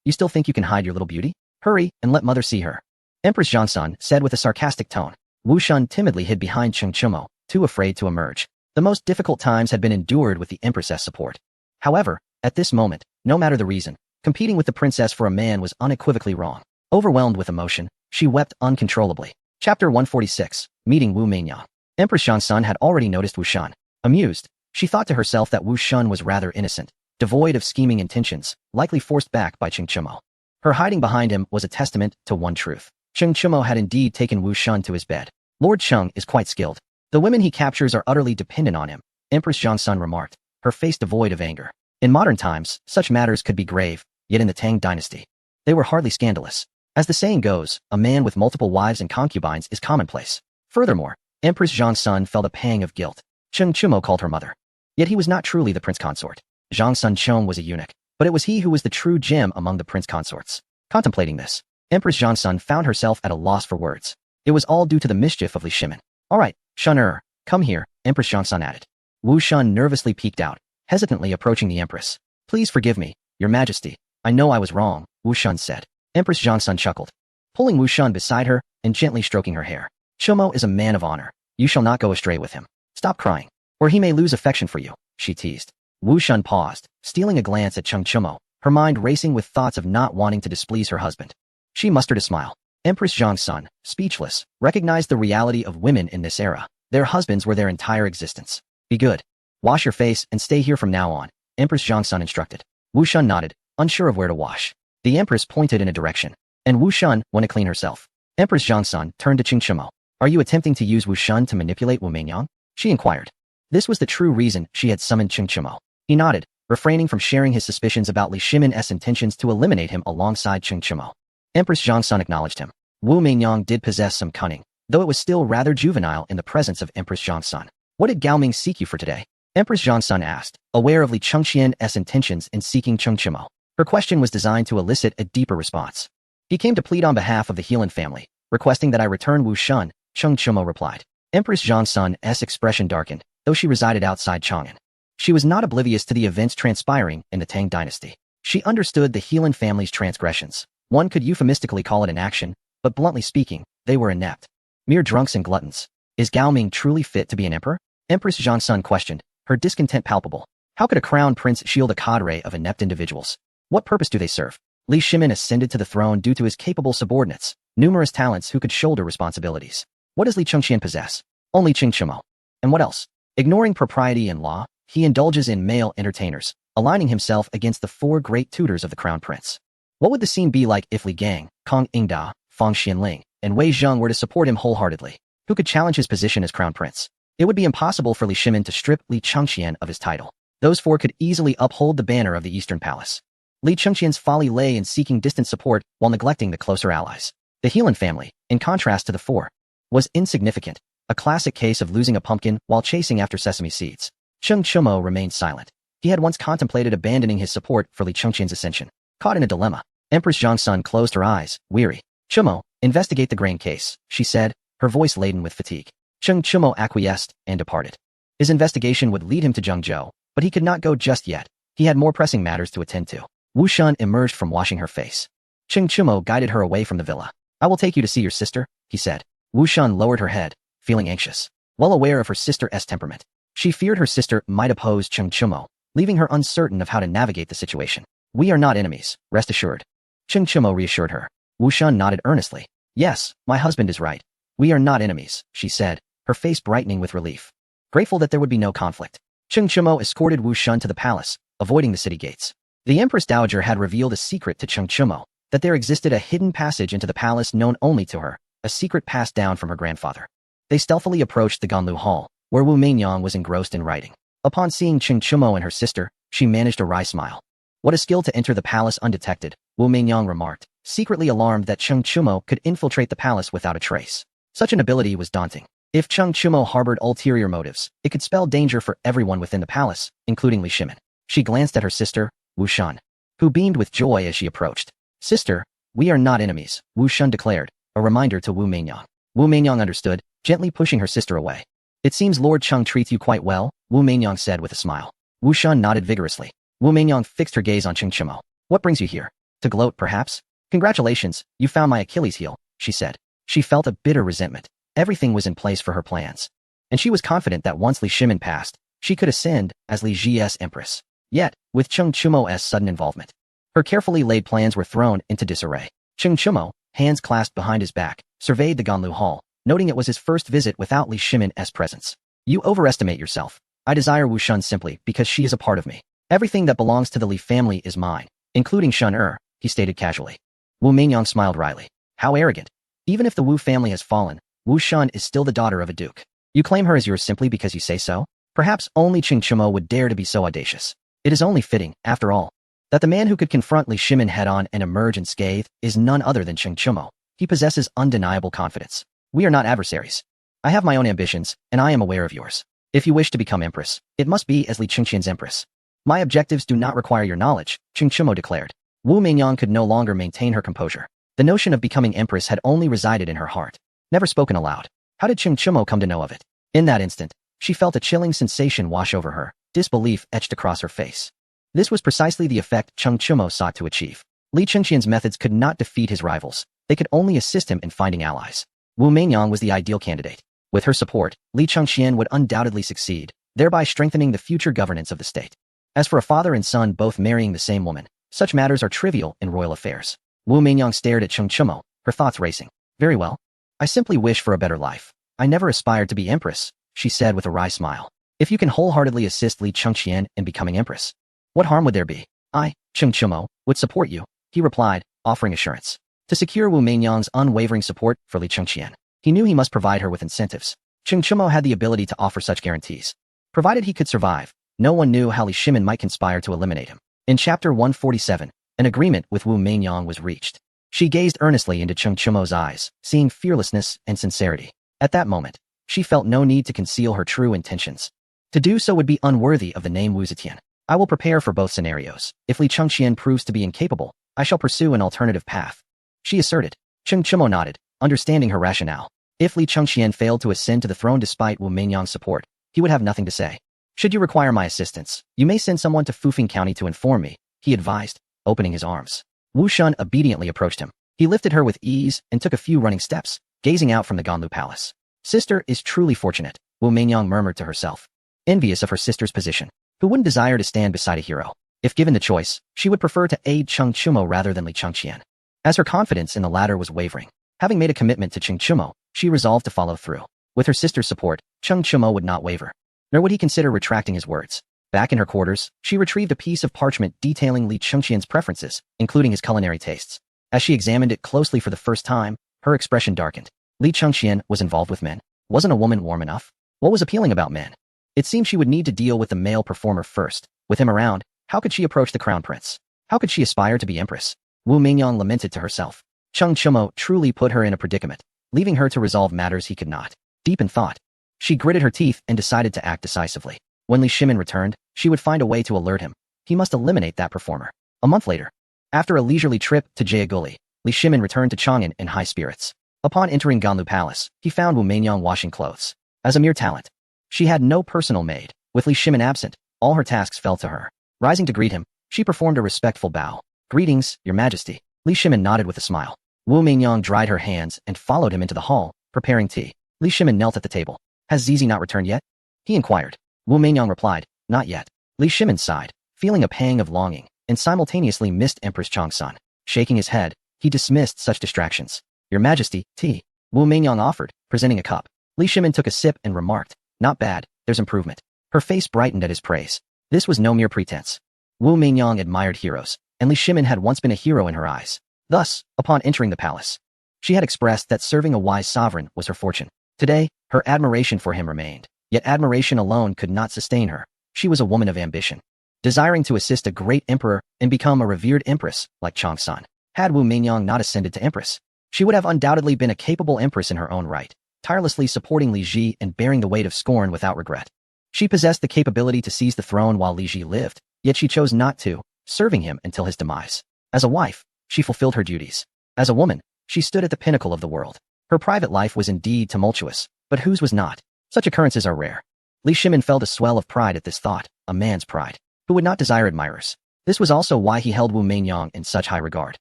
A: You still think you can hide your little beauty? Hurry, and let mother see her. Empress Zhongsun said with a sarcastic tone. Wu Shun timidly hid behind Cheng Chumo, too afraid to emerge. The most difficult times had been endured with the Empress's support. However, at this moment, no matter the reason, competing with the princess for a man was unequivocally wrong. Overwhelmed with emotion, she wept uncontrollably. Chapter 146, Meeting Wu Meinyang. Empress Zhongsun had already noticed Wu Shun. Amused, she thought to herself that Wu Shun was rather innocent, devoid of scheming intentions, likely forced back by Cheng Chumo. Her hiding behind him was a testament to one truth. Cheng Chumo had indeed taken Wu Shun to his bed. Lord Cheng is quite skilled. The women he captures are utterly dependent on him, Empress Zhongsun remarked, her face devoid of anger. In modern times, such matters could be grave, yet in the Tang dynasty, they were hardly scandalous. As the saying goes, a man with multiple wives and concubines is commonplace. Furthermore, Empress Zhongsun felt a pang of guilt. Cheng Chumo called her mother. Yet he was not truly the prince consort. Zhongsun Chong was a eunuch, but it was he who was the true gem among the prince consorts. Contemplating this, Empress Zhongsun found herself at a loss for words. It was all due to the mischief of Li Shimin. All right, Shun come here, Empress Zhongsun added. Wu Shun nervously peeked out, hesitantly approaching the Empress. Please forgive me, Your Majesty. I know I was wrong, Wu Shun said. Empress Zhongsun chuckled, pulling Wu Shun beside her and gently stroking her hair. Chumo is a man of honor. You shall not go astray with him. Stop crying, or he may lose affection for you, she teased. Wu Shun paused, stealing a glance at Cheng Chumo, her mind racing with thoughts of not wanting to displease her husband. She mustered a smile. Empress Zhongsun, speechless, recognized the reality of women in this era. Their husbands were their entire existence. Be good. Wash your face and stay here from now on, Empress Zhongsun instructed. Wu Shun nodded, unsure of where to wash. The Empress pointed in a direction, and Wu Shun went to clean herself. Empress Zhongsun turned to Cheng Chumo. Are you attempting to use Wu Shun to manipulate Wu Meinyang? She inquired. This was the true reason she had summoned Cheng Chumo. He nodded, refraining from sharing his suspicions about Li Shimin's intentions to eliminate him alongside Cheng Chumo. Empress Zhongsun acknowledged him. Wu Meinyang did possess some cunning, though it was still rather juvenile in the presence of Empress Zhongsun. What did Gao Ming seek you for today? Empress Zhongsun asked, aware of Li Chengxian's intentions in seeking Cheng Chumo. Her question was designed to elicit a deeper response. He came to plead on behalf of the Helan family, requesting that I return Wu Shun, Cheng Chumo replied. Empress Zhongsun's expression darkened, though she resided outside Chang'an. She was not oblivious to the events transpiring in the Tang dynasty. She understood the Helan family's transgressions. One could euphemistically call it an action, but bluntly speaking, they were inept. Mere drunks and gluttons. Is Gao Ming truly fit to be an emperor? Empress Zhongsun questioned, her discontent palpable. How could a crown prince shield a cadre of inept individuals? What purpose do they serve? Li Shimin ascended to the throne due to his capable subordinates, numerous talents who could shoulder responsibilities. What does Li Chengxian possess? Only Cheng Chumo. And what else? Ignoring propriety and law, he indulges in male entertainers, aligning himself against the 4 great tutors of the crown prince. What would the scene be like if Li Gang, Kong Ingda, Fang Xianling, and Wei Zheng were to support him wholeheartedly? Who could challenge his position as crown prince? It would be impossible for Li Shimin to strip Li Chengxian of his title. Those 4 could easily uphold the banner of the Eastern Palace. Li Chengxian's folly lay in seeking distant support while neglecting the closer allies. The Helan family, in contrast to the 4, was insignificant, a classic case of losing a pumpkin while chasing after sesame seeds. Cheng Chumo remained silent. He had once contemplated abandoning his support for Li Chengxian's ascension. Caught in a dilemma, Empress Zhongsun closed her eyes, weary. Chumo, investigate the grain case, she said, her voice laden with fatigue. Cheng Chumo acquiesced and departed. His investigation would lead him to Zhengzhou, but he could not go just yet. He had more pressing matters to attend to. Wu Shun emerged from washing her face. Cheng Chumo guided her away from the villa. I will take you to see your sister, he said. Wu Shun lowered her head, feeling anxious. Well aware of her sister's temperament, she feared her sister might oppose Cheng Chumo, leaving her uncertain of how to navigate the situation. We are not enemies, rest assured. Cheng Chumo reassured her. Wu Shun nodded earnestly. Yes, my husband is right. We are not enemies, she said, her face brightening with relief. Grateful that there would be no conflict. Cheng Chumo escorted Wu Shun to the palace, avoiding the city gates. The Empress Dowager had revealed a secret to Cheng Chumo, that there existed a hidden passage into the palace known only to her, a secret passed down from her grandfather. They stealthily approached the Ganlu Hall, where Wu Meinyang was engrossed in writing. Upon seeing Ching Chumo and her sister, she managed a wry smile. What a skill to enter the palace undetected, Wu Meinyang remarked, secretly alarmed that Cheng Chumo could infiltrate the palace without a trace. Such an ability was daunting. If Cheng Chumo harbored ulterior motives, it could spell danger for everyone within the palace, including Li Shimin. She glanced at her sister, Wu Shan, who beamed with joy as she approached. Sister, we are not enemies, Wu Shun declared, a reminder to Wu Meinyang. Wu Meinyang understood, gently pushing her sister away. It seems Lord Cheng treats you quite well, Wu Meinyang said with a smile. Wu Shun nodded vigorously. Wu Meinyang fixed her gaze on Cheng Chumo. What brings you here? To gloat, perhaps? Congratulations, you found my Achilles heel, she said. She felt a bitter resentment. Everything was in place for her plans. And she was confident that once Li Shimin passed, she could ascend as Li Ji's empress. Yet, with Cheng Chumo's sudden involvement, her carefully laid plans were thrown into disarray. Cheng Chumo, hands clasped behind his back, surveyed the Ganlu Hall, noting it was his first visit without Li Shimin's presence. You overestimate yourself. I desire Wu Shun simply because she is a part of me. Everything that belongs to the Li family is mine, including Shun he stated casually. Wu Meinyang smiled wryly. How arrogant. Even if the Wu family has fallen, Wu Shun is still the daughter of a duke. You claim her as yours simply because you say so? Perhaps only Ching Chumo would dare to be so audacious. It is only fitting, after all, that the man who could confront Li Shimin head-on and emerge unscathed is none other than Ching Chumo. He possesses undeniable confidence. We are not adversaries. I have my own ambitions, and I am aware of yours. If you wish to become empress, it must be as Li Qingqian's empress. My objectives do not require your knowledge, Ching Chumo declared. Wu Meinyang could no longer maintain her composure. The notion of becoming empress had only resided in her heart, never spoken aloud. How did Ching Chumo come to know of it? In that instant, she felt a chilling sensation wash over her, disbelief etched across her face. This was precisely the effect Cheng Chumo sought to achieve. Li Qingqian's methods could not defeat his rivals. They could only assist him in finding allies. Wu Meinyang was the ideal candidate. With her support, Li Chengxian would undoubtedly succeed, thereby strengthening the future governance of the state. As for a father and son both marrying the same woman, such matters are trivial in royal affairs. Wu Meinyang stared at Cheng Chumo, her thoughts racing. Very well. I simply wish for a better life. I never aspired to be empress, she said with a wry smile. If you can wholeheartedly assist Li Chengxian in becoming empress, what harm would there be? I, Cheng Chumo, would support you, he replied, offering assurance. To secure Wu Meinyang's unwavering support for Li Chengxian, he knew he must provide her with incentives. Cheng Chumo had the ability to offer such guarantees. Provided he could survive, no one knew how Li Shimin might conspire to eliminate him. In Chapter 147, an agreement with Wu Meinyang was reached. She gazed earnestly into Cheng Chumo's eyes, seeing fearlessness and sincerity. At that moment, she felt no need to conceal her true intentions. To do so would be unworthy of the name Wu Zetian. I will prepare for both scenarios. If Li Chengxian proves to be incapable, I shall pursue an alternative path, she asserted. Cheng Chumo nodded, understanding her rationale. If Li Chengxian failed to ascend to the throne despite Wu Meinyang's support, he would have nothing to say. Should you require my assistance, you may send someone to Fufing County to inform me, he advised, opening his arms. Wu Shun obediently approached him. He lifted her with ease and took a few running steps, gazing out from the Ganlu Palace. Sister is truly fortunate, Wu Meinyang murmured to herself, envious of her sister's position. Who wouldn't desire to stand beside a hero? If given the choice, she would prefer to aid Cheng Chumo rather than Li Chengxian. As her confidence in the latter was wavering, having made a commitment to Cheng Chumo, she resolved to follow through. With her sister's support, Cheng Chumo would not waver, nor would he consider retracting his words. Back in her quarters, she retrieved a piece of parchment detailing Li Chengxian's preferences, including his culinary tastes. As she examined it closely for the first time, her expression darkened. Li Chengxian was involved with men. Wasn't a woman warm enough? What was appealing about men? It seemed she would need to deal with the male performer first. With him around, how could she approach the crown prince? How could she aspire to be empress? Wu Meinyang lamented to herself. Cheng Chumo truly put her in a predicament, leaving her to resolve matters he could not. Deep in thought, she gritted her teeth and decided to act decisively. When Li Shimin returned, she would find a way to alert him. He must eliminate that performer. A month later, after a leisurely trip to Jayaguli, Li Shimin returned to Chang'an in high spirits. Upon entering Ganlu Palace, he found Wu Meinyang washing clothes. As a mere talent, she had no personal maid. With Li Shimin absent, all her tasks fell to her. Rising to greet him, she performed a respectful bow. Greetings, Your Majesty. Li Shimin nodded with a smile. Wu Meinyang dried her hands and followed him into the hall, preparing tea. Li Shimin knelt at the table. Has Zizi not returned yet? He inquired. Wu Meinyang replied, not yet. Li Shimin sighed, feeling a pang of longing, and simultaneously missed Empress Changsun. Shaking his head, he dismissed such distractions. Your Majesty, tea. Wu Meinyang offered, presenting a cup. Li Shimin took a sip and remarked, not bad, there's improvement. Her face brightened at his praise. This was no mere pretense. Wu Meinyang admired heroes, and Li Shimin had once been a hero in her eyes. Thus, upon entering the palace, she had expressed that serving a wise sovereign was her fortune. Today, her admiration for him remained, yet admiration alone could not sustain her. She was a woman of ambition, desiring to assist a great emperor and become a revered empress like Changsun. Had Wu Mingyang not ascended to empress, she would have undoubtedly been a capable empress in her own right, tirelessly supporting Li Ji and bearing the weight of scorn without regret. She possessed the capability to seize the throne while Li Ji lived, yet she chose not to, serving him until his demise. As a wife, she fulfilled her duties. As a woman, she stood at the pinnacle of the world. Her private life was indeed tumultuous, but whose was not? Such occurrences are rare. Li Shimin felt a swell of pride at this thought, a man's pride. Who would not desire admirers? This was also why he held Wu Mingyang in such high regard.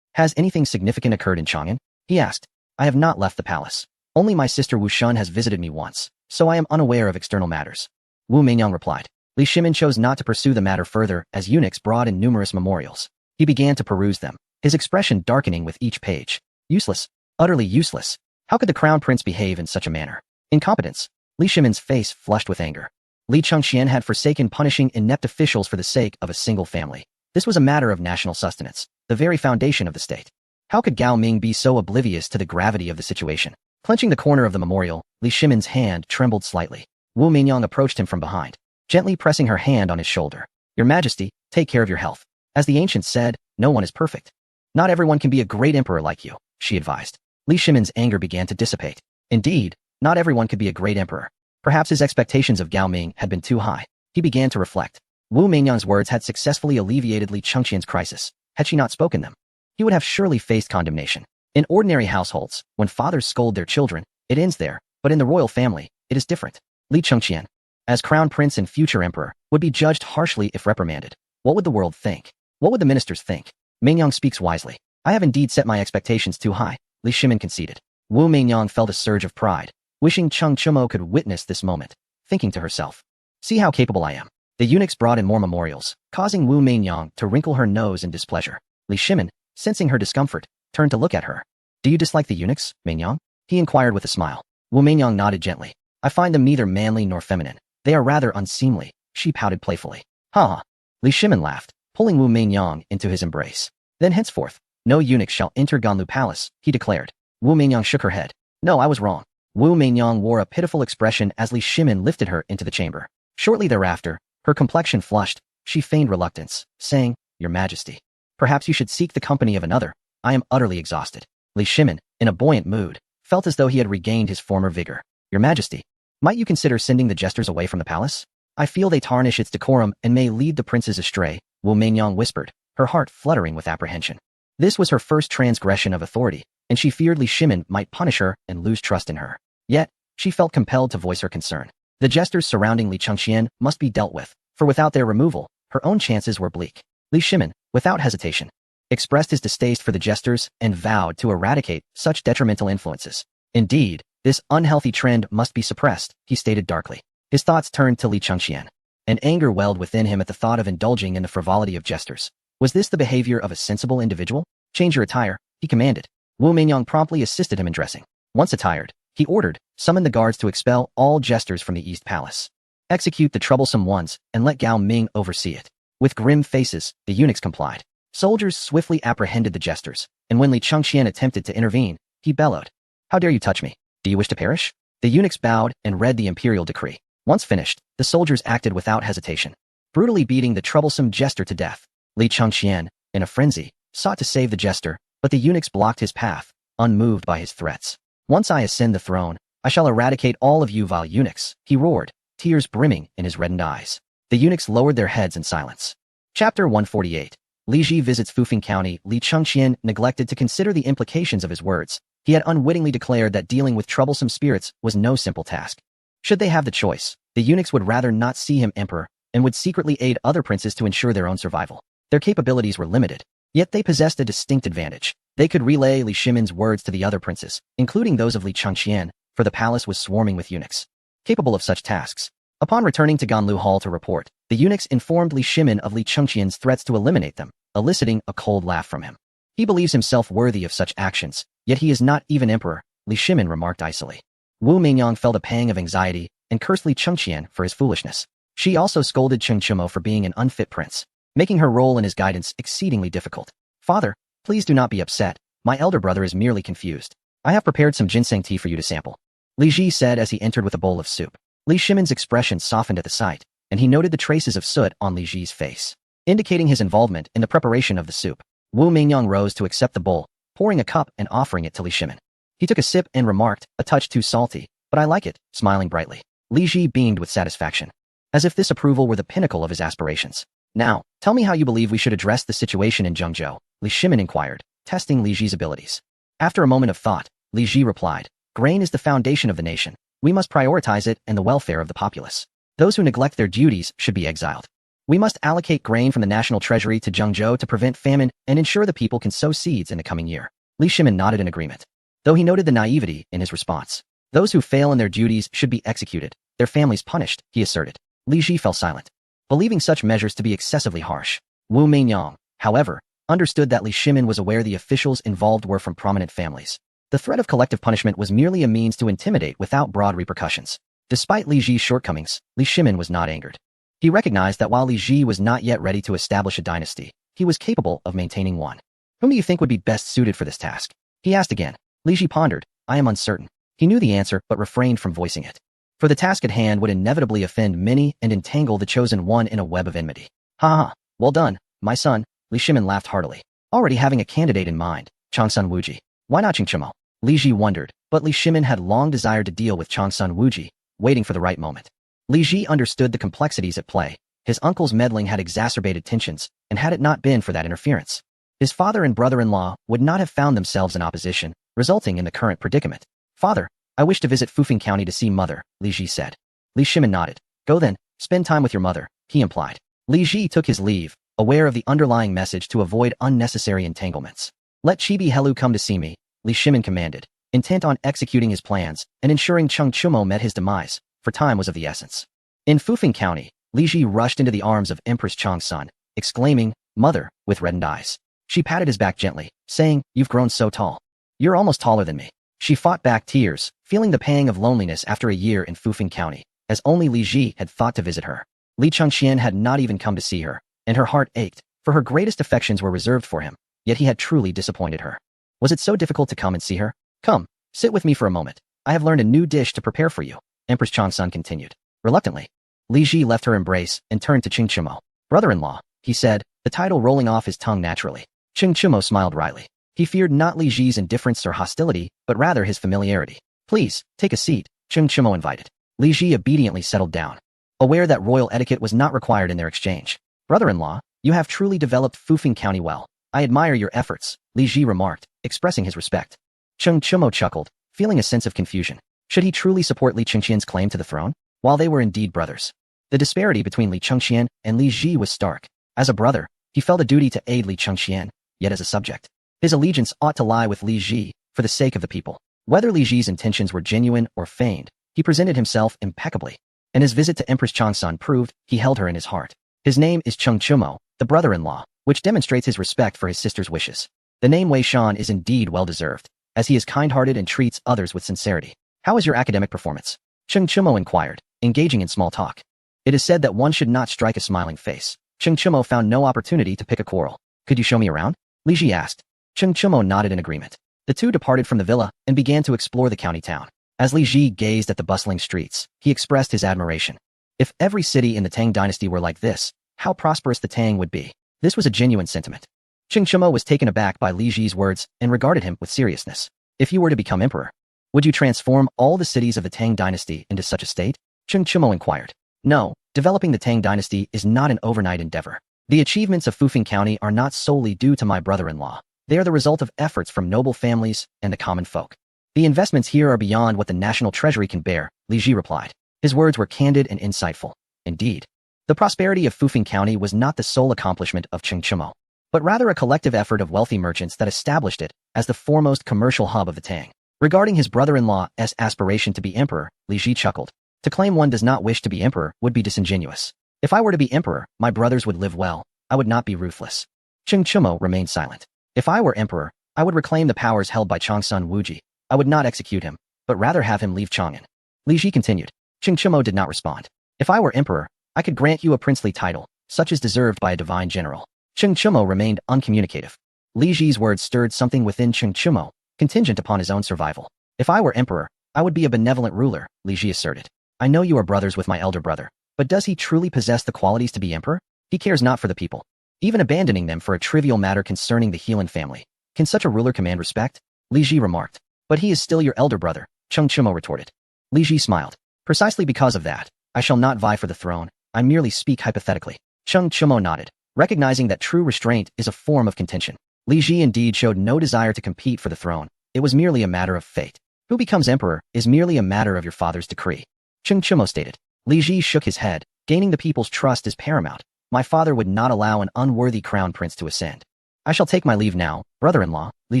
A: Has anything significant occurred in Chang'an? He asked. I have not left the palace. Only my sister Wu Shun has visited me once, so I am unaware of external matters. Wu Mingyang replied. Li Shimin chose not to pursue the matter further as eunuchs brought in numerous memorials. He began to peruse them, his expression darkening with each page. Useless. Utterly useless. How could the crown prince behave in such a manner? Incompetence. Li Shimin's face flushed with anger. Li Chengqian had forsaken punishing inept officials for the sake of a single family. This was a matter of national sustenance, the very foundation of the state. How could Gao Ming be so oblivious to the gravity of the situation? Clenching the corner of the memorial, Li Shimin's hand trembled slightly. Wu Mingyang approached him from behind, gently pressing her hand on his shoulder. Your Majesty, take care of your health. As the ancients said, no one is perfect. Not everyone can be a great emperor like you, she advised. Li Shimin's anger began to dissipate. Indeed, not everyone could be a great emperor. Perhaps his expectations of Gao Ming had been too high. He began to reflect. Wu Mingyang's words had successfully alleviated Li Chengqian's crisis. Had she not spoken them, he would have surely faced condemnation. In ordinary households, when fathers scold their children, it ends there, but in the royal family, it is different. Li Chengqian, as crown prince and future emperor, would be judged harshly if reprimanded. What would the world think? What would the ministers think? Mingyang speaks wisely. I have indeed set my expectations too high, Li Shimin conceded. Wu Mingyang felt a surge of pride, wishing Cheng Chumo could witness this moment, thinking to herself, see how capable I am. The eunuchs brought in more memorials, causing Wu Mingyang to wrinkle her nose in displeasure. Li Shimin, sensing her discomfort, turned to look at her. Do you dislike the eunuchs, Mingyang? He inquired with a smile. Wu Mingyang nodded gently. I find them neither manly nor feminine. They are rather unseemly, she pouted playfully. Ha ha. Li Shimin laughed, pulling Wu Mingyang into his embrace. Then henceforth, no eunuch shall enter Ganlu Palace, he declared. Wu Mingyang shook her head. No, I was wrong. Wu Mingyang wore a pitiful expression as Li Shimin lifted her into the chamber. Shortly thereafter, her complexion flushed. She feigned reluctance, saying, Your Majesty, perhaps you should seek the company of another. I am utterly exhausted. Li Shimin, in a buoyant mood, felt as though he had regained his former vigor. Your Majesty, might you consider sending the jesters away from the palace? I feel they tarnish its decorum and may lead the princes astray, Wu Mingyang whispered, her heart fluttering with apprehension. This was her first transgression of authority, and she feared Li Shimin might punish her and lose trust in her. Yet, she felt compelled to voice her concern. The jesters surrounding Li Chengqian must be dealt with, for without their removal, her own chances were bleak. Li Shimin, without hesitation, expressed his distaste for the jesters and vowed to eradicate such detrimental influences. Indeed, this unhealthy trend must be suppressed, he stated darkly. His thoughts turned to Li Chengqian, and anger welled within him at the thought of indulging in the frivolity of jesters. Was this the behavior of a sensible individual? Change your attire, he commanded. Wu Mingyang promptly assisted him in dressing. Once attired, he ordered, summon the guards to expel all jesters from the East Palace. Execute the troublesome ones, and let Gao Ming oversee it. With grim faces, the eunuchs complied. Soldiers swiftly apprehended the jesters, and when Li Chengqian attempted to intervene, he bellowed. How dare you touch me? Do you wish to perish? The eunuchs bowed and read the imperial decree. Once finished, the soldiers acted without hesitation, brutally beating the troublesome jester to death. Li Chengqian, in a frenzy, sought to save the jester, but the eunuchs blocked his path, unmoved by his threats. Once I ascend the throne, I shall eradicate all of you vile eunuchs, he roared, tears brimming in his reddened eyes. The eunuchs lowered their heads in silence. Chapter 148. Li Ji visits Fufeng County. Li Chengqian neglected to consider the implications of his words. He had unwittingly declared that dealing with troublesome spirits was no simple task. Should they have the choice, the eunuchs would rather not see him emperor, and would secretly aid other princes to ensure their own survival. Their capabilities were limited, yet they possessed a distinct advantage. They could relay Li Shimin's words to the other princes, including those of Li Chengqian, for the palace was swarming with eunuchs capable of such tasks. Upon returning to Ganlu Hall to report, the eunuchs informed Li Shimin of Li Chengqian's threats to eliminate them, eliciting a cold laugh from him. He believes himself worthy of such actions, yet he is not even emperor, Li Shimin remarked icily. Wu Mingyang felt a pang of anxiety and cursed Li Chengqian for his foolishness. She also scolded Cheng Chumo for being an unfit prince, making her role in his guidance exceedingly difficult. Father, please do not be upset. My elder brother is merely confused. I have prepared some ginseng tea for you to sample. Li Ji said as he entered with a bowl of soup. Li Shimin's expression softened at the sight, and he noted the traces of soot on Li Ji's face, indicating his involvement in the preparation of the soup. Wu Mingyang rose to accept the bowl, pouring a cup and offering it to Li Shimin. He took a sip and remarked, "A touch too salty, but I like it," smiling brightly. Li Ji beamed with satisfaction, as if this approval were the pinnacle of his aspirations. "Now, tell me how you believe we should address the situation in Zhengzhou," Li Shimin inquired, testing Li Ji's abilities. After a moment of thought, Li Ji replied, "Grain is the foundation of the nation. We must prioritize it and the welfare of the populace. Those who neglect their duties should be exiled. We must allocate grain from the national treasury to Zhengzhou to prevent famine and ensure the people can sow seeds in the coming year." Li Shimin nodded in agreement, though he noted the naivety in his response. "Those who fail in their duties should be executed, their families punished," he asserted. Li Ji fell silent, believing such measures to be excessively harsh. Wu Mingyang, however, understood that Li Shimin was aware the officials involved were from prominent families. The threat of collective punishment was merely a means to intimidate without broad repercussions. Despite Li Ji's shortcomings, Li Shimin was not angered. He recognized that while Li Ji was not yet ready to establish a dynasty, he was capable of maintaining one. "Whom do you think would be best suited for this task?" he asked again. Li Ji pondered. "I am uncertain." He knew the answer but refrained from voicing it. For the task at hand would inevitably offend many and entangle the chosen one in a web of enmity. "Ha ha, well done, my son," Li Shimin laughed heartily, already having a candidate in mind, Changsun Wuji. "Why not Chingchimo?" Li Ji wondered, but Li Shimin had long desired to deal with Changsun Wuji, waiting for the right moment. Li Ji understood the complexities at play. His uncle's meddling had exacerbated tensions, and had it not been for that interference, his father and brother-in-law would not have found themselves in opposition, resulting in the current predicament. "Father, I wish to visit Fufeng County to see mother," Li Ji said. Li Shimin nodded. "Go then, spend time with your mother," he implied. Li Ji took his leave, aware of the underlying message to avoid unnecessary entanglements. "Let Chibi Helu come to see me," Li Shimin commanded, intent on executing his plans and ensuring Cheng Chumo met his demise, for time was of the essence. In Fufeng County, Li Ji rushed into the arms of Empress Changsun, exclaiming, "Mother," with reddened eyes. She patted his back gently, saying, "You've grown so tall. You're almost taller than me." She fought back tears, feeling the pang of loneliness after a year in Fufeng County, as only Li Ji had thought to visit her. Li Chengxian had not even come to see her, and her heart ached, for her greatest affections were reserved for him, yet he had truly disappointed her. Was it so difficult to come and see her? "Come, sit with me for a moment. I have learned a new dish to prepare for you," Empress Changsun continued. Reluctantly, Li Ji left her embrace and turned to Ching Chimo. "Brother-in-law," he said, the title rolling off his tongue naturally. Ching Chimo smiled wryly. He feared not Li Ji's indifference or hostility, but rather his familiarity. "Please, take a seat," Ching Chimo invited. Li Ji obediently settled down, aware that royal etiquette was not required in their exchange. "Brother-in-law, you have truly developed Fufeng County well. I admire your efforts," Li Ji remarked, expressing his respect. Cheng Chimo chuckled, feeling a sense of confusion. Should he truly support Li Chengxian's claim to the throne? While they were indeed brothers, the disparity between Li Chengxian and Li Ji was stark. As a brother, he felt a duty to aid Li Chengxian, yet as a subject, his allegiance ought to lie with Li Ji, for the sake of the people. Whether Li Ji's intentions were genuine or feigned, he presented himself impeccably, and his visit to Empress Changsun proved he held her in his heart. His name is Cheng Chumo, the brother-in-law, which demonstrates his respect for his sister's wishes. The name Wei Shan is indeed well-deserved, as he is kind-hearted and treats others with sincerity. "How is your academic performance?" Cheng Chumo inquired, engaging in small talk. It is said that one should not strike a smiling face. Cheng Chumo found no opportunity to pick a quarrel. "Could you show me around?" Li Ji asked. Cheng Chumo nodded in agreement. The two departed from the villa and began to explore the county town. As Li Ji gazed at the bustling streets, he expressed his admiration. If every city in the Tang dynasty were like this, how prosperous the Tang would be. This was a genuine sentiment. Cheng Chumo was taken aback by Li Ji's words and regarded him with seriousness. "If you were to become emperor, would you transform all the cities of the Tang dynasty into such a state?" Cheng Chumo inquired. "No, developing the Tang dynasty is not an overnight endeavor. The achievements of Fufeng County are not solely due to my brother-in-law. They are the result of efforts from noble families and the common folk. The investments here are beyond what the national treasury can bear," Li Ji replied. His words were candid and insightful. Indeed, the prosperity of Fufeng County was not the sole accomplishment of Cheng Chumo, but rather a collective effort of wealthy merchants that established it as the foremost commercial hub of the Tang. Regarding his brother-in-law's aspiration to be emperor, Li Ji chuckled. To claim one does not wish to be emperor would be disingenuous. "If I were to be emperor, my brothers would live well. I would not be ruthless." Cheng Chumo remained silent. "If I were emperor, I would reclaim the powers held by Changsun Wuji. I would not execute him, but rather have him leave Chang'an." Li Ji continued. Cheng Chumo did not respond. "If I were emperor, I could grant you a princely title, such as deserved by a divine general." Cheng Chumo remained uncommunicative. Li Ji's words stirred something within Cheng Chumo, contingent upon his own survival. "If I were emperor, I would be a benevolent ruler, Li Ji asserted. I know you are brothers with my elder brother, but does he truly possess the qualities to be emperor? He cares not for the people, even abandoning them for a trivial matter concerning the Helan family. Can such a ruler command respect? Li Ji remarked. But he is still your elder brother, Cheng Chimo retorted. Li Ji smiled. Precisely because of that, I shall not vie for the throne, I merely speak hypothetically. Cheng Chimo nodded, recognizing that true restraint is a form of contention. Li Ji indeed showed no desire to compete for the throne. It was merely a matter of fate. Who becomes emperor is merely a matter of your father's decree. Cheng Chimo stated. Li Ji shook his head. Gaining the people's trust is paramount. My father would not allow an unworthy crown prince to ascend. I shall take my leave now, brother-in-law, Li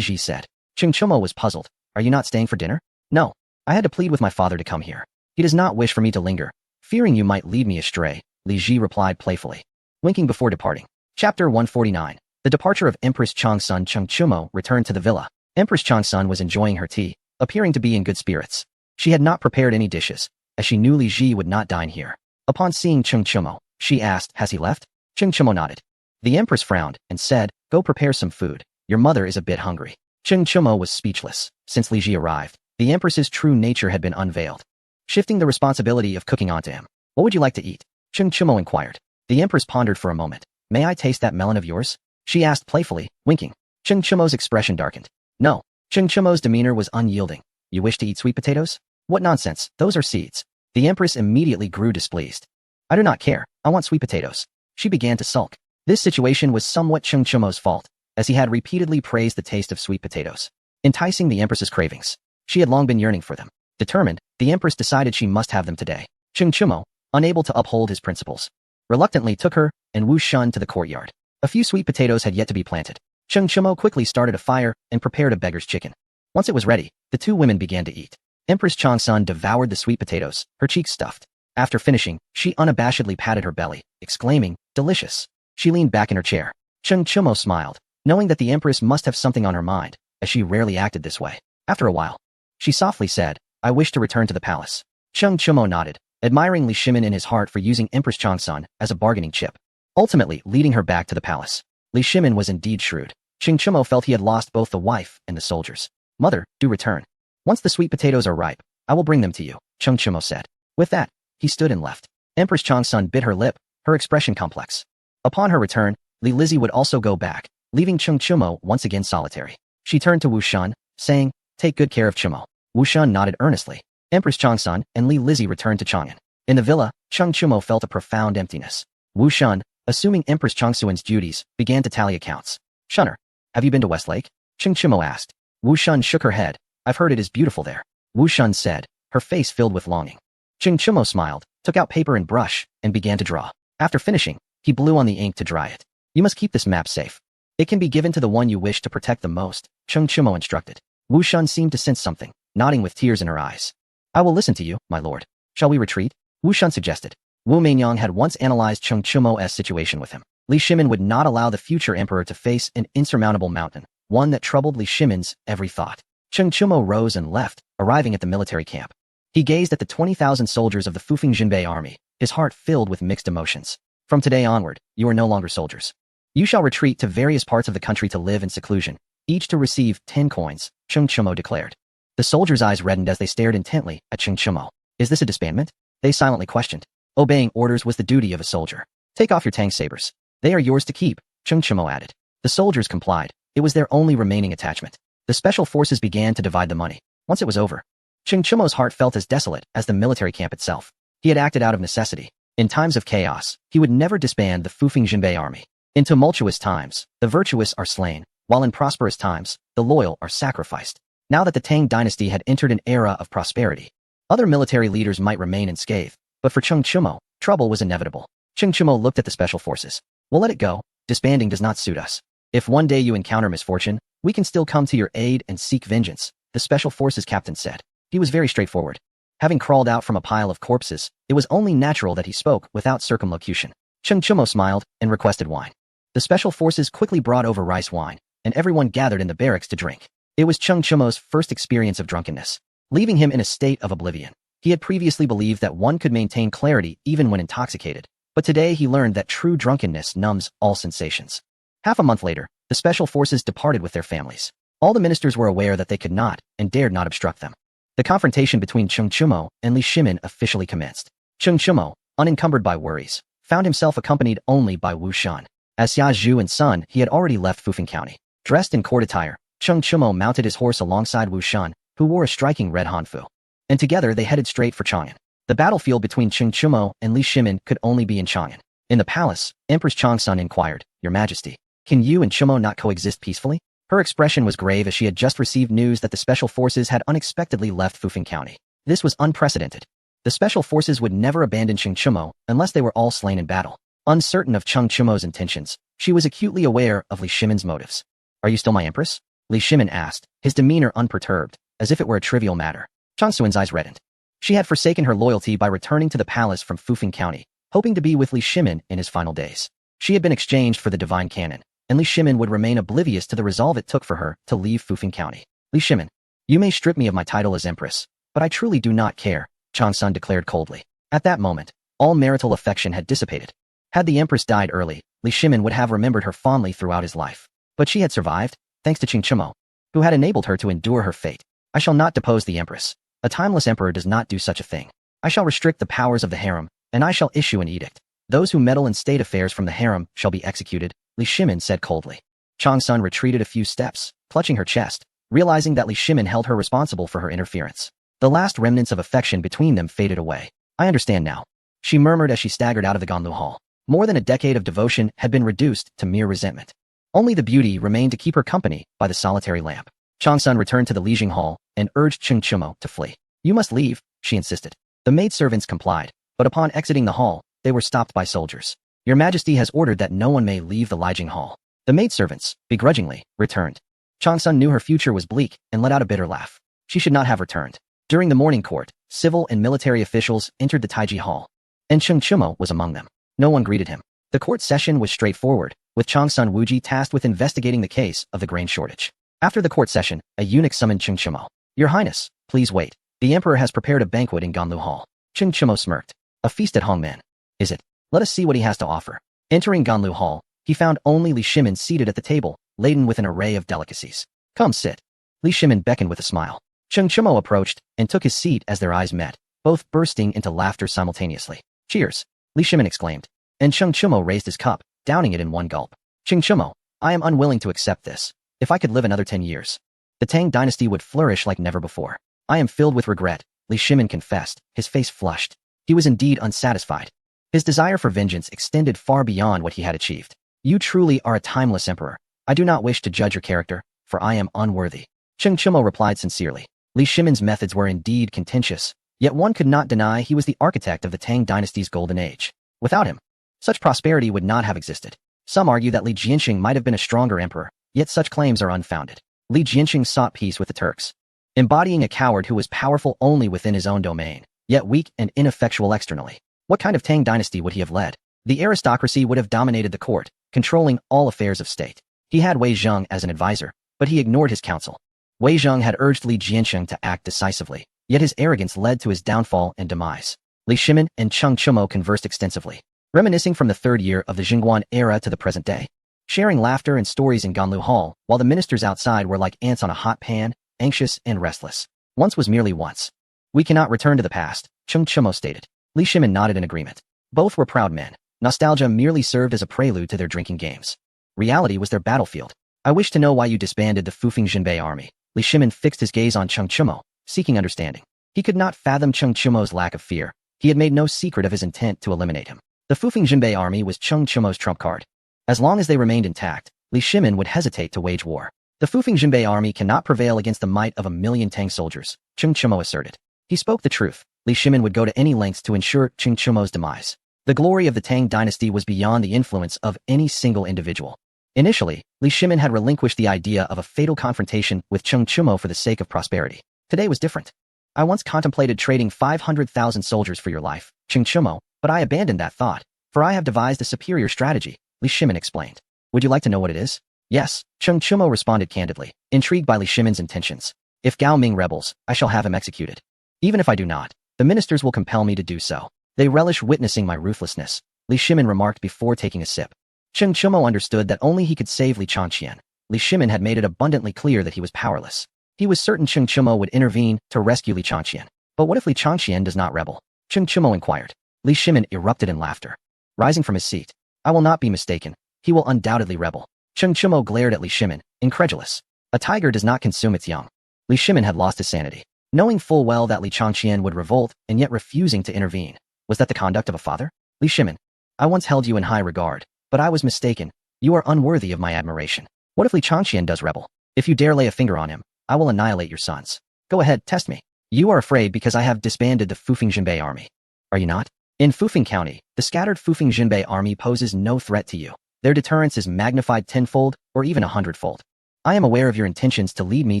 A: Ji said. Cheng Chimo was puzzled. Are you not staying for dinner? No. I had to plead with my father to come here. He does not wish for me to linger, fearing you might lead me astray, Li Ji replied playfully, winking before departing. Chapter 149. The departure of Empress Changsun. Cheng Chimo returned to the villa. Empress Changsun was enjoying her tea, appearing to be in good spirits. She had not prepared any dishes, as she knew Li Ji would not dine here. Upon seeing Cheng Chimo, she asked, has he left? Cheng Chimo nodded. The Empress frowned and said, go prepare some food. Your mother is a bit hungry. Cheng Chimo was speechless. Since Li Ji arrived, the Empress's true nature had been unveiled, shifting the responsibility of cooking onto him. What would you like to eat? Cheng Chimo inquired. The Empress pondered for a moment. May I taste that melon of yours? She asked playfully, winking. Cheng Chimo's expression darkened. No. Cheng Chimo's demeanor was unyielding. You wish to eat sweet potatoes? What nonsense, those are seeds. The Empress immediately grew displeased. I do not care, I want sweet potatoes. She began to sulk. This situation was somewhat Cheng Chimo's fault, as he had repeatedly praised the taste of sweet potatoes, enticing the Empress's cravings. She had long been yearning for them. Determined, the Empress decided she must have them today. Cheng Chimo, unable to uphold his principles, reluctantly took her and Wu Shun to the courtyard. A few sweet potatoes had yet to be planted. Cheng Chimo quickly started a fire and prepared a beggar's chicken. Once it was ready, the two women began to eat. Empress Changsun devoured the sweet potatoes, her cheeks stuffed. After finishing, she unabashedly patted her belly, exclaiming, delicious. She leaned back in her chair. Cheng Chimo smiled, knowing that the Empress must have something on her mind, as she rarely acted this way. After a while, she softly said, I wish to return to the palace. Cheng Chimo nodded, admiring Li Shimin in his heart for using Empress Changsun as a bargaining chip, ultimately leading her back to the palace. Li Shimin was indeed shrewd. Cheng Chimo felt he had lost both the wife and the soldiers. Mother, do return. Once the sweet potatoes are ripe, I will bring them to you, Cheng Chimo said. With that, he stood and left. Empress Changsun bit her lip, her expression complex. Upon her return, Li Lizzie would also go back, leaving Cheng Chimo once again solitary. She turned to Wu Shun, saying, take good care of Chimo. Wu Shun nodded earnestly. Empress Changsun and Li Lizzie returned to Chang'an. In the villa, Cheng Chimo felt a profound emptiness. Wu Shun, assuming Empress Changsuan's duties, began to tally accounts. Shunner, have you been to Westlake? Cheng Chimo asked. Wu Shun shook her head. I've heard it is beautiful there. Wu Shun said, her face filled with longing. Cheng Chimo smiled, took out paper and brush, and began to draw. After finishing, he blew on the ink to dry it. You must keep this map safe. It can be given to the one you wish to protect the most, Cheng Chimo instructed. Wu Shun seemed to sense something, nodding with tears in her eyes. I will listen to you, my lord. Shall we retreat? Wu Shun suggested. Wu Meinyang had once analyzed Cheng Chimo's situation with him. Li Shimin would not allow the future emperor to face an insurmountable mountain, one that troubled Li Shimin's every thought. Cheng Chimo rose and left, arriving at the military camp. He gazed at the 20,000 soldiers of the Fufeng Jinbei army, his heart filled with mixed emotions. From today onward, you are no longer soldiers. You shall retreat to various parts of the country to live in seclusion, each to receive 10 coins, Cheng Chimo declared. The soldiers' eyes reddened as they stared intently at Cheng Chimo. Is this a disbandment? They silently questioned. Obeying orders was the duty of a soldier. Take off your tang sabers. They are yours to keep, Cheng Chimo added. The soldiers complied. It was their only remaining attachment. The special forces began to divide the money. Once it was over, Cheng Chimo's heart felt as desolate as the military camp itself. He had acted out of necessity. In times of chaos, he would never disband the Fufeng Jinbei army. In tumultuous times, the virtuous are slain, while in prosperous times, the loyal are sacrificed. Now that the Tang dynasty had entered an era of prosperity, other military leaders might remain unscathed, but for Cheng Chimo, trouble was inevitable. Cheng Chimo looked at the special forces. We'll let it go. Disbanding does not suit us. If one day you encounter misfortune, we can still come to your aid and seek vengeance, the special forces captain said. He was very straightforward. Having crawled out from a pile of corpses, it was only natural that he spoke without circumlocution. Cheng Chimo smiled and requested wine. The special forces quickly brought over rice wine, and everyone gathered in the barracks to drink. It was Cheng Chimo's first experience of drunkenness, leaving him in a state of oblivion. He had previously believed that one could maintain clarity even when intoxicated, but today he learned that true drunkenness numbs all sensations. Half a month later, the special forces departed with their families. All the ministers were aware that they could not and dared not obstruct them. The confrontation between Cheng Chumo and Li Shimin officially commenced. Cheng Chumo, unencumbered by worries, found himself accompanied only by Wu Shan. As Xia Zhu and Sun, he had already left Fufeng County. Dressed in court attire, Cheng Chumo mounted his horse alongside Wu Shan, who wore a striking red hanfu. And together they headed straight for Chang'an. The battlefield between Cheng Chumo and Li Shimin could only be in Chang'an. In the palace, Empress Changsun inquired, "Your Majesty, can you and Chumo not coexist peacefully?" Her expression was grave as she had just received news that the special forces had unexpectedly left Fufeng County. This was unprecedented. The special forces would never abandon Cheng Chumo unless they were all slain in battle. Uncertain of Cheng Chumo's intentions, she was acutely aware of Li Shimin's motives. "Are you still my empress?" Li Shimin asked, his demeanor unperturbed, as if it were a trivial matter. Changsun's eyes reddened. She had forsaken her loyalty by returning to the palace from Fufeng County, hoping to be with Li Shimin in his final days. She had been exchanged for the divine canon, and Li Shimin would remain oblivious to the resolve it took for her to leave Fufeng County. "Li Shimin, you may strip me of my title as empress, but I truly do not care," Changsun declared coldly. At that moment, all marital affection had dissipated. Had the empress died early, Li Shimin would have remembered her fondly throughout his life. But she had survived, thanks to Cheng Chumo, who had enabled her to endure her fate. "I shall not depose the empress. A timeless emperor does not do such a thing. I shall restrict the powers of the harem, and I shall issue an edict. Those who meddle in state affairs from the harem shall be executed," Li Shimin said coldly. Changsun retreated a few steps, clutching her chest, realizing that Li Shimin held her responsible for her interference. The last remnants of affection between them faded away. "I understand now," she murmured as she staggered out of the Ganlu Hall. More than a decade of devotion had been reduced to mere resentment. Only the beauty remained to keep her company by the solitary lamp. Changsun returned to the Lijing Hall and urged Cheng Chumo to flee. "You must leave," she insisted. The maidservants complied, but upon exiting the hall, they were stopped by soldiers. "Your Majesty has ordered that no one may leave the Lijing Hall." The maidservants, begrudgingly, returned. Changsun knew her future was bleak and let out a bitter laugh. She should not have returned. During the morning court, civil and military officials entered the Taiji Hall, and Cheng Chumo was among them. No one greeted him. The court session was straightforward, with Changsun Wuji tasked with investigating the case of the grain shortage. After the court session, a eunuch summoned Cheng Chumo. "Your Highness, please wait. The emperor has prepared a banquet in Ganlu Hall." Cheng Chumo smirked. "A feast at Hongmen. Is it? Let us see what he has to offer." Entering Ganlu Hall, he found only Li Shimin seated at the table, laden with an array of delicacies. "Come sit." Li Shimin beckoned with a smile. Cheng Chumo approached and took his seat as their eyes met, both bursting into laughter simultaneously. "Cheers," Li Shimin exclaimed. And Cheng Chumo raised his cup, downing it in one gulp. "Cheng Chumo, I am unwilling to accept this. If I could live another 10 years, the Tang dynasty would flourish like never before." "I am filled with regret," Li Shimin confessed, his face flushed. He was indeed unsatisfied. His desire for vengeance extended far beyond what he had achieved. "You truly are a timeless emperor. I do not wish to judge your character, for I am unworthy." Cheng Chumo replied sincerely. Li Shimin's methods were indeed contentious, yet one could not deny he was the architect of the Tang dynasty's golden age. Without him, such prosperity would not have existed. Some argue that Li Jianxing might have been a stronger emperor, yet such claims are unfounded. Li Jianxing sought peace with the Turks, embodying a coward who was powerful only within his own domain, yet weak and ineffectual externally. What kind of Tang dynasty would he have led? The aristocracy would have dominated the court, controlling all affairs of state. He had Wei Zheng as an advisor, but he ignored his counsel. Wei Zheng had urged Li Jianxing to act decisively, yet his arrogance led to his downfall and demise. Li Shimin and Cheng Chumo conversed extensively, reminiscing from the third year of the Jingguan era to the present day, sharing laughter and stories in Ganlu Hall, while the ministers outside were like ants on a hot pan, anxious and restless. Once was merely once. "We cannot return to the past," Cheng Chumo stated. Li Shimin nodded in agreement. Both were proud men. Nostalgia merely served as a prelude to their drinking games. Reality was their battlefield. "I wish to know why you disbanded the Fufeng Jinbei army." Li Shimin fixed his gaze on Cheng Chumo, seeking understanding. He could not fathom Cheng Chumo's lack of fear. He had made no secret of his intent to eliminate him. The Fufeng Jinbei army was Cheng Chumo's trump card. As long as they remained intact, Li Shimin would hesitate to wage war. "The Fufeng Jinbei army cannot prevail against the might of 1,000,000 Tang soldiers," Cheng Chumo asserted. He spoke the truth. Li Shimin would go to any lengths to ensure Cheng Chumo's demise. The glory of the Tang dynasty was beyond the influence of any single individual. Initially, Li Shimin had relinquished the idea of a fatal confrontation with Cheng Chumo for the sake of prosperity. Today was different. "I once contemplated trading 500,000 soldiers for your life, Cheng Chumo, but I abandoned that thought, for I have devised a superior strategy," Li Shimin explained. "Would you like to know what it is?" "Yes," Cheng Chumo responded candidly, intrigued by Li Shimin's intentions. "If Gao Ming rebels, I shall have him executed. Even if I do not, the ministers will compel me to do so. They relish witnessing my ruthlessness," Li Shimin remarked before taking a sip. Cheng Chumo understood that only he could save Li Changqian. Li Shimin had made it abundantly clear that he was powerless. He was certain Cheng Chumo would intervene to rescue Li Changqian. But what if Li Changqian does not rebel? Cheng Chumo inquired. Li Shimin erupted in laughter. Rising from his seat, I will not be mistaken. He will undoubtedly rebel. Cheng Chumo glared at Li Shimin, incredulous. A tiger does not consume its young. Li Shimin had lost his sanity. Knowing full well that Li Changqian would revolt and yet refusing to intervene. Was that the conduct of a father? Li Shimin, I once held you in high regard, but I was mistaken. You are unworthy of my admiration. What if Li Changqian does rebel? If you dare lay a finger on him, I will annihilate your sons. Go ahead, test me. You are afraid because I have disbanded the Fufeng Jinbei army. Are you not? In Fufeng County, the scattered Fufeng Jinbei army poses no threat to you. Their deterrence is magnified tenfold or even 100-fold. I am aware of your intentions to lead me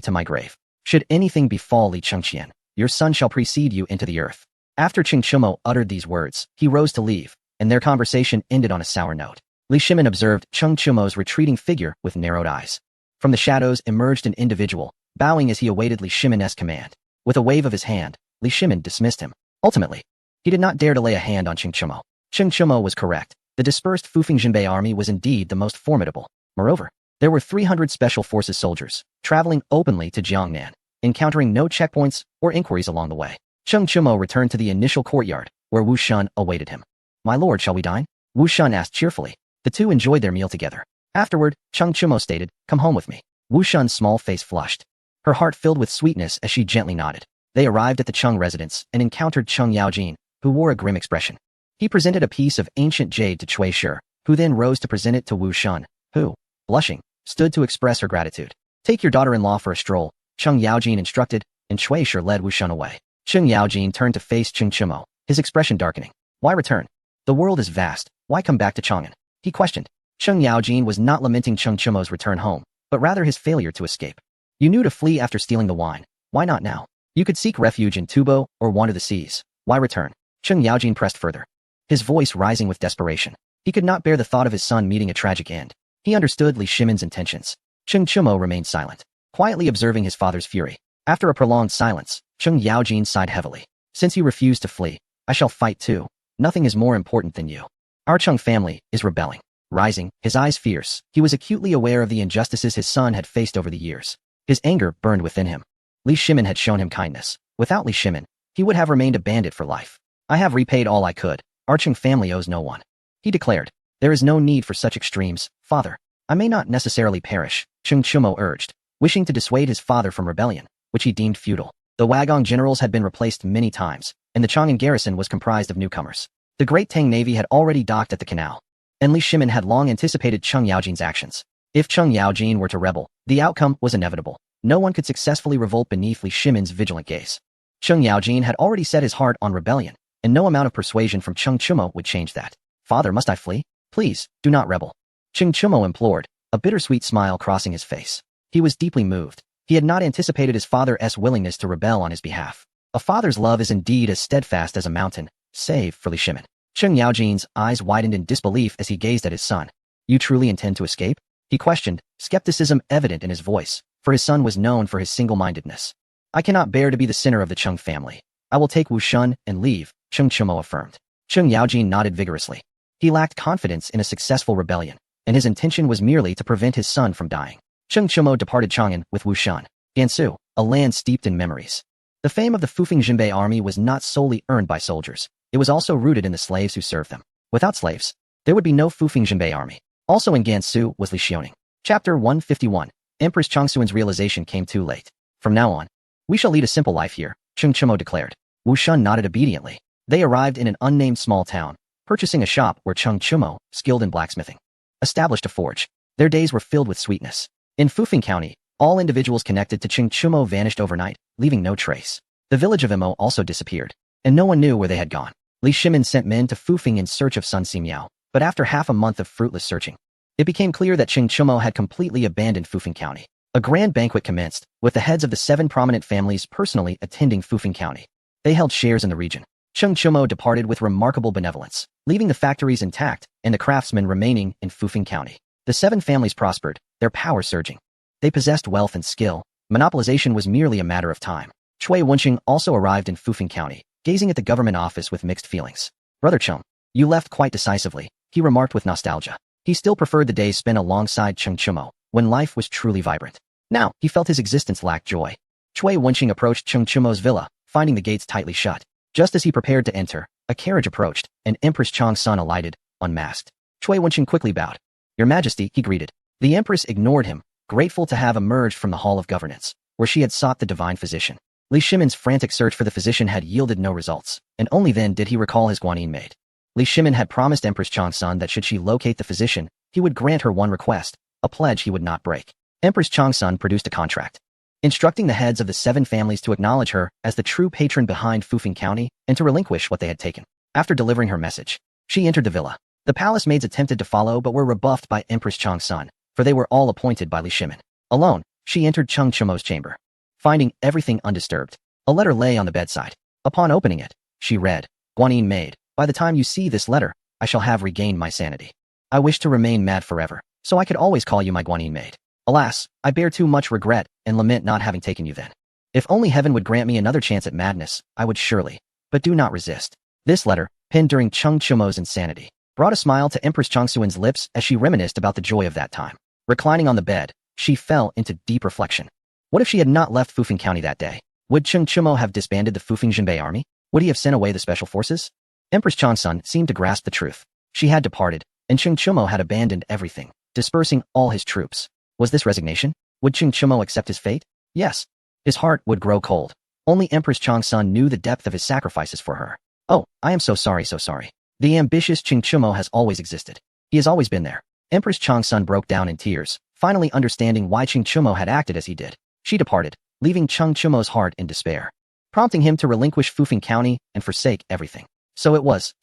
A: to my grave. Should anything befall Li Changqian, your son shall precede you into the earth. After Cheng Chumo uttered these words, he rose to leave, and their conversation ended on a sour note. Li Shimin observed Cheng Chumo's retreating figure with narrowed eyes. From the shadows emerged an individual, bowing as he awaited Li Shimin's command. With a wave of his hand, Li Shimin dismissed him. Ultimately, he did not dare to lay a hand on Cheng Chumo. Cheng Chumo was correct. The dispersed Fufeng Jinbei army was indeed the most formidable. Moreover, there were 300 special forces soldiers, traveling openly to Jiangnan, encountering no checkpoints or inquiries along the way. Cheng Chumo returned to the initial courtyard, where Wu Shun awaited him. My lord, shall we dine? Wu Shun asked cheerfully. The two enjoyed their meal together. Afterward, Cheng Chumo stated, come home with me. Wu Shun's small face flushed. Her heart filled with sweetness as she gently nodded. They arrived at the Cheng residence and encountered Cheng Yaojin, who wore a grim expression. He presented a piece of ancient jade to Cui Shi, who then rose to present it to Wu Shun, who, blushing, stood to express her gratitude. Take your daughter-in-law for a stroll, Cheng Yaojin instructed, and Cui Shi led Wu Shun away. Cheng Yaojin turned to face Cheng Chumo, his expression darkening. Why return? The world is vast. Why come back to Chang'an? He questioned. Cheng Yaojin was not lamenting Cheng Chumo's return home, but rather his failure to escape. You knew to flee after stealing the wine. Why not now? You could seek refuge in Tubo or wander the seas. Why return? Cheng Yaojin pressed further, his voice rising with desperation. He could not bear the thought of his son meeting a tragic end. He understood Li Shimin's intentions. Cheng Chumo remained silent, quietly observing his father's fury. After a prolonged silence, Cheng Yaojin sighed heavily. Since you refuse to flee, I shall fight too. Nothing is more important than you. Our Cheng family is rebelling. Rising, his eyes fierce, he was acutely aware of the injustices his son had faced over the years. His anger burned within him. Li Shimin had shown him kindness. Without Li Shimin, he would have remained a bandit for life. I have repaid all I could. Our Cheng family owes no one. He declared. There is no need for such extremes, father. I may not necessarily perish, Cheng Chumo urged, wishing to dissuade his father from rebellion, which he deemed futile. The Wagong generals had been replaced many times, and the Chang'an garrison was comprised of newcomers. The Great Tang Navy had already docked at the canal, and Li Shimin had long anticipated Cheng Yaojin's actions. If Cheng Yaojin were to rebel, the outcome was inevitable. No one could successfully revolt beneath Li Shimin's vigilant gaze. Cheng Yaojin had already set his heart on rebellion, and no amount of persuasion from Cheng Chumo would change that. Father, must I flee? Please, do not rebel. Cheng Chumo implored, a bittersweet smile crossing his face. He was deeply moved. He had not anticipated his father's willingness to rebel on his behalf. A father's love is indeed as steadfast as a mountain, save for Li Shimin. Cheng Yaojin's eyes widened in disbelief as he gazed at his son. You truly intend to escape? He questioned, skepticism evident in his voice, for his son was known for his single-mindedness. I cannot bear to be the center of the Cheng family. I will take Wu Shun and leave, Cheng Chumo affirmed. Cheng Yaojin nodded vigorously. He lacked confidence in a successful rebellion, and his intention was merely to prevent his son from dying. Cheng Chumo departed Chang'an with Wu Shun, Gansu, a land steeped in memories. The fame of the Fufeng Jinbei army was not solely earned by soldiers. It was also rooted in the slaves who served them. Without slaves, there would be no Fufeng Jinbei army. Also in Gansu was Li Xiaoning. Chapter 151. Empress Changsuan's realization came too late. From now on, we shall lead a simple life here, Cheng Chumo declared. Wu Shun nodded obediently. They arrived in an unnamed small town, purchasing a shop where Cheng Chumo, skilled in blacksmithing, established a forge. Their days were filled with sweetness. In Fufeng County, all individuals connected to Cheng Chumo vanished overnight, leaving no trace. The village of Imo also disappeared, and no one knew where they had gone. Li Shimin sent men to Fufeng in search of Sun Simiao, but after half a month of fruitless searching, it became clear that Cheng Chumo had completely abandoned Fufeng County. A grand banquet commenced, with the heads of the 7 prominent families personally attending Fufeng County. They held shares in the region. Cheng Chumo departed with remarkable benevolence, leaving the factories intact and the craftsmen remaining in Fufeng County. The 7 families prospered, their power surging. They possessed wealth and skill. Monopolization was merely a matter of time. Cui Wenqing also arrived in Fufeng County, gazing at the government office with mixed feelings. Brother Cheng, you left quite decisively, he remarked with nostalgia. He still preferred the days spent alongside Cheng Chumo, when life was truly vibrant. Now, he felt his existence lacked joy. Cui Wenqing approached Cheng Chimo's villa, finding the gates tightly shut. Just as he prepared to enter, a carriage approached, and Empress Chang Sun alighted, unmasked. Cui Wenqing quickly bowed. Your Majesty, he greeted. The Empress ignored him, grateful to have emerged from the Hall of Governance, where she had sought the divine physician. Li Shimin's frantic search for the physician had yielded no results, and only then did he recall his Guanyin maid. Li Shimin had promised Empress Chang Sun that should she locate the physician, he would grant her one request, a pledge he would not break. Empress Chang Sun produced a contract, instructing the heads of the 7 families to acknowledge her as the true patron behind Fufeng County and to relinquish what they had taken. After delivering her message, she entered the villa. The palace maids attempted to follow but were rebuffed by Empress Chang Sun, for they were all appointed by Li Shimin. Alone, she entered Cheng Chimo's chamber. Finding everything undisturbed, a letter lay on the bedside. Upon opening it, she read, Guanyin maid, by the time you see this letter, I shall have regained my sanity. I wish to remain mad forever, so I could always call you my Guanyin maid. Alas, I bear too much regret and lament not having taken you then. If only heaven would grant me another chance at madness, I would surely. But do not resist. This letter, penned during Cheng Chimo's insanity, brought a smile to Empress Changsuin's lips as she reminisced about the joy of that time. Reclining on the bed, she fell into deep reflection. What if she had not left Fufeng County that day? Would Cheng Chimo have disbanded the Fufeng Jinbei army? Would he have sent away the special forces? Empress Chang Sun seemed to grasp the truth. She had departed, and Cheng Chimo had abandoned everything, dispersing all his troops. Was this resignation? Would Cheng Chimo accept his fate? Yes. His heart would grow cold. Only Empress Chang Sun knew the depth of his sacrifices for her. Oh, I am so sorry, so sorry. The ambitious Cheng Chimo has always existed. He has always been there. Empress Chang Sun broke down in tears, finally understanding why Cheng Chimo had acted as he did. She departed, leaving Cheng Chimo's heart in despair, prompting him to relinquish Fufeng County and forsake everything. So it was.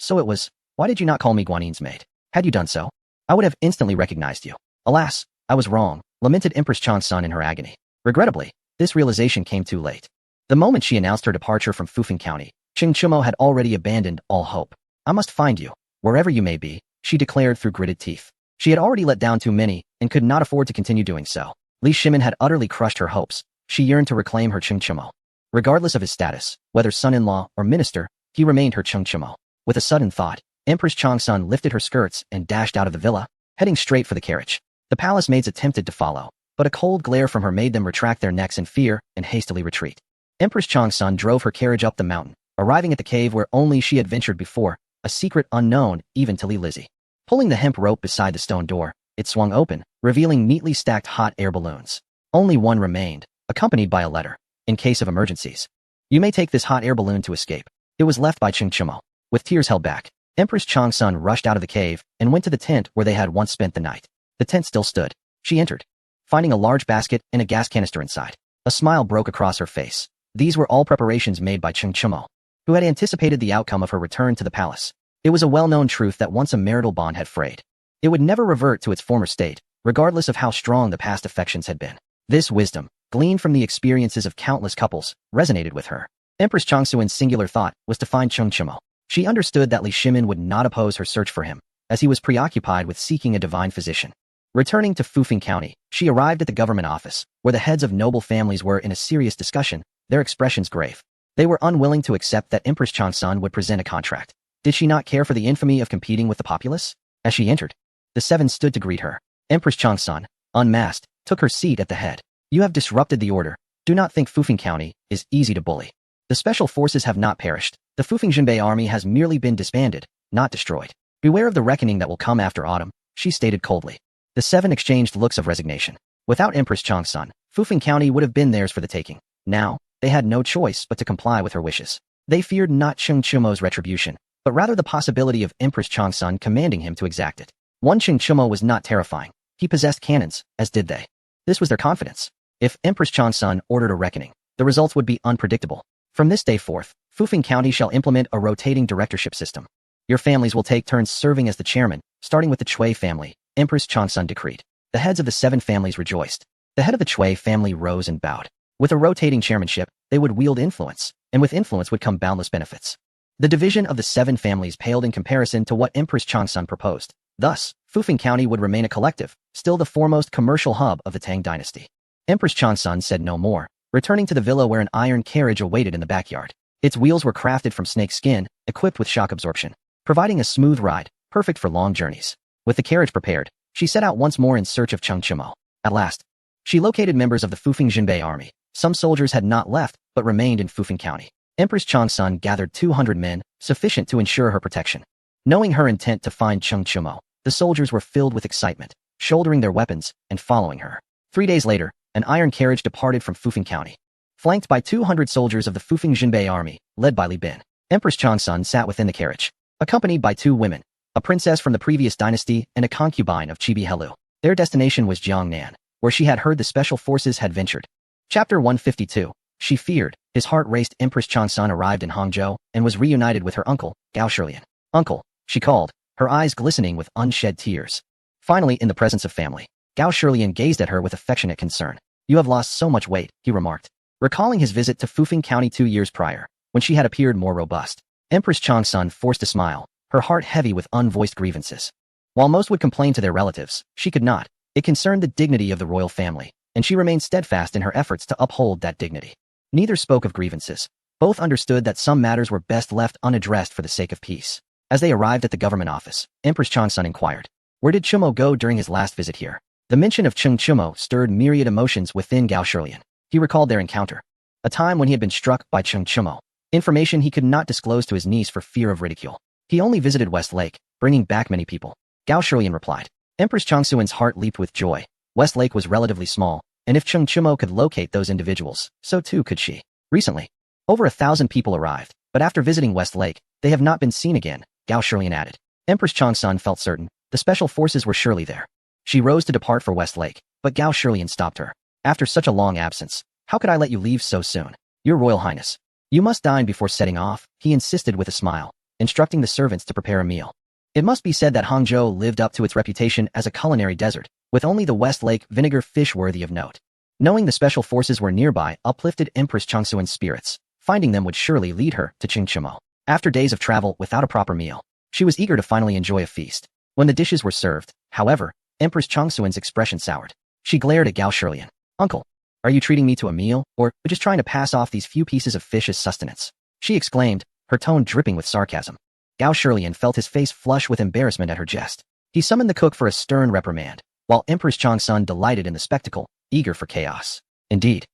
A: Why did you not call me Guanyin's maid? Had you done so, I would have instantly recognized you. Alas, I was wrong, lamented Empress Chang Sun in her agony. Regrettably, this realization came too late. The moment she announced her departure from Fufeng County, Cheng Chimo had already abandoned all hope. I must find you, wherever you may be, she declared through gritted teeth. She had already let down too many and could not afford to continue doing so. Li Shimin had utterly crushed her hopes. She yearned to reclaim her Cheng Chimo. Regardless of his status, whether son-in-law or minister, he remained her Cheng Chimo. With a sudden thought, Empress Chang Sun lifted her skirts and dashed out of the villa, heading straight for the carriage. The palace maids attempted to follow, but a cold glare from her made them retract their necks in fear and hastily retreat. Empress Chang Sun drove her carriage up the mountain, arriving at the cave where only she had ventured before, a secret unknown even to Li Lizzie. Pulling the hemp rope beside the stone door, it swung open, revealing neatly stacked hot air balloons. Only one remained, accompanied by a letter. In case of emergencies, you may take this hot air balloon to escape. It was left by Cheng Chimo. With tears held back, Empress Chang Sun rushed out of the cave and went to the tent where they had once spent the night. The tent still stood. She entered, finding a large basket and a gas canister inside. A smile broke across her face. These were all preparations made by Cheng Chimo, who had anticipated the outcome of her return to the palace. It was a well-known truth that once a marital bond had frayed, it would never revert to its former state, regardless of how strong the past affections had been. This wisdom, gleaned from the experiences of countless couples, resonated with her. Empress Changsuin's singular thought was to find Cheng Chimo. She understood that Li Shimin would not oppose her search for him, as he was preoccupied with seeking a divine physician. Returning to Fufeng County, she arrived at the government office, where the heads of noble families were in a serious discussion, their expressions grave. They were unwilling to accept that Empress Chang Sun would present a contract. Did she not care for the infamy of competing with the populace? As she entered, the 7 stood to greet her. Empress Chang Sun, unmasked, took her seat at the head. You have disrupted the order. Do not think Fufeng County is easy to bully. The special forces have not perished. The Fufeng Jinbei army has merely been disbanded, not destroyed. Beware of the reckoning that will come after autumn, she stated coldly. The 7 exchanged looks of resignation. Without Empress Chang Sun, Fufeng County would have been theirs for the taking. Now, they had no choice but to comply with her wishes. They feared not Cheng Chimo's retribution, but rather the possibility of Empress Chang Sun commanding him to exact it. One Cheng Chimo was not terrifying. He possessed cannons, as did they. This was their confidence. If Empress Chang Sun ordered a reckoning, the results would be unpredictable. From this day forth, Fufeng County shall implement a rotating directorship system. Your families will take turns serving as the chairman, starting with the Cui family, Empress Chang Sun decreed. The heads of the 7 families rejoiced. The head of the Cui family rose and bowed. With a rotating chairmanship, they would wield influence, and with influence would come boundless benefits. The division of the 7 families paled in comparison to what Empress Chang Sun proposed. Thus, Fufeng County would remain a collective, still the foremost commercial hub of the Tang dynasty. Empress Chang Sun said no more, returning to the villa where an iron carriage awaited in the backyard. Its wheels were crafted from snake skin, equipped with shock absorption, providing a smooth ride, perfect for long journeys. With the carriage prepared, she set out once more in search of Cheng Chimo. At last, she located members of the Fufeng Jinbei army, Some soldiers had not left, but remained in Fufeng County. Empress Changsun gathered 200 men, sufficient to ensure her protection. Knowing her intent to find Cheng Chimo, the soldiers were filled with excitement, shouldering their weapons and following her. 3 days later, an iron carriage departed from Fufeng County. Flanked by 200 soldiers of the Fufeng Jinbei army, led by Li Bin, Empress Changsun sat within the carriage, accompanied by 2 women, a princess from the previous dynasty and a concubine of Chibi Helu. Their destination was Jiangnan, where she had heard the special forces had ventured. Chapter 152. She feared. His heart raced. Empress Changsun arrived in Hangzhou and was reunited with her uncle, Gao Shilian. Uncle, she called, her eyes glistening with unshed tears. Finally, in the presence of family, Gao Shilian gazed at her with affectionate concern. You have lost so much weight, he remarked, recalling his visit to Fufeng County 2 years prior, when she had appeared more robust. Empress Changsun forced a smile, her heart heavy with unvoiced grievances. While most would complain to their relatives, she could not. It concerned the dignity of the royal family, and she remained steadfast in her efforts to uphold that dignity. Neither spoke of grievances. Both understood that some matters were best left unaddressed for the sake of peace. As they arrived at the government office, Empress Changsun inquired, where did Chimo go during his last visit here? The mention of Cheng Chimo stirred myriad emotions within Gao Shilian. He recalled their encounter, a time when he had been struck by Cheng Chimo, information he could not disclose to his niece for fear of ridicule. He only visited West Lake, bringing back many people. Gao Shilian replied. Empress Changsun's heart leaped with joy. West Lake was relatively small, and if Cheng Chimo could locate those individuals, so too could she. Recently, over 1,000 people arrived, but after visiting West Lake, they have not been seen again, Gao Shilian added. Empress Changsun felt certain the special forces were surely there. She rose to depart for West Lake, but Gao Shilian stopped her. After such a long absence, how could I let you leave so soon? Your Royal Highness. You must dine before setting off, he insisted with a smile, instructing the servants to prepare a meal. It must be said that Hangzhou lived up to its reputation as a culinary desert, with only the West Lake vinegar fish worthy of note. Knowing the special forces were nearby uplifted Empress Changsun's spirits. Finding them would surely lead her to Cheng Chimo. After days of travel without a proper meal, she was eager to finally enjoy a feast. When the dishes were served, however, Empress Changsun's expression soured. She glared at Gao Shilian. Uncle, are you treating me to a meal, or just trying to pass off these few pieces of fish as sustenance? She exclaimed, her tone dripping with sarcasm. Gao Shilian felt his face flush with embarrassment at her jest. He summoned the cook for a stern reprimand, while Empress Changsun delighted in the spectacle, eager for chaos. Indeed,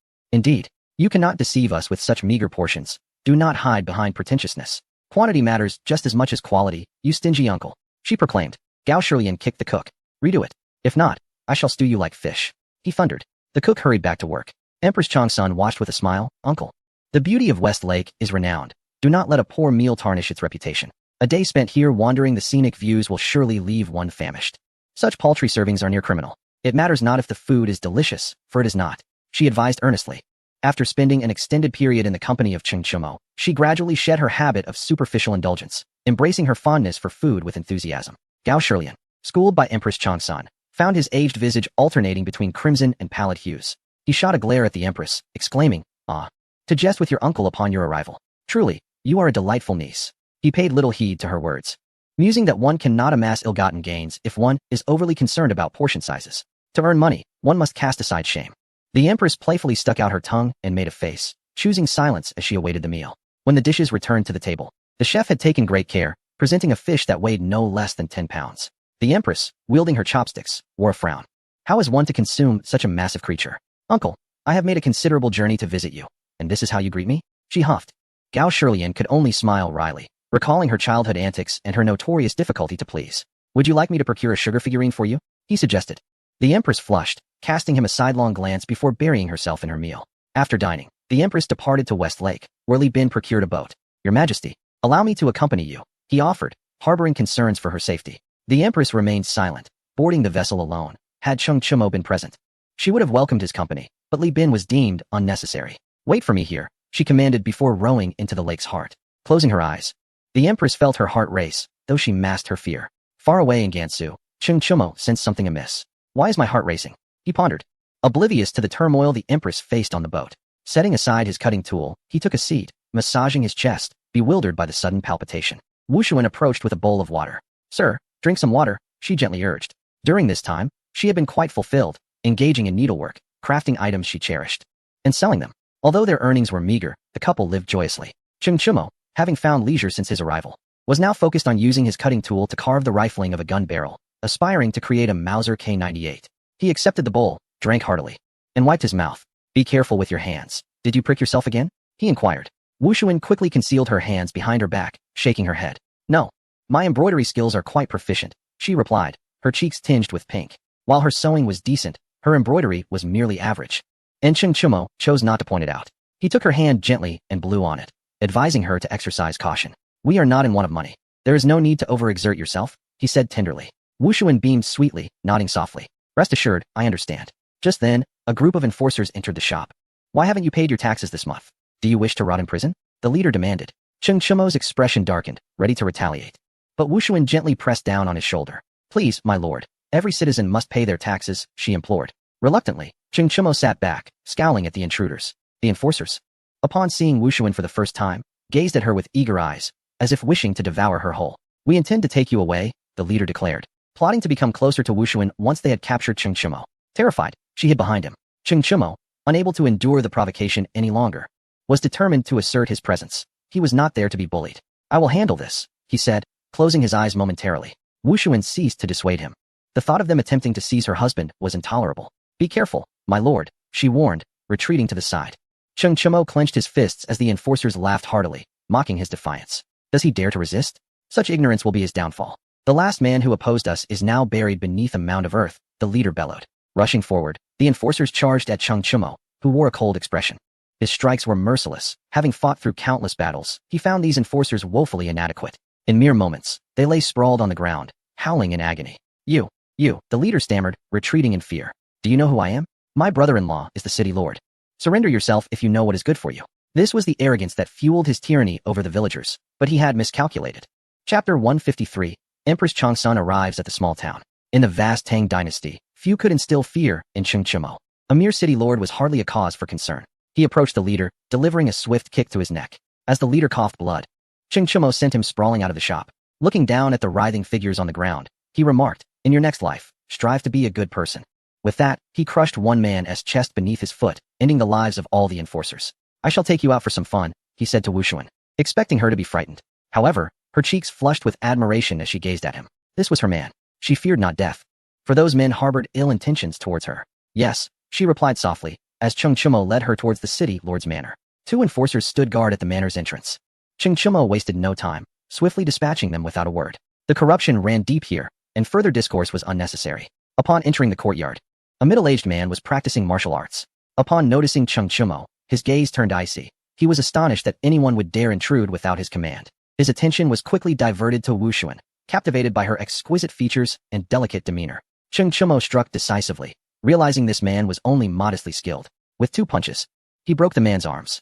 A: you cannot deceive us with such meager portions. Do not hide behind pretentiousness. Quantity matters just as much as quality, you stingy uncle, she proclaimed. Gao Shilian kicked the cook. Redo it. If not, I shall stew you like fish. He thundered. The cook hurried back to work. Empress Changsun watched with a smile. Uncle, the beauty of West Lake is renowned. Do not let a poor meal tarnish its reputation. A day spent here wandering the scenic views will surely leave one famished. Such paltry servings are near criminal. It matters not if the food is delicious, for it is not, she advised earnestly. After spending an extended period in the company of Cheng Chimo, she gradually shed her habit of superficial indulgence, embracing her fondness for food with enthusiasm. Gao Shilian, schooled by Empress Changsun, found his aged visage alternating between crimson and pallid hues. He shot a glare at the Empress, exclaiming, Ah, to jest with your uncle upon your arrival. Truly, you are a delightful niece. He paid little heed to her words, musing that one cannot amass ill-gotten gains if one is overly concerned about portion sizes. To earn money, one must cast aside shame. The Empress playfully stuck out her tongue and made a face, choosing silence as she awaited the meal. When the dishes returned to the table, the chef had taken great care, presenting a fish that weighed no less than 10 pounds. The Empress, wielding her chopsticks, wore a frown. How is one to consume such a massive creature? Uncle, I have made a considerable journey to visit you, and this is how you greet me? She huffed. Gao Shilian could only smile wryly, recalling her childhood antics and her notorious difficulty to please. Would you like me to procure a sugar figurine for you? He suggested. The Empress flushed, casting him a sidelong glance before burying herself in her meal. After dining, the Empress departed to West Lake, where Li Bin procured a boat. Your Majesty, allow me to accompany you, he offered, harboring concerns for her safety. The Empress remained silent, boarding the vessel alone. Had Cheng Chimo been present, she would have welcomed his company, but Li Bin was deemed unnecessary. Wait for me here, she commanded before rowing into the lake's heart. Closing her eyes, the Empress felt her heart race, though she masked her fear. Far away in Gansu, Cheng Chimo sensed something amiss. Why is my heart racing? He pondered, oblivious to the turmoil the Empress faced on the boat. Setting aside his cutting tool, he took a seat, massaging his chest, bewildered by the sudden palpitation. Wu Xuan approached with a bowl of water. Sir, drink some water, she gently urged. During this time, she had been quite fulfilled, engaging in needlework, crafting items she cherished, and selling them. Although their earnings were meager, the couple lived joyously. Cheng Chimo, having found leisure since his arrival, was now focused on using his cutting tool to carve the rifling of a gun barrel, aspiring to create a Mauser K98. He accepted the bowl, drank heartily, and wiped his mouth. Be careful with your hands. Did you prick yourself again? He inquired. Wu Xuan quickly concealed her hands behind her back, shaking her head. No. My embroidery skills are quite proficient, she replied, her cheeks tinged with pink. While her sewing was decent, her embroidery was merely average. And Cheng Chumo chose not to point it out. He took her hand gently and blew on it, advising her to exercise caution. We are not in want of money. There is no need to overexert yourself, he said tenderly. Wu Xuan beamed sweetly, nodding softly. Rest assured, I understand. Just then, a group of enforcers entered the shop. Why haven't you paid your taxes this month? Do you wish to rot in prison? The leader demanded. Cheng Chumo's expression darkened, ready to retaliate. But Wu Xuan gently pressed down on his shoulder. Please, my lord, every citizen must pay their taxes, she implored. Reluctantly, Cheng Chumo sat back, scowling at the intruders. The enforcers, upon seeing Wu Xuan for the first time, gazed at her with eager eyes, as if wishing to devour her whole. We intend to take you away, the leader declared, plotting to become closer to Wu Xuan once they had captured Cheng Chumo. Terrified, she hid behind him. Cheng Chumo, unable to endure the provocation any longer, was determined to assert his presence. He was not there to be bullied. I will handle this, he said, closing his eyes momentarily. Wu Xuan ceased to dissuade him. The thought of them attempting to seize her husband was intolerable. Be careful, my lord, she warned, retreating to the side. Cheng Chumo clenched his fists as the enforcers laughed heartily, mocking his defiance. Does he dare to resist? Such ignorance will be his downfall. The last man who opposed us is now buried beneath a mound of earth, the leader bellowed. Rushing forward, the enforcers charged at Cheng Chumo, who wore a cold expression. His strikes were merciless. Having fought through countless battles, he found these enforcers woefully inadequate. In mere moments, they lay sprawled on the ground, howling in agony. You, the leader stammered, retreating in fear. Do you know who I am? My brother-in-law is the city lord. Surrender yourself if you know what is good for you. This was the arrogance that fueled his tyranny over the villagers, but he had miscalculated. Chapter 153, Empress Changsun arrives at the small town. In the vast Tang dynasty, few could instill fear in Cheng Chumo. A mere city lord was hardly a cause for concern. He approached the leader, delivering a swift kick to his neck. As the leader coughed blood, Cheng Chumo sent him sprawling out of the shop. Looking down at the writhing figures on the ground, he remarked, in your next life, strive to be a good person. With that, he crushed one man's chest beneath his foot, ending the lives of all the enforcers. I shall take you out for some fun, he said to Wu Xuan, expecting her to be frightened. However, her cheeks flushed with admiration as she gazed at him. This was her man. She feared not death, for those men harbored ill intentions towards her. Yes, she replied softly, as Cheng Chumo led her towards the city lord's manor. Two enforcers stood guard at the manor's entrance. Cheng Chumo wasted no time, swiftly dispatching them without a word. The corruption ran deep here, and further discourse was unnecessary. Upon entering the courtyard, a middle-aged man was practicing martial arts. Upon noticing Cheng Chumo, his gaze turned icy. He was astonished that anyone would dare intrude without his command. His attention was quickly diverted to Wu Xuan, captivated by her exquisite features and delicate demeanor. Cheng Chumo struck decisively, realizing this man was only modestly skilled. With 2 punches, he broke the man's arms.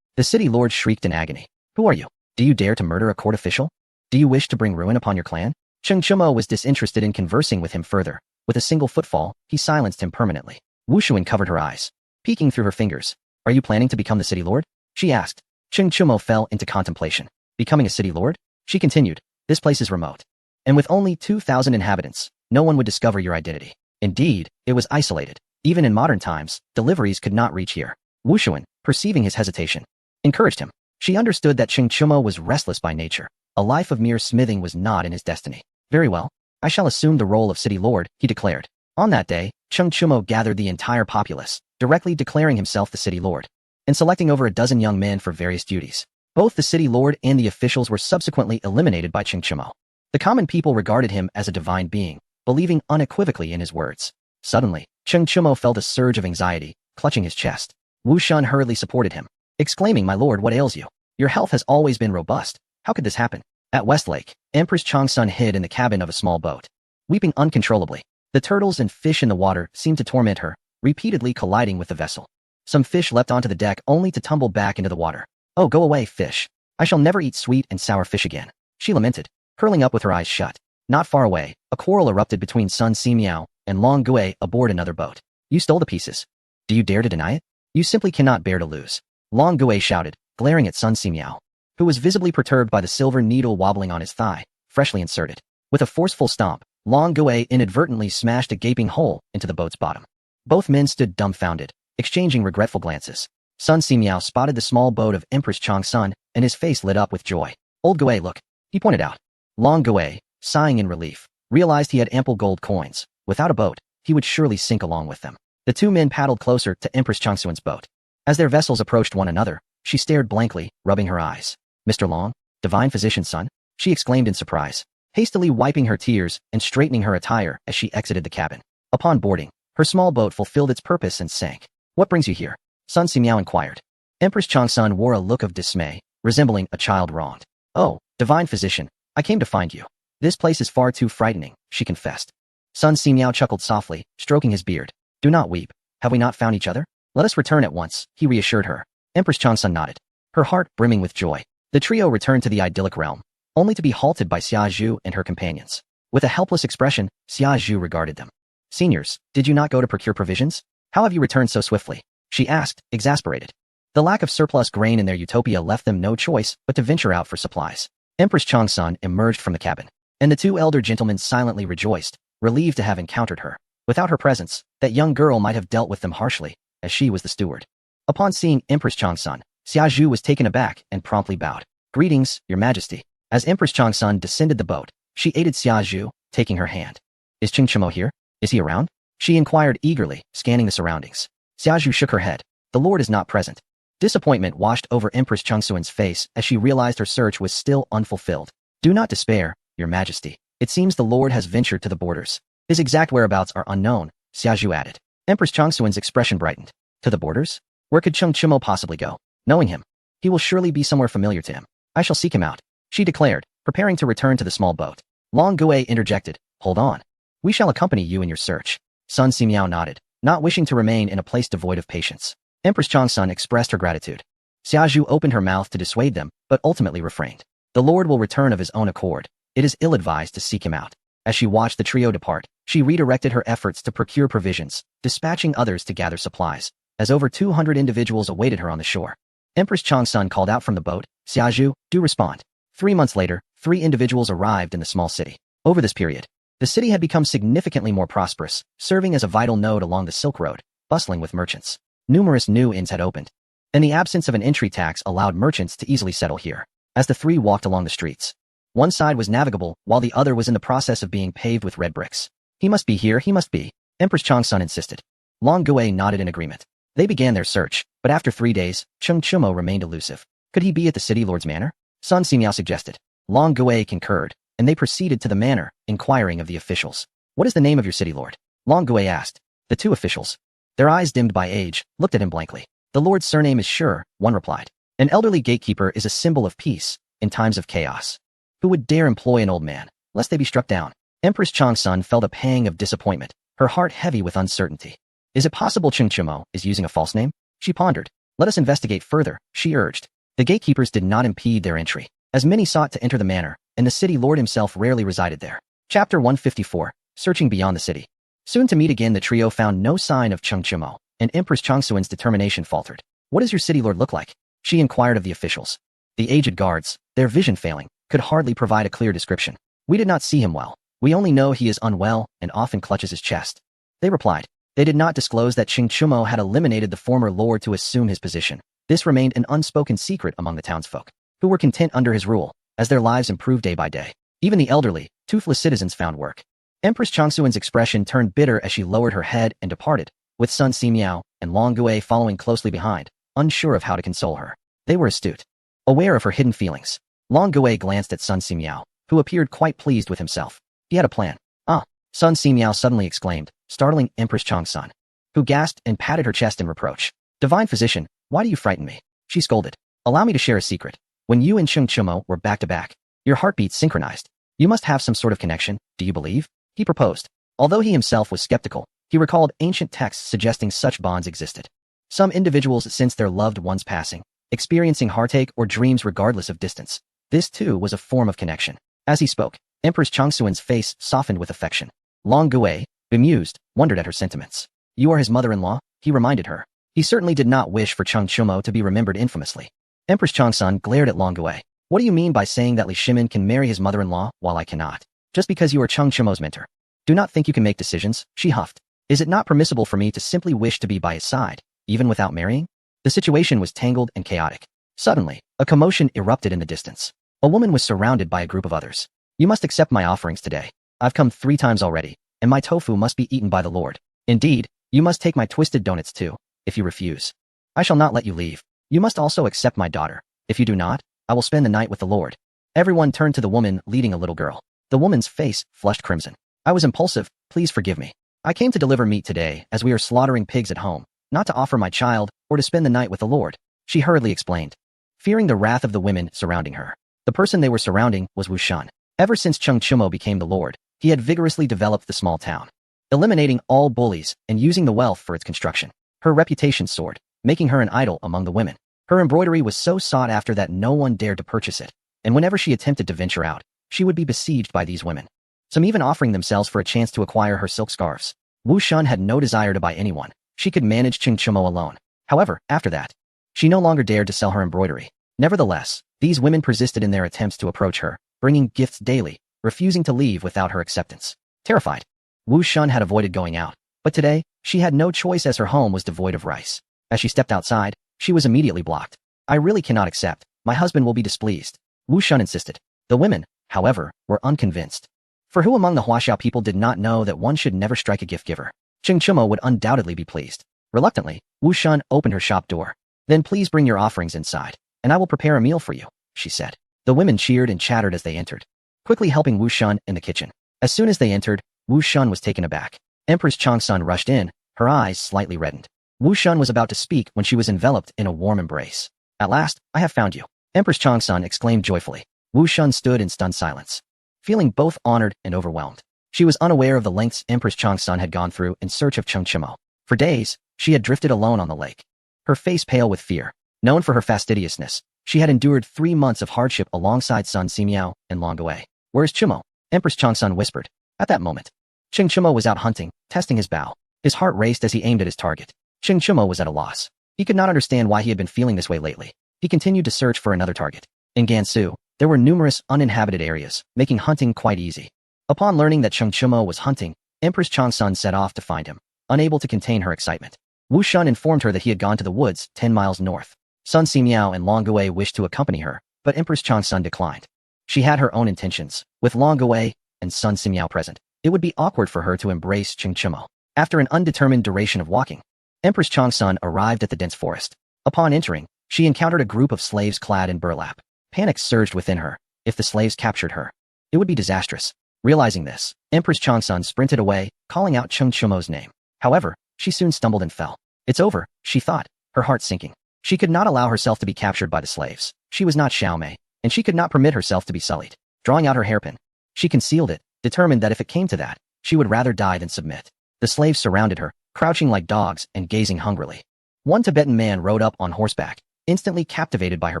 A: The city lord shrieked in agony. Who are you? Do you dare to murder a court official? Do you wish to bring ruin upon your clan? Cheng Chumo was disinterested in conversing with him further. With a single footfall, he silenced him permanently. Wu Xuan covered her eyes, peeking through her fingers. Are you planning to become the city lord? She asked. Cheng Chumo fell into contemplation. Becoming a city lord? She continued. This place is remote. And with only 2,000 inhabitants, no one would discover your identity. Indeed, it was isolated. Even in modern times, deliveries could not reach here. Wu Xuan, perceiving his hesitation, encouraged him. She understood that Cheng Chumo was restless by nature. A life of mere smithing was not in his destiny. Very well. I shall assume the role of city lord, he declared. On that day, Cheng Chumo gathered the entire populace, directly declaring himself the city lord, and selecting over a dozen young men for various duties. Both the city lord and the officials were subsequently eliminated by Cheng Chumo. The common people regarded him as a divine being, believing unequivocally in his words. Suddenly, Cheng Chumo felt a surge of anxiety, clutching his chest. Wu Xuan hurriedly supported him, exclaiming, My lord, what ails you? Your health has always been robust. How could this happen? At Westlake, Empress Changsun hid in the cabin of a small boat, weeping uncontrollably. The turtles and fish in the water seemed to torment her, repeatedly colliding with the vessel. Some fish leapt onto the deck only to tumble back into the water. Oh, go away, fish. I shall never eat sweet and sour fish again, she lamented, curling up with her eyes shut. Not far away, a quarrel erupted between Sun Simiao and Long Gui aboard another boat. You stole the pieces. Do you dare to deny it? You simply cannot bear to lose. Long Gui shouted, glaring at Sun Simiao, who was visibly perturbed by the silver needle wobbling on his thigh, freshly inserted. With a forceful stomp, Long Gui inadvertently smashed a gaping hole into the boat's bottom. Both men stood dumbfounded, exchanging regretful glances. Sun Simiao spotted the small boat of Empress Changsun, and his face lit up with joy. Old Gui, look, he pointed out. Long Gui, sighing in relief, realized he had ample gold coins. Without a boat, he would surely sink along with them. The two men paddled closer to Empress Changsuan's boat. As their vessels approached one another, she stared blankly, rubbing her eyes. Mr. Long? Divine Physician's son? She exclaimed in surprise, hastily wiping her tears and straightening her attire as she exited the cabin. Upon boarding, her small boat fulfilled its purpose and sank. What brings you here? Sun Simiao inquired. Empress Changsun wore a look of dismay, resembling a child wronged. Oh, Divine Physician, I came to find you. This place is far too frightening, she confessed. Sun Simiao chuckled softly, stroking his beard. Do not weep. Have we not found each other? Let us return at once, he reassured her. Empress Changsun nodded, her heart brimming with joy. The trio returned to the idyllic realm, only to be halted by Xia Zhu and her companions. With a helpless expression, Xia Zhu regarded them. Seniors, did you not go to procure provisions? How have you returned so swiftly? She asked, exasperated. The lack of surplus grain in their utopia left them no choice but to venture out for supplies. Empress Changsun emerged from the cabin, and the two elder gentlemen silently rejoiced, relieved to have encountered her. Without her presence, that young girl might have dealt with them harshly, as she was the steward. Upon seeing Empress Changsun, Xia Zhu was taken aback and promptly bowed. Greetings, Your Majesty. As Empress Changsun descended the boat, she aided Xia Zhu, taking her hand. Is Qing Chimo here? Is he around? She inquired eagerly, scanning the surroundings. Xia Zhu shook her head. The Lord is not present. Disappointment washed over Empress Changsuan's face as she realized her search was still unfulfilled. Do not despair, Your Majesty. It seems the Lord has ventured to the borders. His exact whereabouts are unknown, Xia Zhu added. Empress Changsuan's expression brightened. To the borders? Where could Qing Chimo possibly go? Knowing him, he will surely be somewhere familiar to him. I shall seek him out, she declared, preparing to return to the small boat. Long Gui interjected, hold on. We shall accompany you in your search. Sun Simiao nodded, not wishing to remain in a place devoid of patience. Empress Changsun expressed her gratitude. Xia Zhu opened her mouth to dissuade them, but ultimately refrained. The Lord will return of his own accord. It is ill-advised to seek him out. As she watched the trio depart, she redirected her efforts to procure provisions, dispatching others to gather supplies, as over 200 individuals awaited her on the shore. Empress Changsun called out from the boat, Xia Zhu, do respond. 3 months later, 3 individuals arrived in the small city. Over this period, the city had become significantly more prosperous, serving as a vital node along the Silk Road, bustling with merchants. Numerous new inns had opened, and the absence of an entry tax allowed merchants to easily settle here. As the three walked along the streets, one side was navigable, while the other was in the process of being paved with red bricks. He must be here, he must be, Empress Changsun insisted. Long Gui nodded in agreement. They began their search, but after 3 days, Qing Chimo remained elusive. Could he be at the city lord's manor? Sun Simiao suggested. Long Gui concurred, and they proceeded to the manor, inquiring of the officials. What is the name of your city lord? Long Gui asked. The 2 officials, their eyes dimmed by age, looked at him blankly. The lord's surname is Sure, one replied. An elderly gatekeeper is a symbol of peace in times of chaos. Who would dare employ an old man, lest they be struck down? Empress Changsun felt a pang of disappointment, her heart heavy with uncertainty. Is it possible Qing Chimo is using a false name? She pondered. Let us investigate further, she urged. The gatekeepers did not impede their entry, as many sought to enter the manor, and the city lord himself rarely resided there. Chapter 154, Searching Beyond the City. Soon to meet again, the trio found no sign of Qing Chimo, and Empress Changsuan's determination faltered. What does your city lord look like? She inquired of the officials. The aged guards, their vision failing, could hardly provide a clear description. We did not see him well. We only know he is unwell and often clutches his chest. They replied. They did not disclose that Qing Chimo had eliminated the former lord to assume his position. This remained an unspoken secret among the townsfolk, who were content under his rule, as their lives improved day by day. Even the elderly, toothless citizens found work. Empress Changsuan's expression turned bitter as she lowered her head and departed, with Sun Simiao and Long Gui following closely behind, unsure of how to console her. They were astute, aware of her hidden feelings. Long Gui glanced at Sun Simiao, who appeared quite pleased with himself. He had a plan. Ah! Sun Simiao suddenly exclaimed, startling Empress Changsun, who gasped and patted her chest in reproach. Divine Physician, why do you frighten me? She scolded. Allow me to share a secret. When you and Qing Chimo were back to back, your heartbeats synchronized. You must have some sort of connection, do you believe? He proposed. Although he himself was skeptical, he recalled ancient texts suggesting such bonds existed. Some individuals sense their loved ones passing, experiencing heartache or dreams regardless of distance. This too was a form of connection. As he spoke, Empress Changsuan's face softened with affection. Long Gui, bemused, wondered at her sentiments. You are his mother-in-law, he reminded her. He certainly did not wish for Qing Chimo to be remembered infamously. Empress Changsun glared at Long Gui. What do you mean by saying that Li Shimin can marry his mother-in-law while I cannot? Just because you are Qing Chimo's mentor. Do not think you can make decisions, she huffed. Is it not permissible for me to simply wish to be by his side, even without marrying? The situation was tangled and chaotic. Suddenly, a commotion erupted in the distance. A woman was surrounded by a group of others. You must accept my offerings today. I've come 3 times already, and my tofu must be eaten by the Lord. Indeed, You must take my twisted donuts too. If you refuse, I shall not let you leave. You must also accept my daughter. If you do not, I will spend the night with the Lord." Everyone turned to the woman leading a little girl. The woman's face flushed crimson. "I was impulsive, please forgive me. I came to deliver meat today as we are slaughtering pigs at home, not to offer my child or to spend the night with the Lord," she hurriedly explained. Fearing the wrath of the women surrounding her, the person they were surrounding was Wu Shun. Ever since Cheng Chumo became the Lord, he had vigorously developed the small town, eliminating all bullies and using the wealth for its construction. Her reputation soared, making her an idol among the women. Her embroidery was so sought after that no one dared to purchase it, and whenever she attempted to venture out, she would be besieged by these women, some even offering themselves for a chance to acquire her silk scarves. Wu Shun had no desire to buy anyone. She could manage Cheng Chumo alone. However, after that, she no longer dared to sell her embroidery. Nevertheless, these women persisted in their attempts to approach her, bringing gifts daily, refusing to leave without her acceptance. Terrified, Wu Shun had avoided going out, but today, she had no choice as her home was devoid of rice. As she stepped outside, she was immediately blocked. "I really cannot accept. My husband will be displeased," Wu Shun insisted. The women, however, were unconvinced. For who among the Huaxiao people did not know that one should never strike a gift giver? Cheng Chumo would undoubtedly be pleased. Reluctantly, Wu Shun opened her shop door. "Then please bring your offerings inside, and I will prepare a meal for you," she said. The women cheered and chattered as they entered, quickly helping Wu Shun in the kitchen. As soon as they entered, Wu Shun was taken aback. Empress Changsun rushed in, her eyes slightly reddened. Wu Shun was about to speak when she was enveloped in a warm embrace. "At last, I have found you," Empress Changsun exclaimed joyfully. Wu Shun stood in stunned silence, feeling both honored and overwhelmed. She was unaware of the lengths Empress Changsun had gone through in search of Cheng Chumo. For days, she had drifted alone on the lake, her face pale with fear. Known for her fastidiousness, she had endured 3 months of hardship alongside Sun Simiao and Long Gui. "Where's Chumo?" Empress Changsun whispered. At that moment, Cheng Chumo was out hunting, testing his bow. His heart raced as he aimed at his target. Cheng Chumo was at a loss. He could not understand why he had been feeling this way lately. He continued to search for another target. In Gansu, there were numerous uninhabited areas, making hunting quite easy. Upon learning that Cheng Chumo was hunting, Empress Changsun set off to find him, unable to contain her excitement. Wu Shun informed her that he had gone to the woods 10 miles north. Sun Simiao and Long Gui wished to accompany her, but Empress Changsun declined. She had her own intentions. With Long Gui and Sun Simiao present, it would be awkward for her to embrace Cheng Chumo. After an undetermined duration of walking, Empress Changsun arrived at the dense forest. Upon entering, she encountered a group of slaves clad in burlap. Panic surged within her. If the slaves captured her, it would be disastrous. Realizing this, Empress Changsun sprinted away, calling out Cheng Chumo's name. However, she soon stumbled and fell. "It's over," she thought, her heart sinking. She could not allow herself to be captured by the slaves. She was not Xiaomei, and she could not permit herself to be sullied. Drawing out her hairpin, she concealed it, determined that if it came to that, she would rather die than submit. The slaves surrounded her, crouching like dogs and gazing hungrily. One Tibetan man rode up on horseback, instantly captivated by her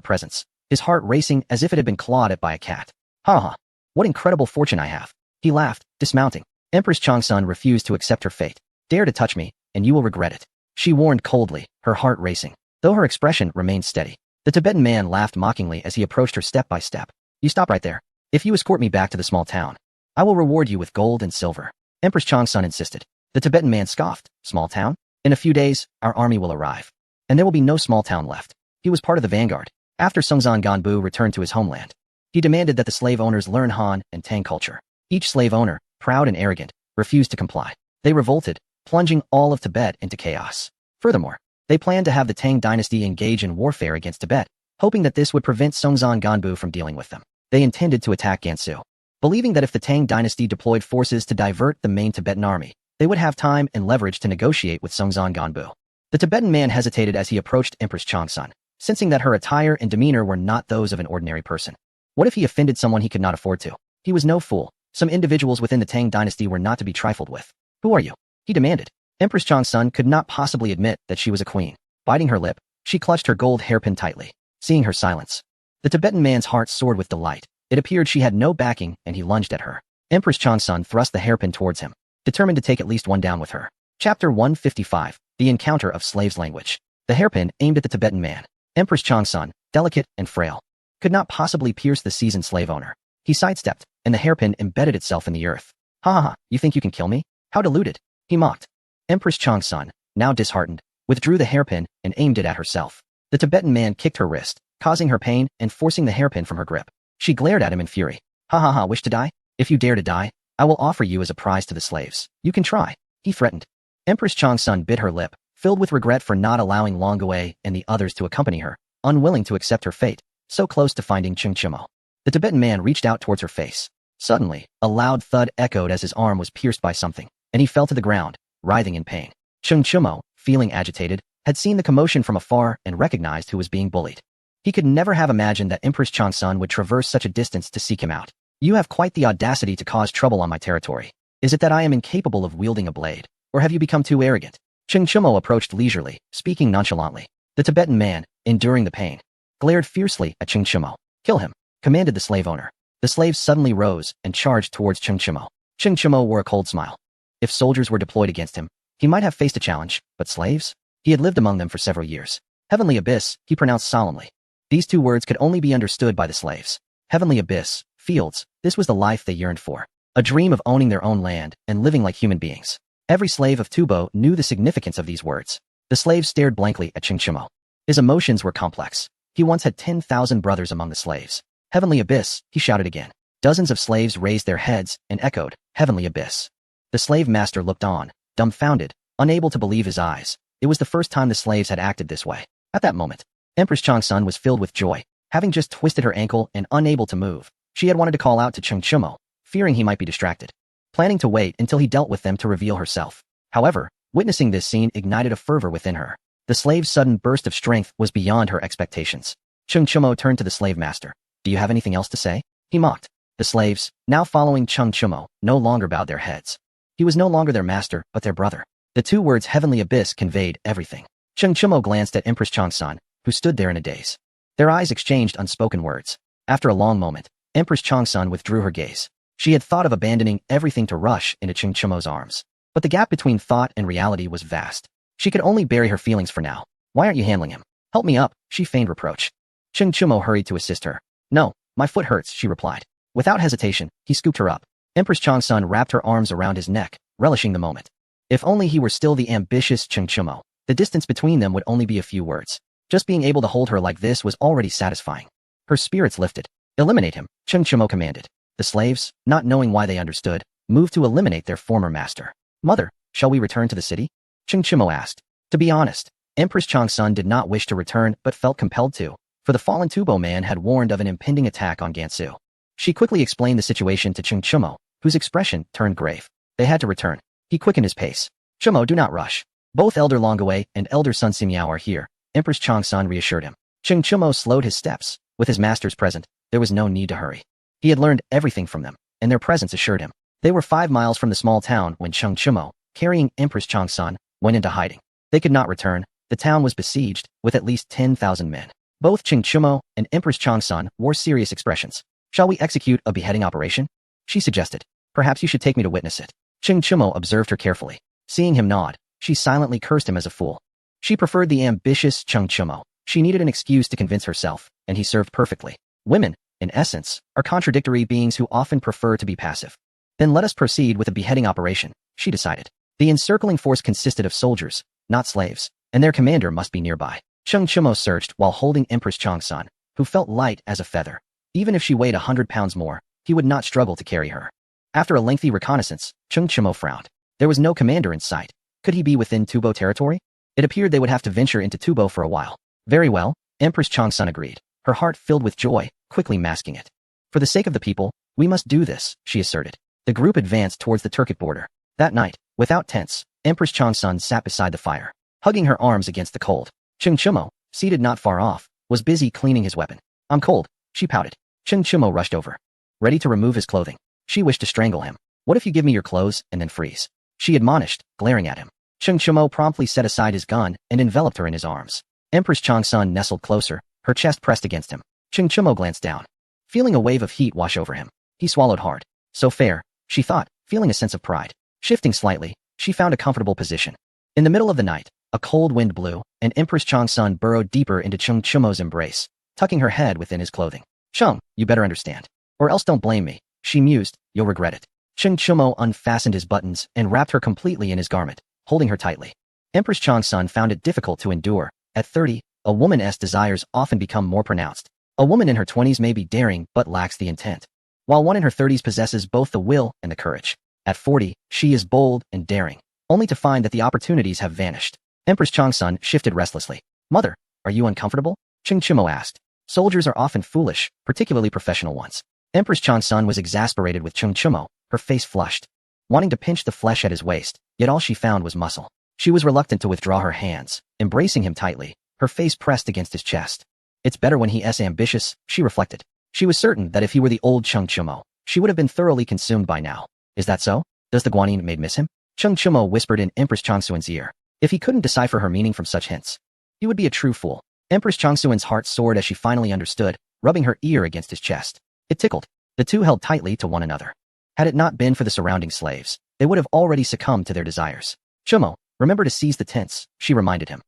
A: presence, his heart racing as if it had been clawed at by a cat. "Ha ha! What incredible fortune I have!" he laughed, dismounting. Empress Changsun refused to accept her fate. "Dare to touch me, and you will regret it," she warned coldly, her heart racing, though her expression remained steady. The Tibetan man laughed mockingly as he approached her step by step. "You stop right there. If you escort me back to the small town, I will reward you with gold and silver," Empress Changsun insisted. The Tibetan man scoffed. "Small town? In a few days, our army will arrive, and there will be no small town left." He was part of the vanguard. After Songzan Ganbu returned to his homeland, he demanded that the slave owners learn Han and Tang culture. Each slave owner, proud and arrogant, refused to comply. They revolted, plunging all of Tibet into chaos. Furthermore, they planned to have the Tang dynasty engage in warfare against Tibet, hoping that this would prevent Songzan Ganbu from dealing with them. They intended to attack Gansu, believing that if the Tang dynasty deployed forces to divert the main Tibetan army, they would have time and leverage to negotiate with Songzan Ganbu. The Tibetan man hesitated as he approached Empress Changsun, sensing that her attire and demeanor were not those of an ordinary person. What if he offended someone he could not afford to? He was no fool. Some individuals within the Tang dynasty were not to be trifled with. "Who are you?" he demanded. Empress Changsun could not possibly admit that she was a queen. Biting her lip, she clutched her gold hairpin tightly. Seeing her silence, the Tibetan man's heart soared with delight. It appeared she had no backing, and he lunged at her. Empress Changsun thrust the hairpin towards him, determined to take at least one down with her. Chapter 155, The Encounter of Slaves' Language. The hairpin aimed at the Tibetan man. Empress Changsun, delicate and frail, could not possibly pierce the seasoned slave owner. He sidestepped, and the hairpin embedded itself in the earth. "Ha ha ha, you think you can kill me? How deluded," he mocked. Empress Changsun, now disheartened, withdrew the hairpin and aimed it at herself. The Tibetan man kicked her wrist, causing her pain and forcing the hairpin from her grip. She glared at him in fury. "Ha ha ha, wish to die? If you dare to die, I will offer you as a prize to the slaves. You can try," he threatened. Empress Changsun bit her lip, filled with regret for not allowing Longgui and the others to accompany her, unwilling to accept her fate, so close to finding Cheng Chimo. The Tibetan man reached out towards her face. Suddenly, a loud thud echoed as his arm was pierced by something, and he fell to the ground, writhing in pain. Cheng Chimo, feeling agitated, had seen the commotion from afar and recognized who was being bullied. He could never have imagined that Empress Changsun would traverse such a distance to seek him out. You have quite the audacity to cause trouble on my territory. Is it that I am incapable of wielding a blade, or have you become too arrogant? Cheng Chimo approached leisurely, speaking nonchalantly. The Tibetan man, enduring the pain, glared fiercely at Cheng Chimo. Kill him, commanded the slave owner. The slave suddenly rose and charged towards Cheng Chimo. Cheng Chimo wore a cold smile. If soldiers were deployed against him, he might have faced a challenge, but slaves? He had lived among them for several years. Heavenly Abyss, he pronounced solemnly. These two words could only be understood by the slaves. Heavenly Abyss, fields, this was the life they yearned for. A dream of owning their own land and living like human beings. Every slave of Tubo knew the significance of these words. The slaves stared blankly at Cheng Chimo. His emotions were complex. He once had 10,000 brothers among the slaves. Heavenly Abyss, he shouted again. Dozens of slaves raised their heads and echoed, Heavenly Abyss. The slave master looked on, dumbfounded, unable to believe his eyes. It was the first time the slaves had acted this way. At that moment, Empress Changsun was filled with joy. Having just twisted her ankle and unable to move, she had wanted to call out to Cheng Chimo, fearing he might be distracted, planning to wait until he dealt with them to reveal herself. However, witnessing this scene ignited a fervor within her. The slave's sudden burst of strength was beyond her expectations. Cheng Chimo turned to the slave master. Do you have anything else to say? He mocked. The slaves, now following Cheng Chimo, no longer bowed their heads. He was no longer their master, but their brother. The two words Heavenly Abyss conveyed everything. Cheng Chimo glanced at Empress Changsun, who stood there in a daze. Their eyes exchanged unspoken words. After a long moment, Empress Changsun withdrew her gaze. She had thought of abandoning everything to rush into Cheng Chimo's arms. But the gap between thought and reality was vast. She could only bury her feelings for now. Why aren't you handling him? Help me up, she feigned reproach. Cheng Chimo hurried to assist her. No, my foot hurts, she replied. Without hesitation, he scooped her up. Empress Changsun wrapped her arms around his neck, relishing the moment. If only he were still the ambitious Cheng Chimo, the distance between them would only be a few words. Just being able to hold her like this was already satisfying. Her spirits lifted. Eliminate him, Cheng Chimo commanded. The slaves, not knowing why they understood, moved to eliminate their former master. Mother, shall we return to the city? Cheng Chimo asked. To be honest, Empress Changsun did not wish to return but felt compelled to, for the fallen Tubo man had warned of an impending attack on Gansu. She quickly explained the situation to Cheng Chimo, whose expression turned grave. They had to return. He quickened his pace. Chimo, do not rush. Both Elder Longgui and Elder Sun Simiao are here, Empress Changsun reassured him. Cheng Chimo slowed his steps. With his masters present, there was no need to hurry. He had learned everything from them, and their presence assured him. They were 5 miles from the small town when Cheng Chimo, carrying Empress Changsun, went into hiding. They could not return. The town was besieged, with at least 10,000 men. Both Cheng Chimo and Empress Changsun wore serious expressions. Shall we execute a beheading operation? She suggested. Perhaps you should take me to witness it. Cheng Chimo observed her carefully. Seeing him nod, she silently cursed him as a fool. She preferred the ambitious Cheng Chimo. She needed an excuse to convince herself, and he served perfectly. Women, in essence, are contradictory beings who often prefer to be passive. Then let us proceed with a beheading operation, she decided. The encircling force consisted of soldiers, not slaves, and their commander must be nearby. Cheng Chimo searched while holding Empress Changsun, who felt light as a feather. Even if she weighed 100 pounds more, he would not struggle to carry her. After a lengthy reconnaissance, Cheng Chimo frowned. There was no commander in sight. Could he be within Tubo territory? It appeared they would have to venture into Tubo for a while. Very well, Empress Changsun agreed, her heart filled with joy, quickly masking it. For the sake of the people, we must do this, she asserted. The group advanced towards the Turkic border. That night, without tents, Empress Changsun sat beside the fire, hugging her arms against the cold. Cheng Chimo, seated not far off, was busy cleaning his weapon. I'm cold, she pouted. Cheng Chimo rushed over, ready to remove his clothing. She wished to strangle him. What if you give me your clothes and then freeze? She admonished, glaring at him. Cheng Chimo promptly set aside his gun and enveloped her in his arms. Empress Changsun nestled closer, her chest pressed against him. Cheng Chimo glanced down, feeling a wave of heat wash over him. He swallowed hard. So fair, she thought, feeling a sense of pride. Shifting slightly, she found a comfortable position. In the middle of the night, a cold wind blew, and Empress Changsun burrowed deeper into Cheng Chimo's embrace, tucking her head within his clothing. Cheng, you better understand. Or else don't blame me, she mused, you'll regret it. Cheng Chimo unfastened his buttons and wrapped her completely in his garment, holding her tightly. Empress Changsun found it difficult to endure. At 30, a woman's desires often become more pronounced. A woman in her 20s may be daring but lacks the intent, while one in her 30s possesses both the will and the courage. At 40, she is bold and daring, only to find that the opportunities have vanished. Empress Changsun shifted restlessly. Mother, are you uncomfortable? Ching Chimo asked. Soldiers are often foolish, particularly professional ones. Empress Changsun was exasperated with Ching Chimo, her face flushed. Wanting to pinch the flesh at his waist, yet all she found was muscle. She was reluctant to withdraw her hands, embracing him tightly, her face pressed against his chest. It's better when he's ambitious, she reflected. She was certain that if he were the old Cheng Chimo, she would have been thoroughly consumed by now. Is that so? Does the Guanyin maid miss him? Cheng Chimo whispered in Empress Changsuan's ear. If he couldn't decipher her meaning from such hints, he would be a true fool. Empress Changsuan's heart soared as she finally understood, rubbing her ear against his chest. It tickled. The two held tightly to one another. Had it not been for the surrounding slaves, they would have already succumbed to their desires. Chimo, remember to seize the tents, she reminded him.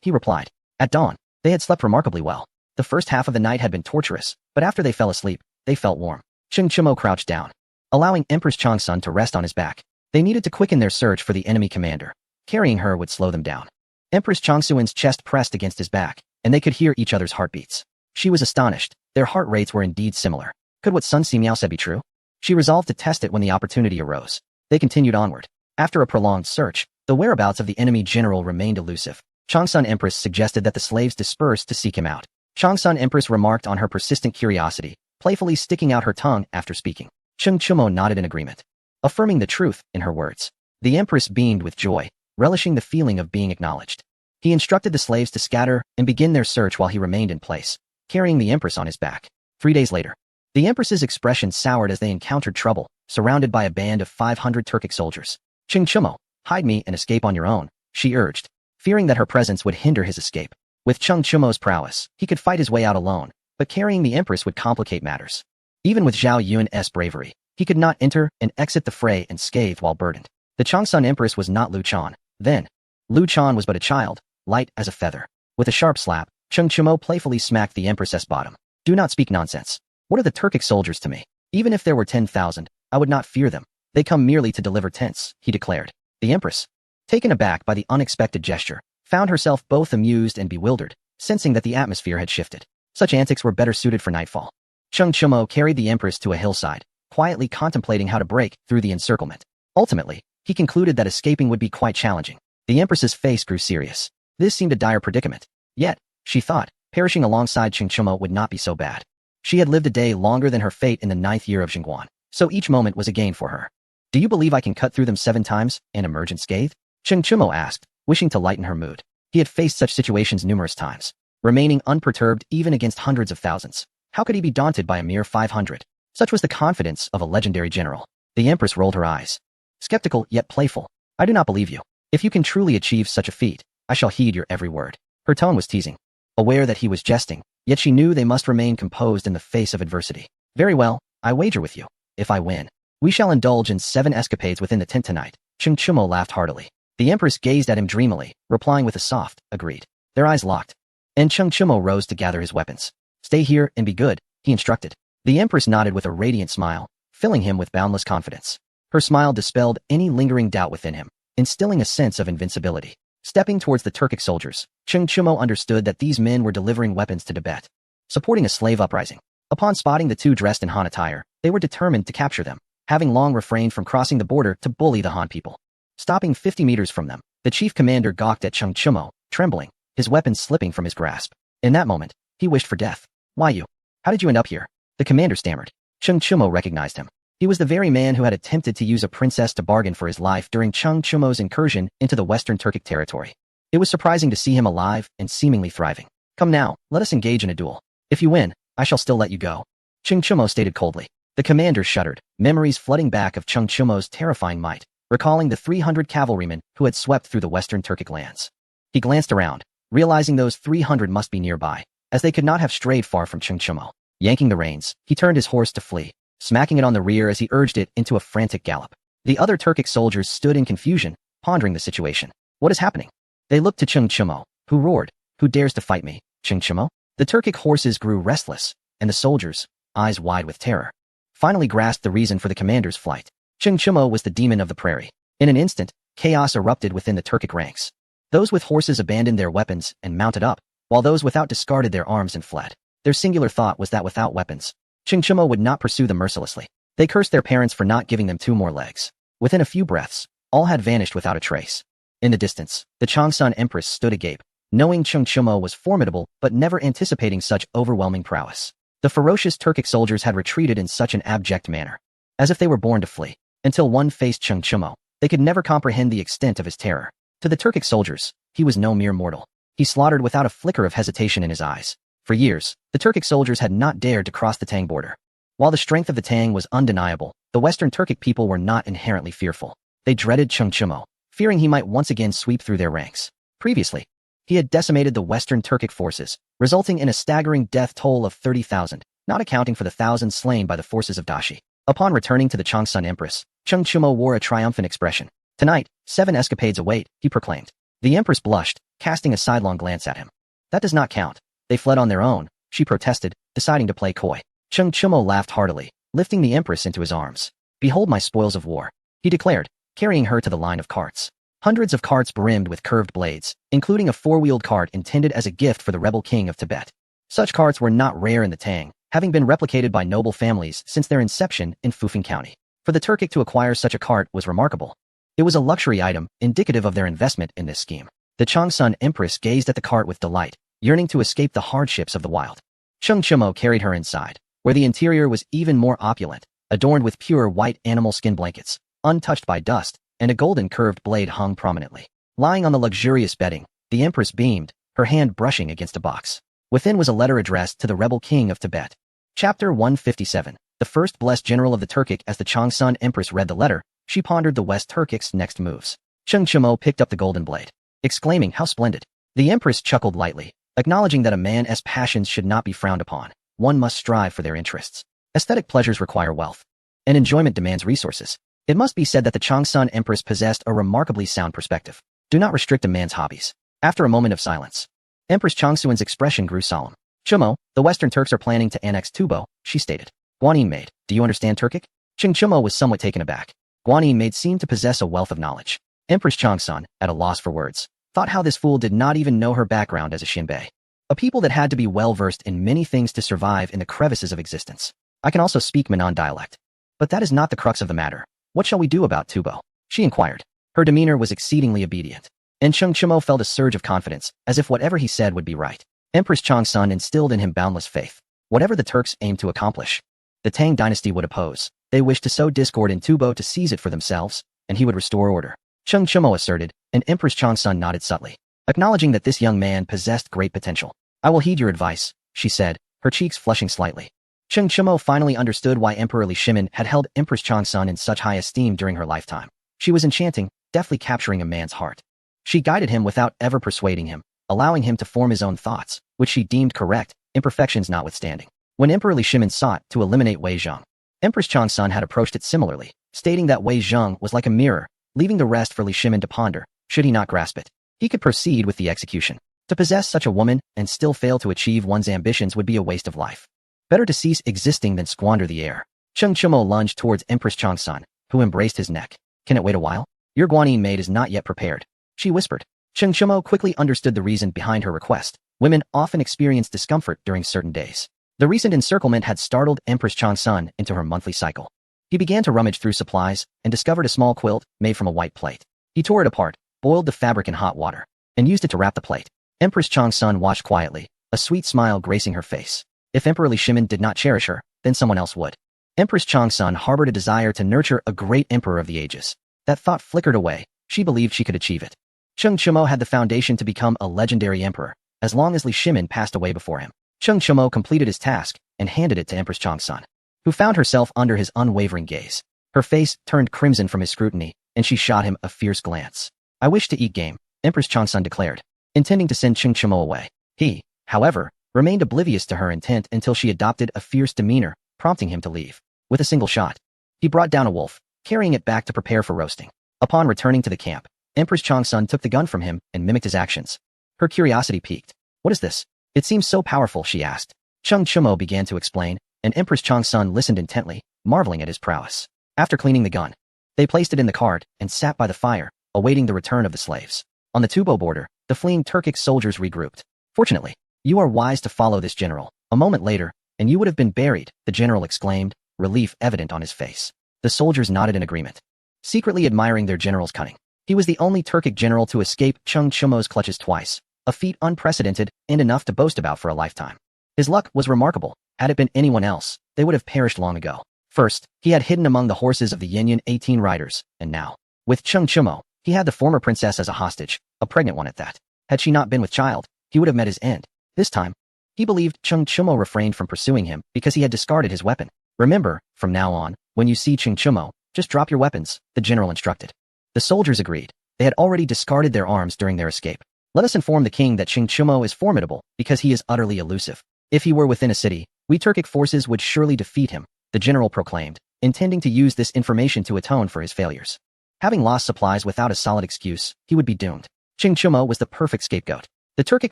A: He replied. At dawn, they had slept remarkably well. The first half of the night had been torturous, but after they fell asleep, they felt warm. Cheng Chimo crouched down, allowing Empress Changsun to rest on his back. They needed to quicken their search for the enemy commander. Carrying her would slow them down. Empress Changsuan's chest pressed against his back, and they could hear each other's heartbeats. She was astonished. Their heart rates were indeed similar. Could what Sun Simiao said be true? She resolved to test it when the opportunity arose. They continued onward. After a prolonged search, the whereabouts of the enemy general remained elusive. Changsun Empress suggested that the slaves disperse to seek him out. Changsun Empress remarked on her persistent curiosity, playfully sticking out her tongue after speaking. Cheng Chimo nodded in agreement, affirming the truth in her words. The Empress beamed with joy, relishing the feeling of being acknowledged. He instructed the slaves to scatter and begin their search while he remained in place, carrying the Empress on his back. 3 days later, the Empress's expression soured as they encountered trouble, surrounded by a band of 500 Turkic soldiers. Cheng Chimo, hide me and escape on your own, she urged, fearing that her presence would hinder his escape. With Cheng Chimo's prowess, he could fight his way out alone, but carrying the Empress would complicate matters. Even with Zhao Yun's bravery, he could not enter and exit the fray unscathed while burdened. The Changsun Empress was not Lu Chan. Then, Lu Chan was but a child, light as a feather. With a sharp slap, Cheng Chimo playfully smacked the Empress's bottom. Do not speak nonsense. What are the Turkic soldiers to me? Even if there were 10,000, I would not fear them. They come merely to deliver tents, he declared. The Empress, taken aback by the unexpected gesture, found herself both amused and bewildered, sensing that the atmosphere had shifted. Such antics were better suited for nightfall. Cheng Chimo carried the Empress to a hillside, quietly contemplating how to break through the encirclement. Ultimately, he concluded that escaping would be quite challenging. The Empress's face grew serious. This seemed a dire predicament. Yet, she thought, perishing alongside Cheng Chimo would not be so bad. She had lived a day longer than her fate in the 9th year of Jingguan, so each moment was a gain for her. Do you believe I can cut through them 7 times and emerge unscathed? Cheng Chimo asked, wishing to lighten her mood. He had faced such situations numerous times, remaining unperturbed even against hundreds of thousands. How could he be daunted by a mere 500? Such was the confidence of a legendary general. The Empress rolled her eyes, skeptical yet playful. I do not believe you. If you can truly achieve such a feat, I shall heed your every word. Her tone was teasing, aware that he was jesting, yet she knew they must remain composed in the face of adversity. Very well, I wager with you. If I win, we shall indulge in 7 escapades within the tent tonight. Cheng Chimo laughed heartily. The Empress gazed at him dreamily, replying with a soft, agreed. Their eyes locked, and Cheng Chimo rose to gather his weapons. Stay here and be good, he instructed. The Empress nodded with a radiant smile, filling him with boundless confidence. Her smile dispelled any lingering doubt within him, instilling a sense of invincibility. Stepping towards the Turkic soldiers, Cheng Chimo understood that these men were delivering weapons to Tibet, supporting a slave uprising. Upon spotting the two dressed in Han attire, they were determined to capture them, having long refrained from crossing the border to bully the Han people. Stopping 50 meters from them, the chief commander gawked at Cheng Chimo, trembling, his weapon slipping from his grasp. In that moment, he wished for death. Why you? How did you end up here? The commander stammered. Cheng Chimo recognized him. He was the very man who had attempted to use a princess to bargain for his life during Cheng Chimo's incursion into the Western Turkic territory. It was surprising to see him alive and seemingly thriving. Come now, let us engage in a duel. If you win, I shall still let you go. Cheng Chimo stated coldly. The commander shuddered, memories flooding back of Cheng Chimo's terrifying might, recalling the 300 cavalrymen who had swept through the Western Turkic lands. He glanced around, realizing those 300 must be nearby, as they could not have strayed far from Cheng Chimo. Yanking the reins, he turned his horse to flee, smacking it on the rear as he urged it into a frantic gallop. The other Turkic soldiers stood in confusion, pondering the situation. What is happening? They looked to Cheng Chimo, who roared, Who dares to fight me, Cheng Chimo? The Turkic horses grew restless, and the soldiers, eyes wide with terror, finally grasped the reason for the commander's flight. Cheng Chimo was the demon of the prairie. In an instant, chaos erupted within the Turkic ranks. Those with horses abandoned their weapons and mounted up, while those without discarded their arms and fled. Their singular thought was that without weapons, Cheng Chimo would not pursue them mercilessly. They cursed their parents for not giving them 2 more legs. Within a few breaths, all had vanished without a trace. In the distance, the Changsun Empress stood agape, knowing Cheng Chumo was formidable but never anticipating such overwhelming prowess. The ferocious Turkic soldiers had retreated in such an abject manner, as if they were born to flee. Until one faced Cheng Chumo, they could never comprehend the extent of his terror. To the Turkic soldiers, he was no mere mortal. He slaughtered without a flicker of hesitation in his eyes. For years, the Turkic soldiers had not dared to cross the Tang border. While the strength of the Tang was undeniable, the Western Turkic people were not inherently fearful. They dreaded Cheng Chumo, fearing he might once again sweep through their ranks. Previously, he had decimated the Western Turkic forces, resulting in a staggering death toll of 30,000, not accounting for the thousands slain by the forces of Dashi. Upon returning to the Changsun Empress, Cheng Chumo wore a triumphant expression. Tonight, 7 escapades await, he proclaimed. The Empress blushed, casting a sidelong glance at him. That does not count. They fled on their own, she protested, deciding to play coy. Cheng Chumo laughed heartily, lifting the Empress into his arms. Behold my spoils of war, he declared, carrying her to the line of carts. Hundreds of carts brimmed with curved blades, including a 4-wheeled cart intended as a gift for the rebel king of Tibet. Such carts were not rare in the Tang, having been replicated by noble families since their inception in Fufeng County. For the Turkic to acquire such a cart was remarkable. It was a luxury item, indicative of their investment in this scheme. The Changsun Empress gazed at the cart with delight, yearning to escape the hardships of the wild. Cheng Chumo carried her inside, where the interior was even more opulent, adorned with pure white animal skin blankets, untouched by dust, and a golden curved blade hung prominently. Lying on the luxurious bedding, the Empress beamed, her hand brushing against a box. Within was a letter addressed to the rebel king of Tibet. Chapter 157. The first blessed general of the Turkic. As the Changsun Empress read the letter, she pondered the West Turkic's next moves. Cheng Chumo picked up the golden blade, exclaiming, "How splendid!" The Empress chuckled lightly, acknowledging that a man's passions should not be frowned upon. One must strive for their interests. Aesthetic pleasures require wealth, and enjoyment demands resources. It must be said that the Changsun Empress possessed a remarkably sound perspective. Do not restrict a man's hobbies. After a moment of silence, Empress Changsun's expression grew solemn. Chumo, the Western Turks are planning to annex Tubo, she stated. Guanyin maid, do you understand Turkic? Cheng Chumo was somewhat taken aback. Guanyin maid seemed to possess a wealth of knowledge. Empress Changsun, at a loss for words, thought how this fool did not even know her background as a Xinbei. A people that had to be well-versed in many things to survive in the crevices of existence. I can also speak Minnan dialect. But that is not the crux of the matter. What shall we do about Tubo? She inquired. Her demeanor was exceedingly obedient, and Cheng Chumo felt a surge of confidence, as if whatever he said would be right. Empress Changsun instilled in him boundless faith. Whatever the Turks aimed to accomplish, the Tang dynasty would oppose. They wished to sow discord in Tubo to seize it for themselves, and he would restore order. Cheng Chumo asserted, and Empress Changsun nodded subtly, acknowledging that this young man possessed great potential. I will heed your advice, she said, her cheeks flushing slightly. Cheng Chumo finally understood why Emperor Li Shimin had held Empress Changsun in such high esteem during her lifetime. She was enchanting, deftly capturing a man's heart. She guided him without ever persuading him, allowing him to form his own thoughts, which she deemed correct, imperfections notwithstanding. When Emperor Li Shimin sought to eliminate Wei Zheng, Empress Changsun had approached it similarly, stating that Wei Zheng was like a mirror, leaving the rest for Li Shimin to ponder. Should he not grasp it, he could proceed with the execution. To possess such a woman and still fail to achieve one's ambitions would be a waste of life. Better to cease existing than squander the air. Cheng Chumo lunged towards Empress Changsun, who embraced his neck. Can it wait a while? Your Guanyin maid is not yet prepared, she whispered. Cheng Chumo quickly understood the reason behind her request. Women often experience discomfort during certain days. The recent encirclement had startled Empress Changsun into her monthly cycle. He began to rummage through supplies and discovered a small quilt made from a white plate. He tore it apart, boiled the fabric in hot water, and used it to wrap the plate. Empress Changsun watched quietly, a sweet smile gracing her face. If Emperor Li Shimin did not cherish her, then someone else would. Empress Changsun harbored a desire to nurture a great emperor of the ages. That thought flickered away. She believed she could achieve it. Cheng Chumo had the foundation to become a legendary emperor, as long as Li Shimin passed away before him. Cheng Chumo completed his task and handed it to Empress Changsun, who found herself under his unwavering gaze. Her face turned crimson from his scrutiny, and she shot him a fierce glance. I wish to eat game, Empress Changsun declared, intending to send Cheng Chumo away. He, however, remained oblivious to her intent until she adopted a fierce demeanor, prompting him to leave. With a single shot, he brought down a wolf, carrying it back to prepare for roasting. Upon returning to the camp, Empress Changsun took the gun from him and mimicked his actions. Her curiosity piqued. What is this? It seems so powerful, she asked. Cheng Chumo began to explain, and Empress Changsun listened intently, marveling at his prowess. After cleaning the gun, they placed it in the cart and sat by the fire, awaiting the return of the slaves. On the Tubo border, the fleeing Turkic soldiers regrouped. Fortunately, you are wise to follow this general. A moment later, and you would have been buried, the general exclaimed, relief evident on his face. The soldiers nodded in agreement. secretly admiring their general's cunning. He was the only Turkic general to escape Cheng Chumo's clutches twice, a feat unprecedented and enough to boast about for a lifetime. His luck was remarkable. Had it been anyone else, they would have perished long ago. First, he had hidden among the horses of the Yinyan 18 riders, and now, with Cheng Chumo, he had the former princess as a hostage, a pregnant one at that. Had she not been with child, he would have met his end. This time, he believed Cheng Chumo refrained from pursuing him because he had discarded his weapon. Remember, from now on, when you see Cheng Chumo, just drop your weapons, the general instructed. The soldiers agreed. They had already discarded their arms during their escape. Let us inform the king that Cheng Chumo is formidable because he is utterly elusive. If he were within a city, we Turkic forces would surely defeat him, the general proclaimed, intending to use this information to atone for his failures. Having lost supplies without a solid excuse, he would be doomed. Cheng Chumo was the perfect scapegoat. The Turkic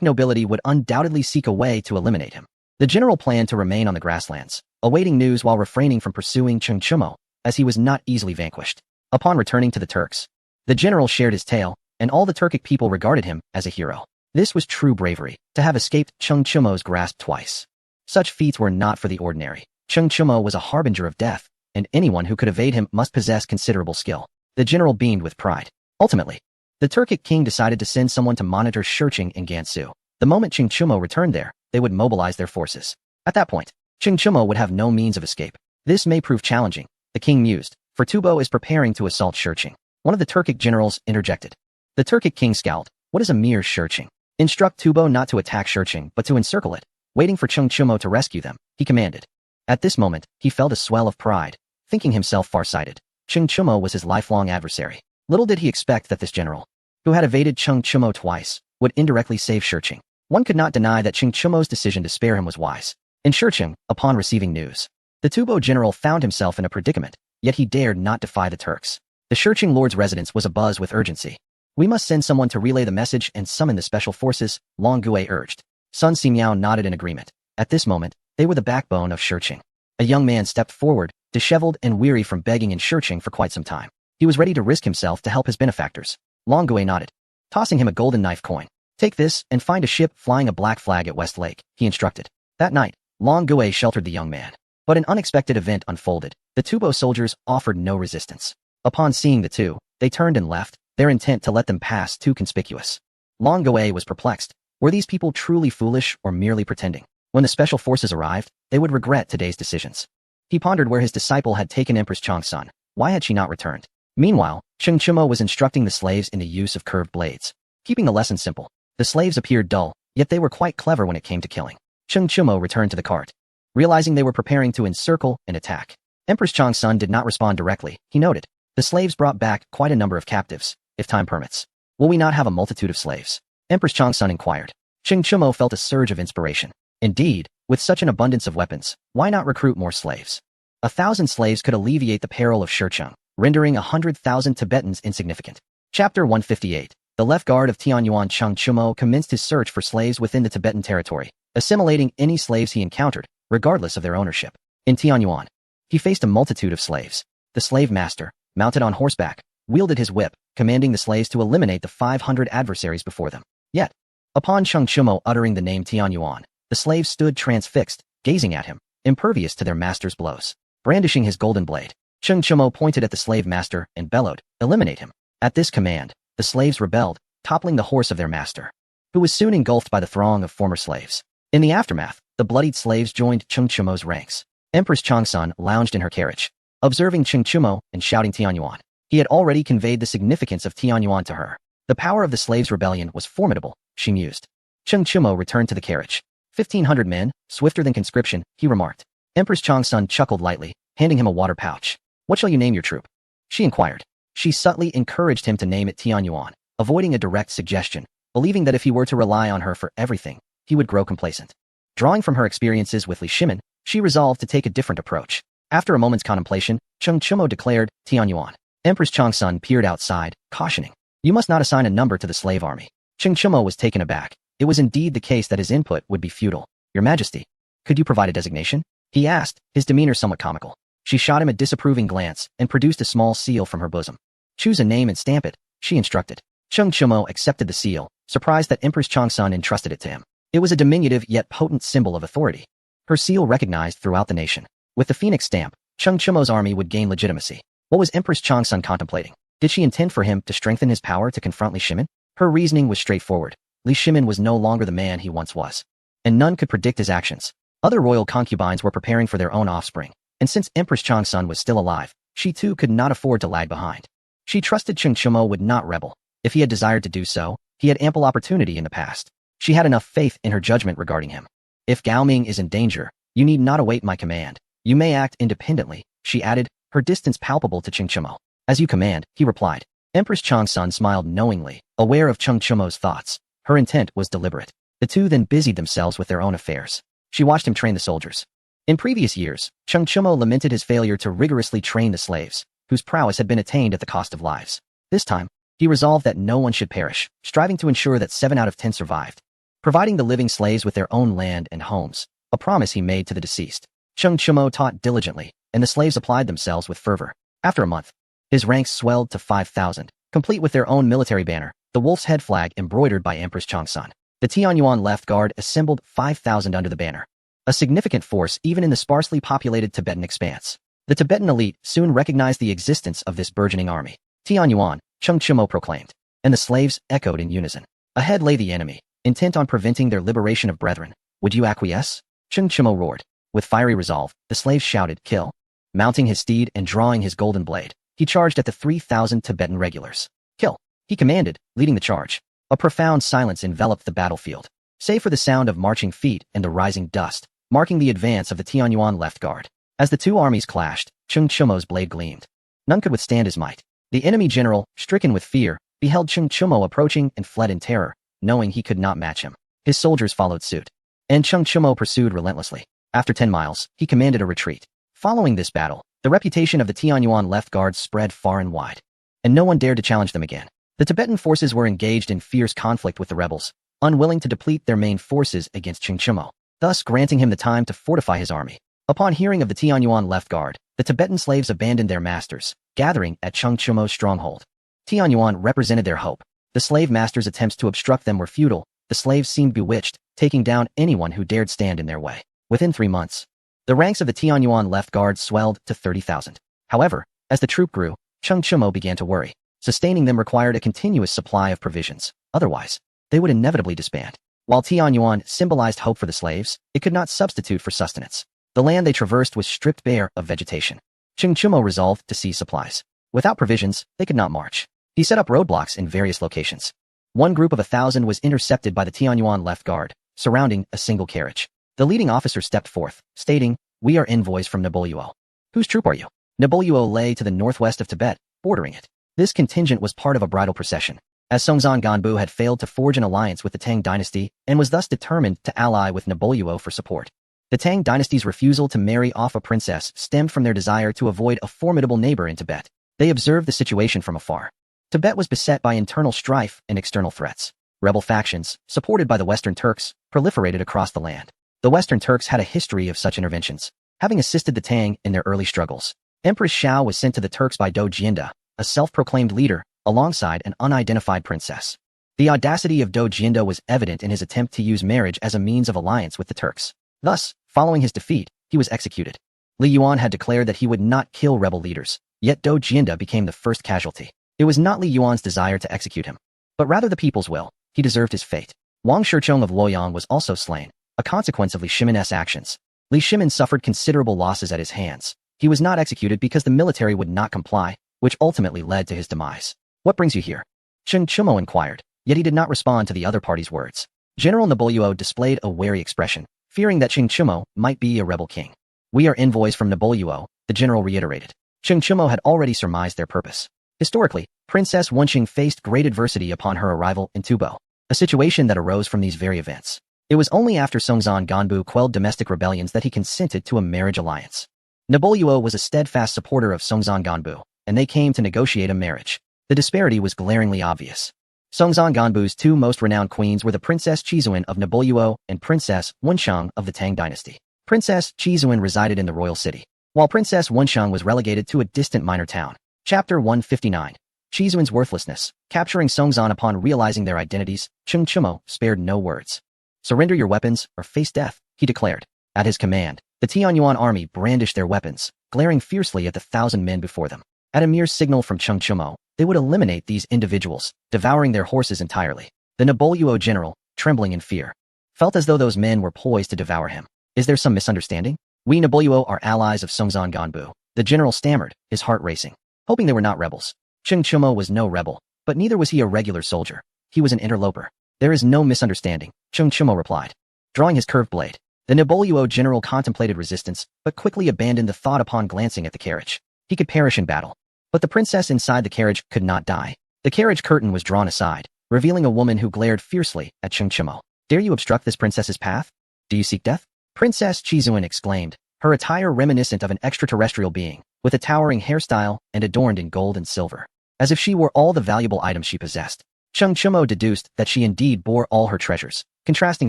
A: nobility would undoubtedly seek a way to eliminate him. The general planned to remain on the grasslands, awaiting news while refraining from pursuing Cheng Chumo, as he was not easily vanquished. Upon returning to the Turks, the general shared his tale, and all the Turkic people regarded him as a hero. This was true bravery, to have escaped Cheng Chumo's grasp twice. Such feats were not for the ordinary. Cheng Chumo was a harbinger of death, and anyone who could evade him must possess considerable skill. The general beamed with pride. Ultimately, the Turkic king decided to send someone to monitor Shurcheng in Gansu. The moment Cheng Chumo returned there, they would mobilize their forces. At that point, Cheng Chumo would have no means of escape. This may prove challenging, the king mused, for Tubo is preparing to assault Shurcheng. One of the Turkic generals interjected. The Turkic king scowled. What is a mere Shurcheng? Instruct Tubo not to attack Shurcheng but to encircle it. Waiting for Cheng Chumo to rescue them, he commanded. At this moment, he felt a swell of pride, thinking himself far-sighted. Cheng Chumo was his lifelong adversary. Little did he expect that this general, who had evaded Cheng Chumo twice, would indirectly save Shurcheng. One could not deny that Cheng Chumo's decision to spare him was wise. In Shurcheng, upon receiving news, the Tubo general found himself in a predicament, yet he dared not defy the Turks. The Shurcheng lord's residence was abuzz with urgency. We must send someone to relay the message and summon the special forces, Long Gui urged. Sun Simiao nodded in agreement. At this moment, they were the backbone of Shurcheng. A young man stepped forward, disheveled and weary from begging in Shurcheng for quite some time. He was ready to risk himself to help his benefactors. Long Gui nodded, tossing him a golden knife coin. Take this and find a ship flying a black flag at West Lake, he instructed. That night, Long Gui sheltered the young man. But an unexpected event unfolded. The Tubo soldiers offered no resistance. Upon seeing the two, they turned and left, their intent to let them pass too conspicuous. Long Gui was perplexed. Were these people truly foolish or merely pretending? When the special forces arrived, they would regret today's decisions. He pondered where his disciple had taken Empress Changsun. Why had she not returned? Meanwhile, Cheng Chumo was instructing the slaves in the use of curved blades. Keeping the lesson simple, the slaves appeared dull, yet they were quite clever when it came to killing. Cheng Chumo returned to the cart, realizing they were preparing to encircle and attack. Empress Changsun did not respond directly, he noted. The slaves brought back quite a number of captives, if time permits. Will we not have a multitude of slaves? Empress Changsun inquired. Cheng Chumo felt a surge of inspiration. Indeed, with such an abundance of weapons, why not recruit more slaves? 1,000 slaves could alleviate the peril of Shurcheng, rendering 100,000 Tibetans insignificant. Chapter 158. The left guard of Tianyuan Cheng Chumo commenced his search for slaves within the Tibetan territory, assimilating any slaves he encountered, regardless of their ownership. In Tianyuan, he faced a multitude of slaves. The slave master, mounted on horseback, wielded his whip, commanding the slaves to eliminate the 500 adversaries before them. Yet, upon Cheng Chumo uttering the name Tianyuan, the slaves stood transfixed, gazing at him, impervious to their master's blows. Brandishing his golden blade, Cheng Chumo pointed at the slave master and bellowed, "Eliminate him." At this command, the slaves rebelled, toppling the horse of their master, who was soon engulfed by the throng of former slaves. In the aftermath, the bloodied slaves joined Cheng Chumo's ranks. Empress Changsun lounged in her carriage, observing Cheng Chumo and shouting Tianyuan. He had already conveyed the significance of Tianyuan to her. The power of the slaves' rebellion was formidable, she mused. Cheng Chumo returned to the carriage. 1,500 men, swifter than conscription, he remarked. Empress Changsun chuckled lightly, handing him a water pouch. What shall you name your troop? She inquired. She subtly encouraged him to name it Tianyuan, avoiding a direct suggestion, believing that if he were to rely on her for everything, he would grow complacent. Drawing from her experiences with Li Shimin, she resolved to take a different approach. After a moment's contemplation, Cheng Chumo declared, Tianyuan. Empress Changsun peered outside, cautioning. You must not assign a number to the slave army. Cheng Chumo was taken aback. It was indeed the case that his input would be futile. Your Majesty, could you provide a designation? He asked, his demeanor somewhat comical. She shot him a disapproving glance and produced a small seal from her bosom. Choose a name and stamp it, she instructed. Cheng Chumo accepted the seal, surprised that Empress Changsun entrusted it to him. It was a diminutive yet potent symbol of authority. Her seal recognized throughout the nation. With the phoenix stamp, Cheng Chumo's army would gain legitimacy. What was Empress Changsun contemplating? Did she intend for him to strengthen his power to confront Li Shimin? Her reasoning was straightforward. Li Shimin was no longer the man he once was, and none could predict his actions. Other royal concubines were preparing for their own offspring, and since Empress Changsun was still alive, she too could not afford to lag behind. She trusted Cheng Chumo would not rebel. If he had desired to do so, he had ample opportunity in the past. She had enough faith in her judgment regarding him. If Gao Ming is in danger, you need not await my command. You may act independently, she added, her distance palpable to Cheng Chumo. As you command, he replied. Empress Changsun smiled knowingly, aware of Cheng Chumo's thoughts. Her intent was deliberate. The two then busied themselves with their own affairs. She watched him train the soldiers. In previous years, Cheng Chumo lamented his failure to rigorously train the slaves, whose prowess had been attained at the cost of lives. This time, he resolved that no one should perish, striving to ensure that 7 out of 10 survived, providing the living slaves with their own land and homes, a promise he made to the deceased. Cheng Chumo taught diligently, and the slaves applied themselves with fervor. After a month, his ranks swelled to 5,000, complete with their own military banner, the wolf's head flag embroidered by Empress Changsun. The Tianyuan left guard assembled 5,000 under the banner, a significant force even in the sparsely populated Tibetan expanse. The Tibetan elite soon recognized the existence of this burgeoning army. Tianyuan, Cheng Chumo proclaimed, and the slaves echoed in unison. Ahead lay the enemy, intent on preventing their liberation of brethren. Would you acquiesce? Cheng Chumo roared. With fiery resolve, the slaves shouted, kill. Mounting his steed and drawing his golden blade, he charged at the 3,000 Tibetan regulars. Kill, he commanded, leading the charge. A profound silence enveloped the battlefield, save for the sound of marching feet and the rising dust, marking the advance of the Tianyuan left guard. As the two armies clashed, Cheng Chumo's blade gleamed. None could withstand his might. The enemy general, stricken with fear, beheld Cheng Chumo approaching and fled in terror, knowing he could not match him. His soldiers followed suit, and Cheng Chumo pursued relentlessly. After 10 miles, he commanded a retreat. Following this battle, the reputation of the Tianyuan left guard spread far and wide, and no one dared to challenge them again. The Tibetan forces were engaged in fierce conflict with the rebels, unwilling to deplete their main forces against Cheng Chumo, thus granting him the time to fortify his army. Upon hearing of the Tianyuan left guard, the Tibetan slaves abandoned their masters, gathering at Cheng Chumo's stronghold. Tianyuan represented their hope. The slave masters' attempts to obstruct them were futile. The slaves seemed bewitched, taking down anyone who dared stand in their way. Within 3 months, the ranks of the Tianyuan left guard swelled to 30,000. However, as the troop grew, Cheng Chumo began to worry. Sustaining them required a continuous supply of provisions. Otherwise, they would inevitably disband. While Tianyuan symbolized hope for the slaves, it could not substitute for sustenance. The land they traversed was stripped bare of vegetation. Cheng Chumo resolved to seize supplies. Without provisions, they could not march. He set up roadblocks in various locations. One group of 1,000 was intercepted by the Tianyuan left guard, surrounding a single carriage. The leading officer stepped forth, stating, "We are envoys from Naboluo." "Whose troop are you?" Naboluo lay to the northwest of Tibet, bordering it. This contingent was part of a bridal procession, as Songzan Ganbu had failed to forge an alliance with the Tang dynasty and was thus determined to ally with Naboluo for support. The Tang dynasty's refusal to marry off a princess stemmed from their desire to avoid a formidable neighbor in Tibet. They observed the situation from afar. Tibet was beset by internal strife and external threats. Rebel factions, supported by the Western Turks, proliferated across the land. The Western Turks had a history of such interventions, having assisted the Tang in their early struggles. Empress Xiao was sent to the Turks by Do Jianda, a self-proclaimed leader, alongside an unidentified princess. The audacity of Do Jianda was evident in his attempt to use marriage as a means of alliance with the Turks. Thus, following his defeat, he was executed. Li Yuan had declared that he would not kill rebel leaders, yet Do Jianda became the first casualty. It was not Li Yuan's desire to execute him, but rather the people's will. He deserved his fate. Wang Shichong of Luoyang was also slain, a consequence of Li Shimin's actions. Li Shimin suffered considerable losses at his hands. He was not executed because the military would not comply, which ultimately led to his demise. "What brings you here?" Cheng Chumo inquired, yet he did not respond to the other party's words. General Naboluo displayed a wary expression, fearing that Cheng Chumo might be a rebel king. "We are envoys from Naboluo," the general reiterated. Cheng Chumo had already surmised their purpose. Historically, Princess Wenqing faced great adversity upon her arrival in Tubo, a situation that arose from these very events. It was only after Songzan Ganbu quelled domestic rebellions that he consented to a marriage alliance. Naboluo was a steadfast supporter of Songzan Ganbu, and they came to negotiate a marriage. The disparity was glaringly obvious. Songzan Ganbu's two most renowned queens were the Princess Qizuan of Naboluo and Princess Wensheng of the Tang dynasty. Princess Qizuan resided in the royal city, while Princess Wensheng was relegated to a distant minor town. Chapter 159. Qizuan's worthlessness. Capturing Songzan upon realizing their identities, Cheng Chumo spared no words. "Surrender your weapons or face death," he declared. At his command, the Tianyuan army brandished their weapons, glaring fiercely at the 1,000 men before them. At a mere signal from Cheng Chumo, they would eliminate these individuals, devouring their horses entirely. The Naboluo general, trembling in fear, felt as though those men were poised to devour him. Is there some misunderstanding? We Naboluo are allies of Songzan Ganbu. The general stammered, his heart racing, hoping they were not rebels. Cheng Chumo was no rebel, but neither was he a regular soldier. He was an interloper. There is no misunderstanding, Cheng Chumo replied, drawing his curved blade. The Naboluo general contemplated resistance, but quickly abandoned the thought upon glancing at the carriage. He could perish in battle. But the princess inside the carriage could not die. The carriage curtain was drawn aside, revealing a woman who glared fiercely at Cheng Chumo. Dare you obstruct this princess's path? Do you seek death? Princess Chizuan exclaimed, her attire reminiscent of an extraterrestrial being, with a towering hairstyle and adorned in gold and silver, as if she were all the valuable items she possessed. Cheng Chumo deduced that she indeed bore all her treasures, contrasting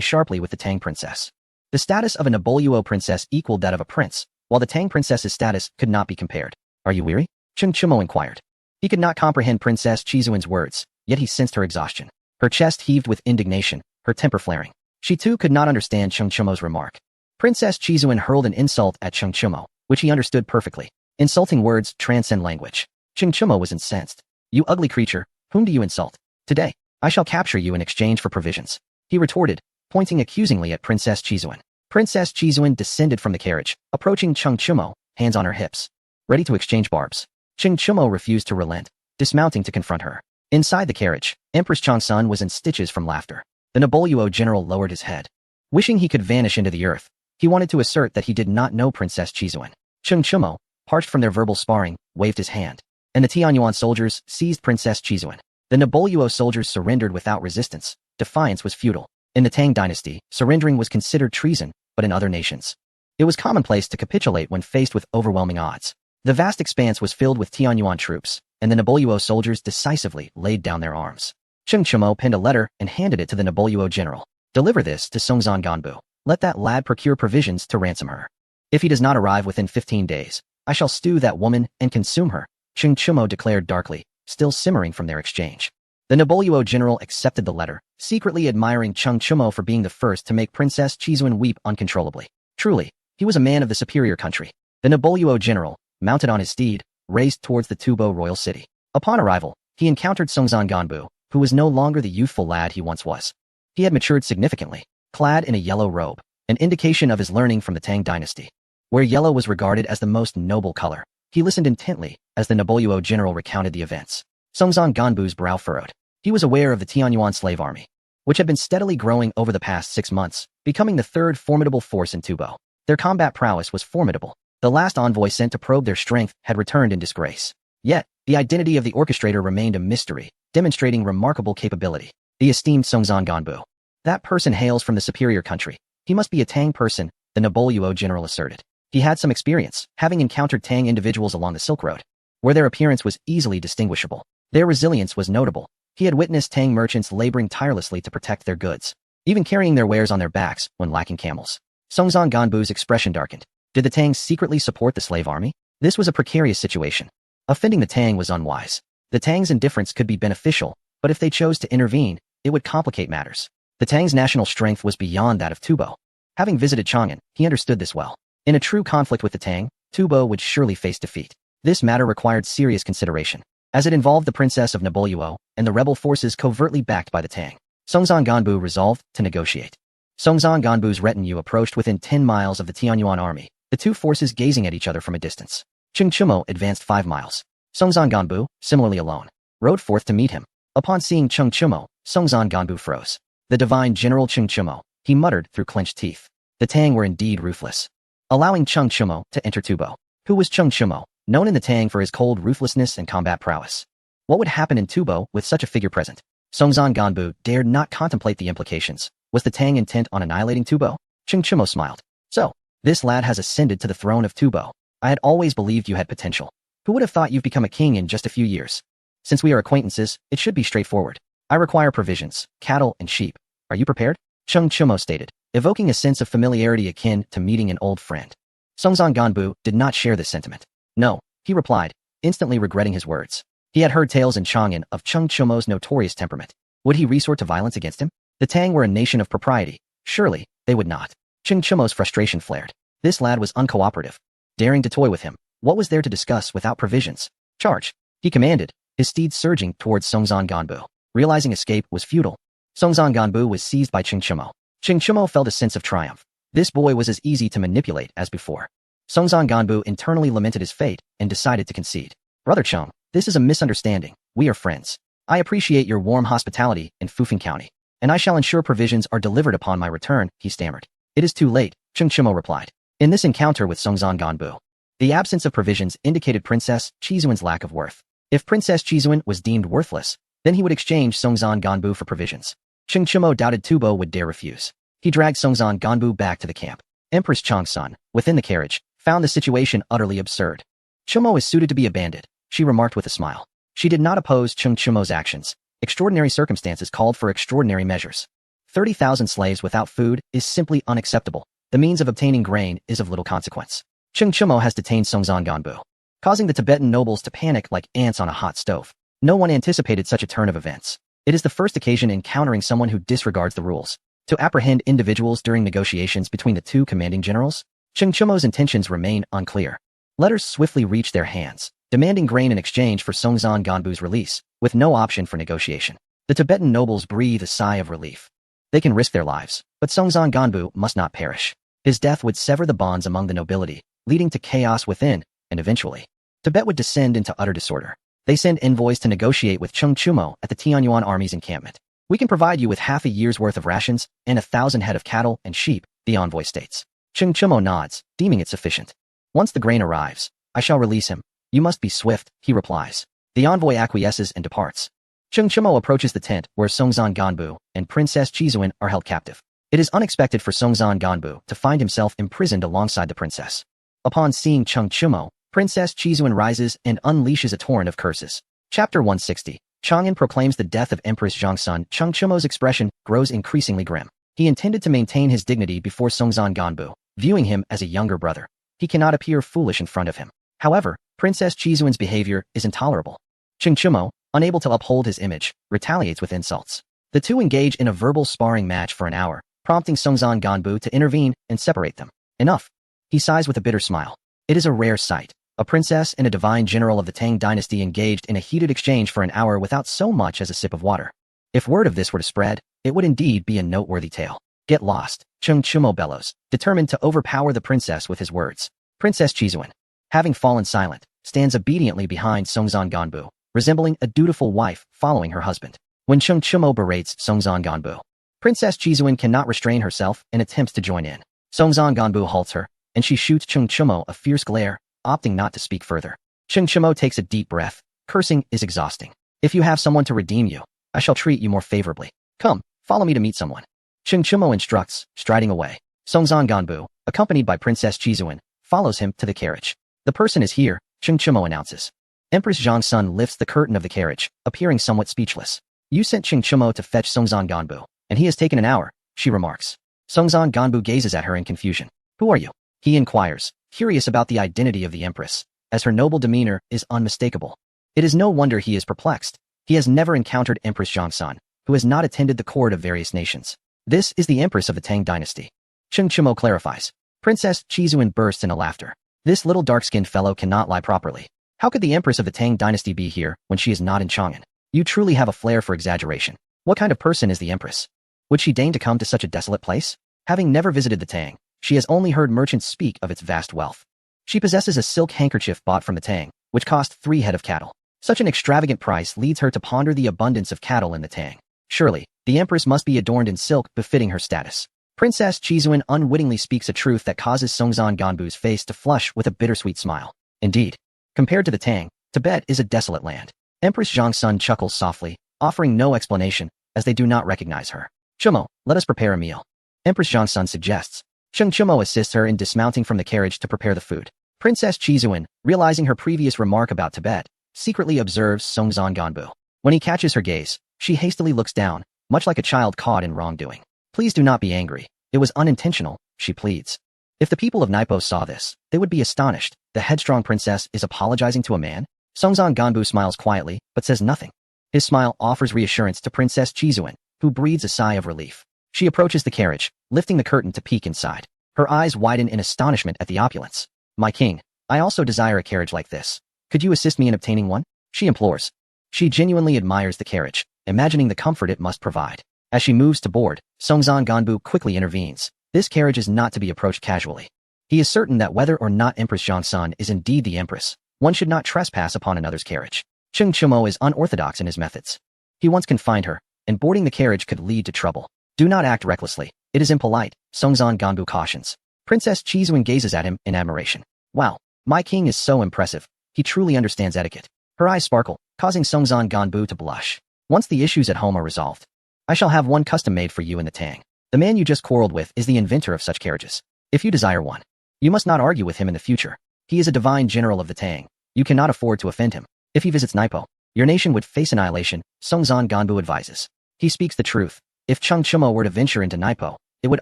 A: sharply with the Tang princess. The status of a Naboluo princess equaled that of a prince, while the Tang princess's status could not be compared. Are you weary? Cheng Chumo inquired. He could not comprehend Princess Chizuan's words, yet he sensed her exhaustion. Her chest heaved with indignation, her temper flaring. She too could not understand Cheng Chumo's remark. Princess Chizuan hurled an insult at Cheng Chumo, which he understood perfectly. Insulting words transcend language. Cheng Chumo was incensed. You ugly creature, whom do you insult? Today, I shall capture you in exchange for provisions, he retorted, pointing accusingly at Princess Chizuan. Princess Chizuan descended from the carriage, approaching Cheng Chumo, hands on her hips, ready to exchange barbs. Cheng Chumo refused to relent, dismounting to confront her. Inside the carriage, Empress Changsun was in stitches from laughter. The Naboluo general lowered his head. Wishing he could vanish into the earth, he wanted to assert that he did not know Princess Chizuan. Cheng Chumo, parched from their verbal sparring, waved his hand, and the Tianyuan soldiers seized Princess Chizuan. The Naboluo soldiers surrendered without resistance. Defiance was futile. In the Tang dynasty, surrendering was considered treason, but in other nations, it was commonplace to capitulate when faced with overwhelming odds. The vast expanse was filled with Tianyuan troops, and the Naboluo soldiers decisively laid down their arms. Cheng Chumo penned a letter and handed it to the Naboluo general. Deliver this to Songzan Ganbu. Let that lad procure provisions to ransom her. If he does not arrive within 15 days, I shall stew that woman and consume her, Cheng Chumo declared darkly, still simmering from their exchange. The Naboluo general accepted the letter, secretly admiring Cheng Chumo for being the first to make Princess Chizuan weep uncontrollably. Truly, he was a man of the superior country. The Naboluo general, mounted on his steed, raced towards the Tubo royal city. Upon arrival, he encountered Songzan Ganbu, who was no longer the youthful lad he once was. He had matured significantly, clad in a yellow robe, an indication of his learning from the Tang dynasty, where yellow was regarded as the most noble color. He listened intently as the Naboluo general recounted the events. Songzan Ganbu's brow furrowed. He was aware of the Tianyuan slave army, which had been steadily growing over the past 6 months, becoming the third formidable force in Tubo. Their combat prowess was formidable. The last envoy sent to probe their strength had returned in disgrace. Yet, the identity of the orchestrator remained a mystery, demonstrating remarkable capability. The esteemed Songzan Ganbu. That person hails from the superior country. He must be a Tang person, the Naboluo general asserted. He had some experience, having encountered Tang individuals along the Silk Road, where their appearance was easily distinguishable. Their resilience was notable. He had witnessed Tang merchants laboring tirelessly to protect their goods, even carrying their wares on their backs when lacking camels. Songzan Ganbu's expression darkened. Did the Tang secretly support the slave army? This was a precarious situation. Offending the Tang was unwise. The Tang's indifference could be beneficial, but if they chose to intervene, it would complicate matters. The Tang's national strength was beyond that of Tubo. Having visited Chang'an, he understood this well. In a true conflict with the Tang, Tubo would surely face defeat. This matter required serious consideration, as it involved the princess of Naboluo and the rebel forces covertly backed by the Tang. Songzan Ganbu resolved to negotiate. Songzan Ganbu's retinue approached within 10 miles of the Tianyuan army, the two forces gazing at each other from a distance. Cheng Chumo advanced 5 miles. Songzan Ganbu, similarly alone, rode forth to meet him. Upon seeing Cheng Chumo, Songzan Ganbu froze. The divine General Cheng Chumo, he muttered through clenched teeth. The Tang were indeed ruthless, allowing Cheng Chumo to enter Tubo. Who was Cheng Chumo, known in the Tang for his cold ruthlessness and combat prowess? What would happen in Tubo with such a figure present? Songzan Ganbu dared not contemplate the implications. Was the Tang intent on annihilating Tubo? Cheng Chumo smiled. So, this lad has ascended to the throne of Tubo. I had always believed you had potential. Who would have thought you've become a king in just a few years? Since we are acquaintances, it should be straightforward. I require provisions, cattle, and sheep. Are you prepared? Cheng Chumo stated, evoking a sense of familiarity akin to meeting an old friend. Songzan Ganbu did not share this sentiment. No, he replied, instantly regretting his words. He had heard tales in Chang'an of Cheng Chumo's notorious temperament. Would he resort to violence against him? The Tang were a nation of propriety. Surely, they would not. Cheng Chumo's frustration flared. This lad was uncooperative. Daring to toy with him. What was there to discuss without provisions? Charge! He commanded, his steed surging towards Songzan Ganbu. Realizing escape was futile, Songzan Ganbu was seized by Ching Chimo. Ching Chimo felt a sense of triumph. This boy was as easy to manipulate as before. Songzan Ganbu internally lamented his fate and decided to concede. Brother Chung, this is a misunderstanding. We are friends. I appreciate your warm hospitality in Fufeng County, and I shall ensure provisions are delivered upon my return, he stammered. It is too late, Ching Chimo replied. In this encounter with Songzan Ganbu, the absence of provisions indicated Princess Chizuan's lack of worth. If Princess Chizuan was deemed worthless, then he would exchange Songzan Ganbu for provisions. Ching Chimo doubted Tubo would dare refuse. He dragged Songzan Ganbu back to the camp. Empress Changsun, within the carriage, found the situation utterly absurd. Chimo is suited to be a bandit, she remarked with a smile. She did not oppose Ching Chimo's actions. Extraordinary circumstances called for extraordinary measures. 30,000 slaves without food is simply unacceptable. The means of obtaining grain is of little consequence. Ching Chimo has detained Songzan Ganbu, causing the Tibetan nobles to panic like ants on a hot stove. No one anticipated such a turn of events. It is the first occasion encountering someone who disregards the rules. To apprehend individuals during negotiations between the two commanding generals, Ching Chimo's intentions remain unclear. Letters swiftly reached their hands, demanding grain in exchange for Songzan Ganbu's release, with no option for negotiation. The Tibetan nobles breathe a sigh of relief. They can risk their lives, but Songzan Ganbu must not perish. His death would sever the bonds among the nobility, leading to chaos within, and eventually, Tibet would descend into utter disorder. They send envoys to negotiate with Ching Chimo at the Tianyuan army's encampment. We can provide you with half a year's worth of rations and 1,000 head of cattle and sheep, the envoy states. Ching Chimo nods, deeming it sufficient. Once the grain arrives, I shall release him. You must be swift, he replies. The envoy acquiesces and departs. Ching Chimo approaches the tent where Songzan Ganbu and Princess Chizuan are held captive. It is unexpected for Songzan Ganbu to find himself imprisoned alongside the princess. Upon seeing Ching Chimo, Princess Chizuan rises and unleashes a torrent of curses. Chapter 160. Chang'an proclaims the death of Empress Zhongsun. Ching Chimo's expression grows increasingly grim. He intended to maintain his dignity before Songzan Ganbu, viewing him as a younger brother. He cannot appear foolish in front of him. However, Princess Chizuan's behavior is intolerable. Ching Chimo, unable to uphold his image, retaliates with insults. The two engage in a verbal sparring match for an hour, prompting Songzan Ganbu to intervene and separate them. Enough. He sighs with a bitter smile. It is a rare sight. A princess and a divine general of the Tang dynasty engaged in a heated exchange for an hour without so much as a sip of water. If word of this were to spread, it would indeed be a noteworthy tale. Get lost, Ching Chimo bellows, determined to overpower the princess with his words. Princess Chizuan, having fallen silent, stands obediently behind Songzan Ganbu, resembling a dutiful wife following her husband. When Ching Chimo berates Songzan Ganbu, Princess Chizuan cannot restrain herself and attempts to join in. Songzan Ganbu halts her, and she shoots Ching Chimo a fierce glare, opting not to speak further. Ching Chimo takes a deep breath. Cursing is exhausting. If you have someone to redeem you, I shall treat you more favorably. Come, follow me to meet someone. Ching Chimo instructs, striding away. Songzan Ganbu, accompanied by Princess Chizuan, follows him to the carriage. The person is here, Ching Chimo announces. Empress Zhongsun lifts the curtain of the carriage, appearing somewhat speechless. You sent Ching Chimo to fetch Songzan Ganbu, and he has taken an hour, she remarks. Songzan Ganbu gazes at her in confusion. Who are you? He inquires, curious about the identity of the empress, as her noble demeanor is unmistakable. It is no wonder he is perplexed. He has never encountered Empress Zhongsun, who has not attended the court of various nations. This is the empress of the Tang dynasty. Ching Chimo clarifies. Princess Chizuan bursts into laughter. This little dark-skinned fellow cannot lie properly. How could the empress of the Tang dynasty be here when she is not in Chang'an? You truly have a flair for exaggeration. What kind of person is the empress? Would she deign to come to such a desolate place? Having never visited the Tang, she has only heard merchants speak of its vast wealth. She possesses a silk handkerchief bought from the Tang, which cost 3 head of cattle. Such an extravagant price leads her to ponder the abundance of cattle in the Tang. Surely, the empress must be adorned in silk befitting her status. Princess Chizuan unwittingly speaks a truth that causes Songzan Ganbu's face to flush with a bittersweet smile. Indeed, compared to the Tang, Tibet is a desolate land. Empress Zhongsun chuckles softly, offering no explanation, as they do not recognize her. Chimo, let us prepare a meal. Empress Zhongsun suggests. Ching Chimo assists her in dismounting from the carriage to prepare the food. Princess Chizuan, realizing her previous remark about Tibet, secretly observes Songzan Ganbu. When he catches her gaze, she hastily looks down, much like a child caught in wrongdoing. Please do not be angry. It was unintentional, she pleads. If the people of Naipo saw this, they would be astonished. The headstrong princess is apologizing to a man? Songzan Ganbu smiles quietly, but says nothing. His smile offers reassurance to Princess Chizuan, who breathes a sigh of relief. She approaches the carriage, lifting the curtain to peek inside. Her eyes widen in astonishment at the opulence. My king, I also desire a carriage like this. Could you assist me in obtaining one? She implores. She genuinely admires the carriage, imagining the comfort it must provide. As she moves to board, Songzan Ganbu quickly intervenes. This carriage is not to be approached casually. He is certain that whether or not Empress Zhongsun is indeed the empress, one should not trespass upon another's carriage. Cheng Chumo is unorthodox in his methods. He once confined her, and boarding the carriage could lead to trouble. Do not act recklessly. It is impolite, Songzan Ganbu cautions. Princess Chizuan gazes at him in admiration. Wow, my king is so impressive. He truly understands etiquette. Her eyes sparkle, causing Songzan Ganbu to blush. Once the issues at home are resolved, I shall have one custom made for you in the Tang. The man you just quarreled with is the inventor of such carriages. If you desire one, you must not argue with him in the future. He is a divine general of the Tang. You cannot afford to offend him. If he visits Naipo, your nation would face annihilation, Songzan Ganbu advises. He speaks the truth. If Cheng Chumo were to venture into Naipo, it would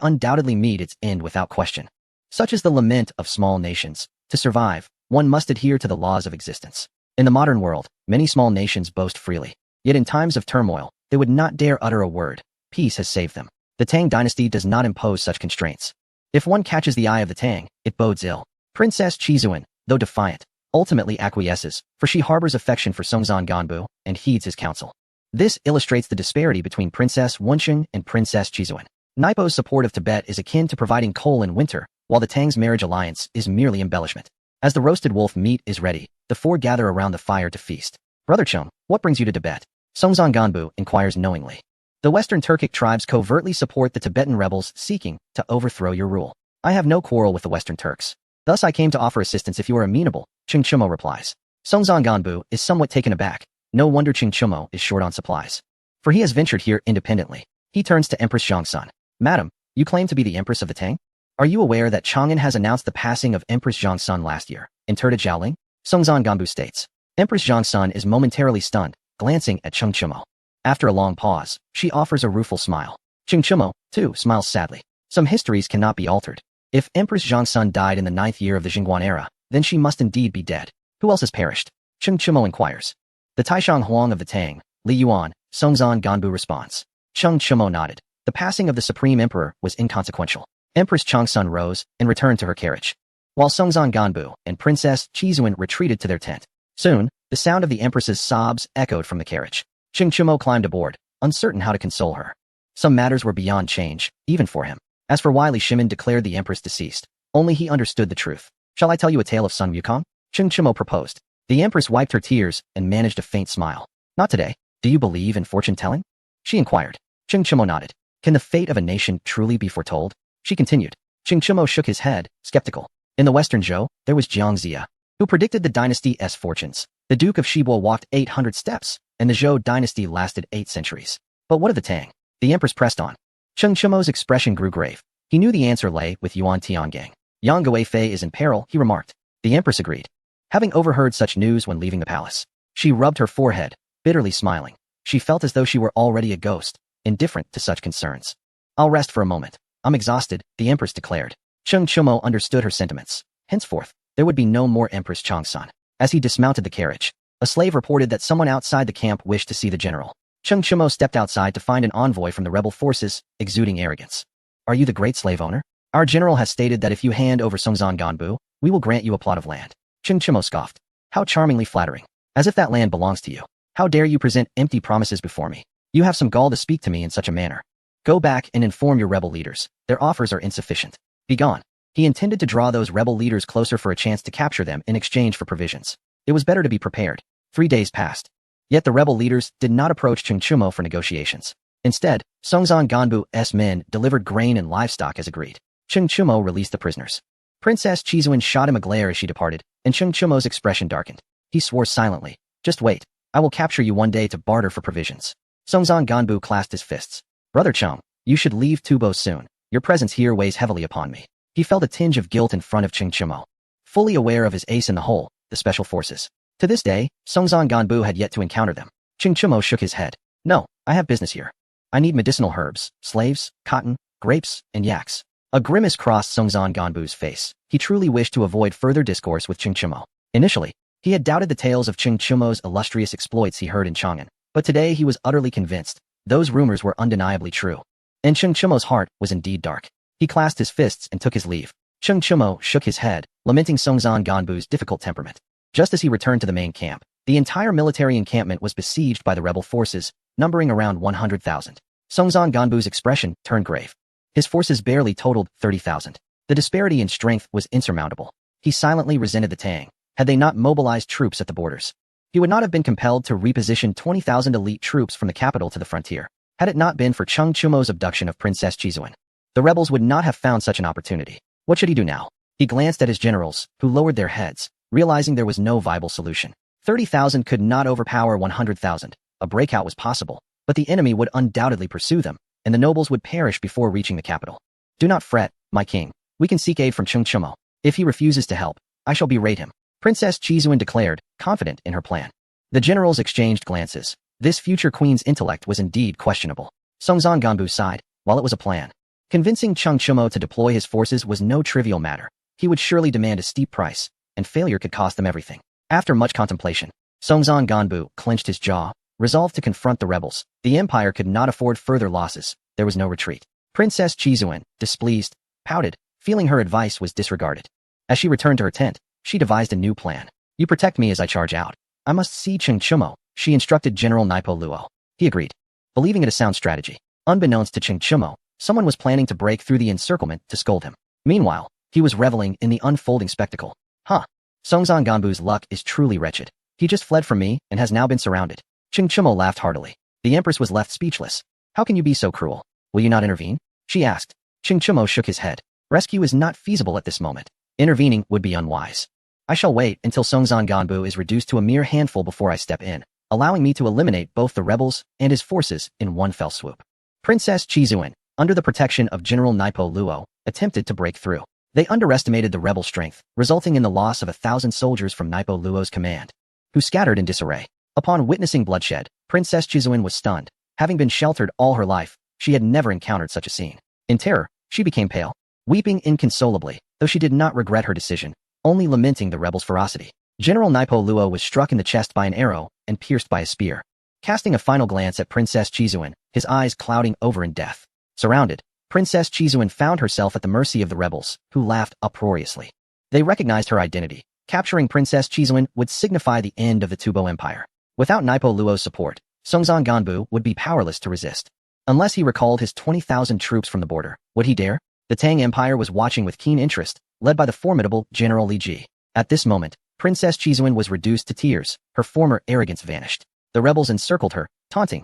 A: undoubtedly meet its end without question. Such is the lament of small nations. To survive, one must adhere to the laws of existence. In the modern world, many small nations boast freely. Yet in times of turmoil, they would not dare utter a word. Peace has saved them. The Tang dynasty does not impose such constraints. If one catches the eye of the Tang, it bodes ill. Princess Chizuan, though defiant, ultimately acquiesces, for she harbors affection for Songzan Ganbu and heeds his counsel. This illustrates the disparity between Princess Wencheng and Princess Chizuan. Naipo's support of Tibet is akin to providing coal in winter, while the Tang's marriage alliance is merely embellishment. As the roasted wolf meat is ready, the four gather around the fire to feast. Brother Chum, what brings you to Tibet? Songzan Ganbu inquires knowingly. The Western Turkic tribes covertly support the Tibetan rebels seeking to overthrow your rule. I have no quarrel with the Western Turks. Thus I came to offer assistance if you are amenable, Cheng Chumo replies. Songzan Ganbu is somewhat taken aback. No wonder Cheng Chumo is short on supplies. For he has ventured here independently. He turns to Empress Zhongsun. Madam, you claim to be the Empress of the Tang? Are you aware that Chang'an has announced the passing of Empress Zhongsun last year, interred at Jiaoling? Songzan Ganbu states. Empress Zhongsun is momentarily stunned, glancing at Cheng Chumo. After a long pause, she offers a rueful smile. Cheng Chumo, too, smiles sadly. Some histories cannot be altered. If Empress Zhongsun died in the 9th year of the Jingguan era, then she must indeed be dead. Who else has perished? Cheng Chumo inquires. The Taishang Huang of the Tang, Li Yuan, Songzan Ganbu responds. Cheng Chumo nodded. The passing of the Supreme Emperor was inconsequential. Empress Changsun rose and returned to her carriage, while Songzan Ganbu and Princess Chizuan retreated to their tent. Soon, the sound of the Empress's sobs echoed from the carriage. Cheng Chumo climbed aboard, uncertain how to console her. Some matters were beyond change, even for him. As for why Li Shimin declared the Empress deceased, only he understood the truth. Shall I tell you a tale of Sun Wukong? Cheng Chumo proposed. The Empress wiped her tears and managed a faint smile. Not today. Do you believe in fortune-telling? She inquired. Cheng Chumo nodded. Can the fate of a nation truly be foretold? She continued. Cheng Chumo shook his head, skeptical. In the Western Zhou, there was Jiang Ziya, who predicted the dynasty's fortunes. The Duke of Shibo walked 800 steps, and the Zhou dynasty lasted 8 centuries. But what of the Tang? The Empress pressed on. Cheng Chumo's expression grew grave. He knew the answer lay with Yuan Tiangang. Yang Guifei is in peril, he remarked. The Empress agreed. Having overheard such news when leaving the palace, she rubbed her forehead, bitterly smiling. She felt as though she were already a ghost, indifferent to such concerns. I'll rest for a moment. I'm exhausted, the Empress declared. Cheng Chumo understood her sentiments. Henceforth, there would be no more Empress Changsun. As he dismounted the carriage, a slave reported that someone outside the camp wished to see the general. Cheng Chumo stepped outside to find an envoy from the rebel forces, exuding arrogance. Are you the great slave owner? Our general has stated that if you hand over Songzan Ganbu, we will grant you a plot of land. Cheng Chumo scoffed. How charmingly flattering. As if that land belongs to you. How dare you present empty promises before me? You have some gall to speak to me in such a manner. Go back and inform your rebel leaders. Their offers are insufficient. Be gone. He intended to draw those rebel leaders closer for a chance to capture them in exchange for provisions. It was better to be prepared. 3 days passed. Yet the rebel leaders did not approach Cheng Chumo for negotiations. Instead, Songzan Ganbu's men delivered grain and livestock as agreed. Cheng Chumo released the prisoners. Princess Chizuan shot him a glare as she departed, and Cheng Chumo's expression darkened. He swore silently. Just wait. I will capture you one day to barter for provisions. Songzan Ganbu clasped his fists. Brother Cheng, you should leave Tubo soon. Your presence here weighs heavily upon me. He felt a tinge of guilt in front of Cheng Chumo. Fully aware of his ace in the hole, the special forces. To this day, Songzan Ganbu had yet to encounter them. Cheng Chumo shook his head. No, I have business here. I need medicinal herbs, slaves, cotton, grapes, and yaks. A grimace crossed Songzan Ganbu's face. He truly wished to avoid further discourse with Cheng Chumo. Initially, he had doubted the tales of Cheng Chumo's illustrious exploits he heard in Chang'an, but today he was utterly convinced. Those rumors were undeniably true. And Cheng Chumo's heart was indeed dark. He clasped his fists and took his leave. Cheng Chumo shook his head, lamenting Songzan Ganbu's difficult temperament. Just as he returned to the main camp, the entire military encampment was besieged by the rebel forces, numbering around 100,000. Songzhan Ganbu's expression turned grave. His forces barely totaled 30,000. The disparity in strength was insurmountable. He silently resented the Tang. Had they not mobilized troops at the borders, he would not have been compelled to reposition 20,000 elite troops from the capital to the frontier. Had it not been for Cheng Chumo's abduction of Princess Chizuan, the rebels would not have found such an opportunity. What should he do now? He glanced at his generals, who lowered their heads, realizing there was no viable solution. 30,000 could not overpower 100,000. A breakout was possible, but the enemy would undoubtedly pursue them, and the nobles would perish before reaching the capital. Do not fret, my king. We can seek aid from Cheng Chumo. If he refuses to help, I shall berate him, Princess Chizuan declared, confident in her plan. The generals exchanged glances. This future queen's intellect was indeed questionable. Songzhan Ganbu sighed. While it was a plan, convincing Cheng Chumo to deploy his forces was no trivial matter. He would surely demand a steep price, and failure could cost them everything. After much contemplation, Songzhan Ganbu clenched his jaw, resolved to confront the rebels. The empire could not afford further losses. There was no retreat. Princess Chizuan, displeased, pouted, feeling her advice was disregarded. As she returned to her tent, she devised a new plan. You protect me as I charge out. I must see Cheng Chumo, she instructed General Naipo Luo. He agreed, believing it a sound strategy. Unbeknownst to Cheng Chumo, someone was planning to break through the encirclement to scold him. Meanwhile, he was reveling in the unfolding spectacle. Huh. Songzhan Ganbu's luck is truly wretched. He just fled from me and has now been surrounded. Cheng Chumo laughed heartily. The empress was left speechless. How can you be so cruel? Will you not intervene? She asked. Cheng Chumo shook his head. Rescue is not feasible at this moment. Intervening would be unwise. I shall wait until Songzhan Ganbu is reduced to a mere handful before I step in, allowing me to eliminate both the rebels and his forces in one fell swoop. Princess Chizuan, under the protection of General Naipo Luo, attempted to break through. They underestimated the rebel strength, resulting in the loss of 1,000 soldiers from Naipo Luo's command, who scattered in disarray. Upon witnessing bloodshed, Princess Chizuan was stunned. Having been sheltered all her life, she had never encountered such a scene. In terror, she became pale, weeping inconsolably, though she did not regret her decision, only lamenting the rebels' ferocity. General Naipo Luo was struck in the chest by an arrow and pierced by a spear. Casting a final glance at Princess Chizuan, his eyes clouding over in death. Surrounded, Princess Chizuan found herself at the mercy of the rebels, who laughed uproariously. They recognized her identity. Capturing Princess Chizuan would signify the end of the Tubo Empire. Without Naipo Luo's support, Songzhan Ganbu would be powerless to resist. Unless he recalled his 20,000 troops from the border, would he dare? The Tang Empire was watching with keen interest, led by the formidable General Li Ji. At this moment, Princess Chizuan was reduced to tears. Her former arrogance vanished. The rebels encircled her, taunting,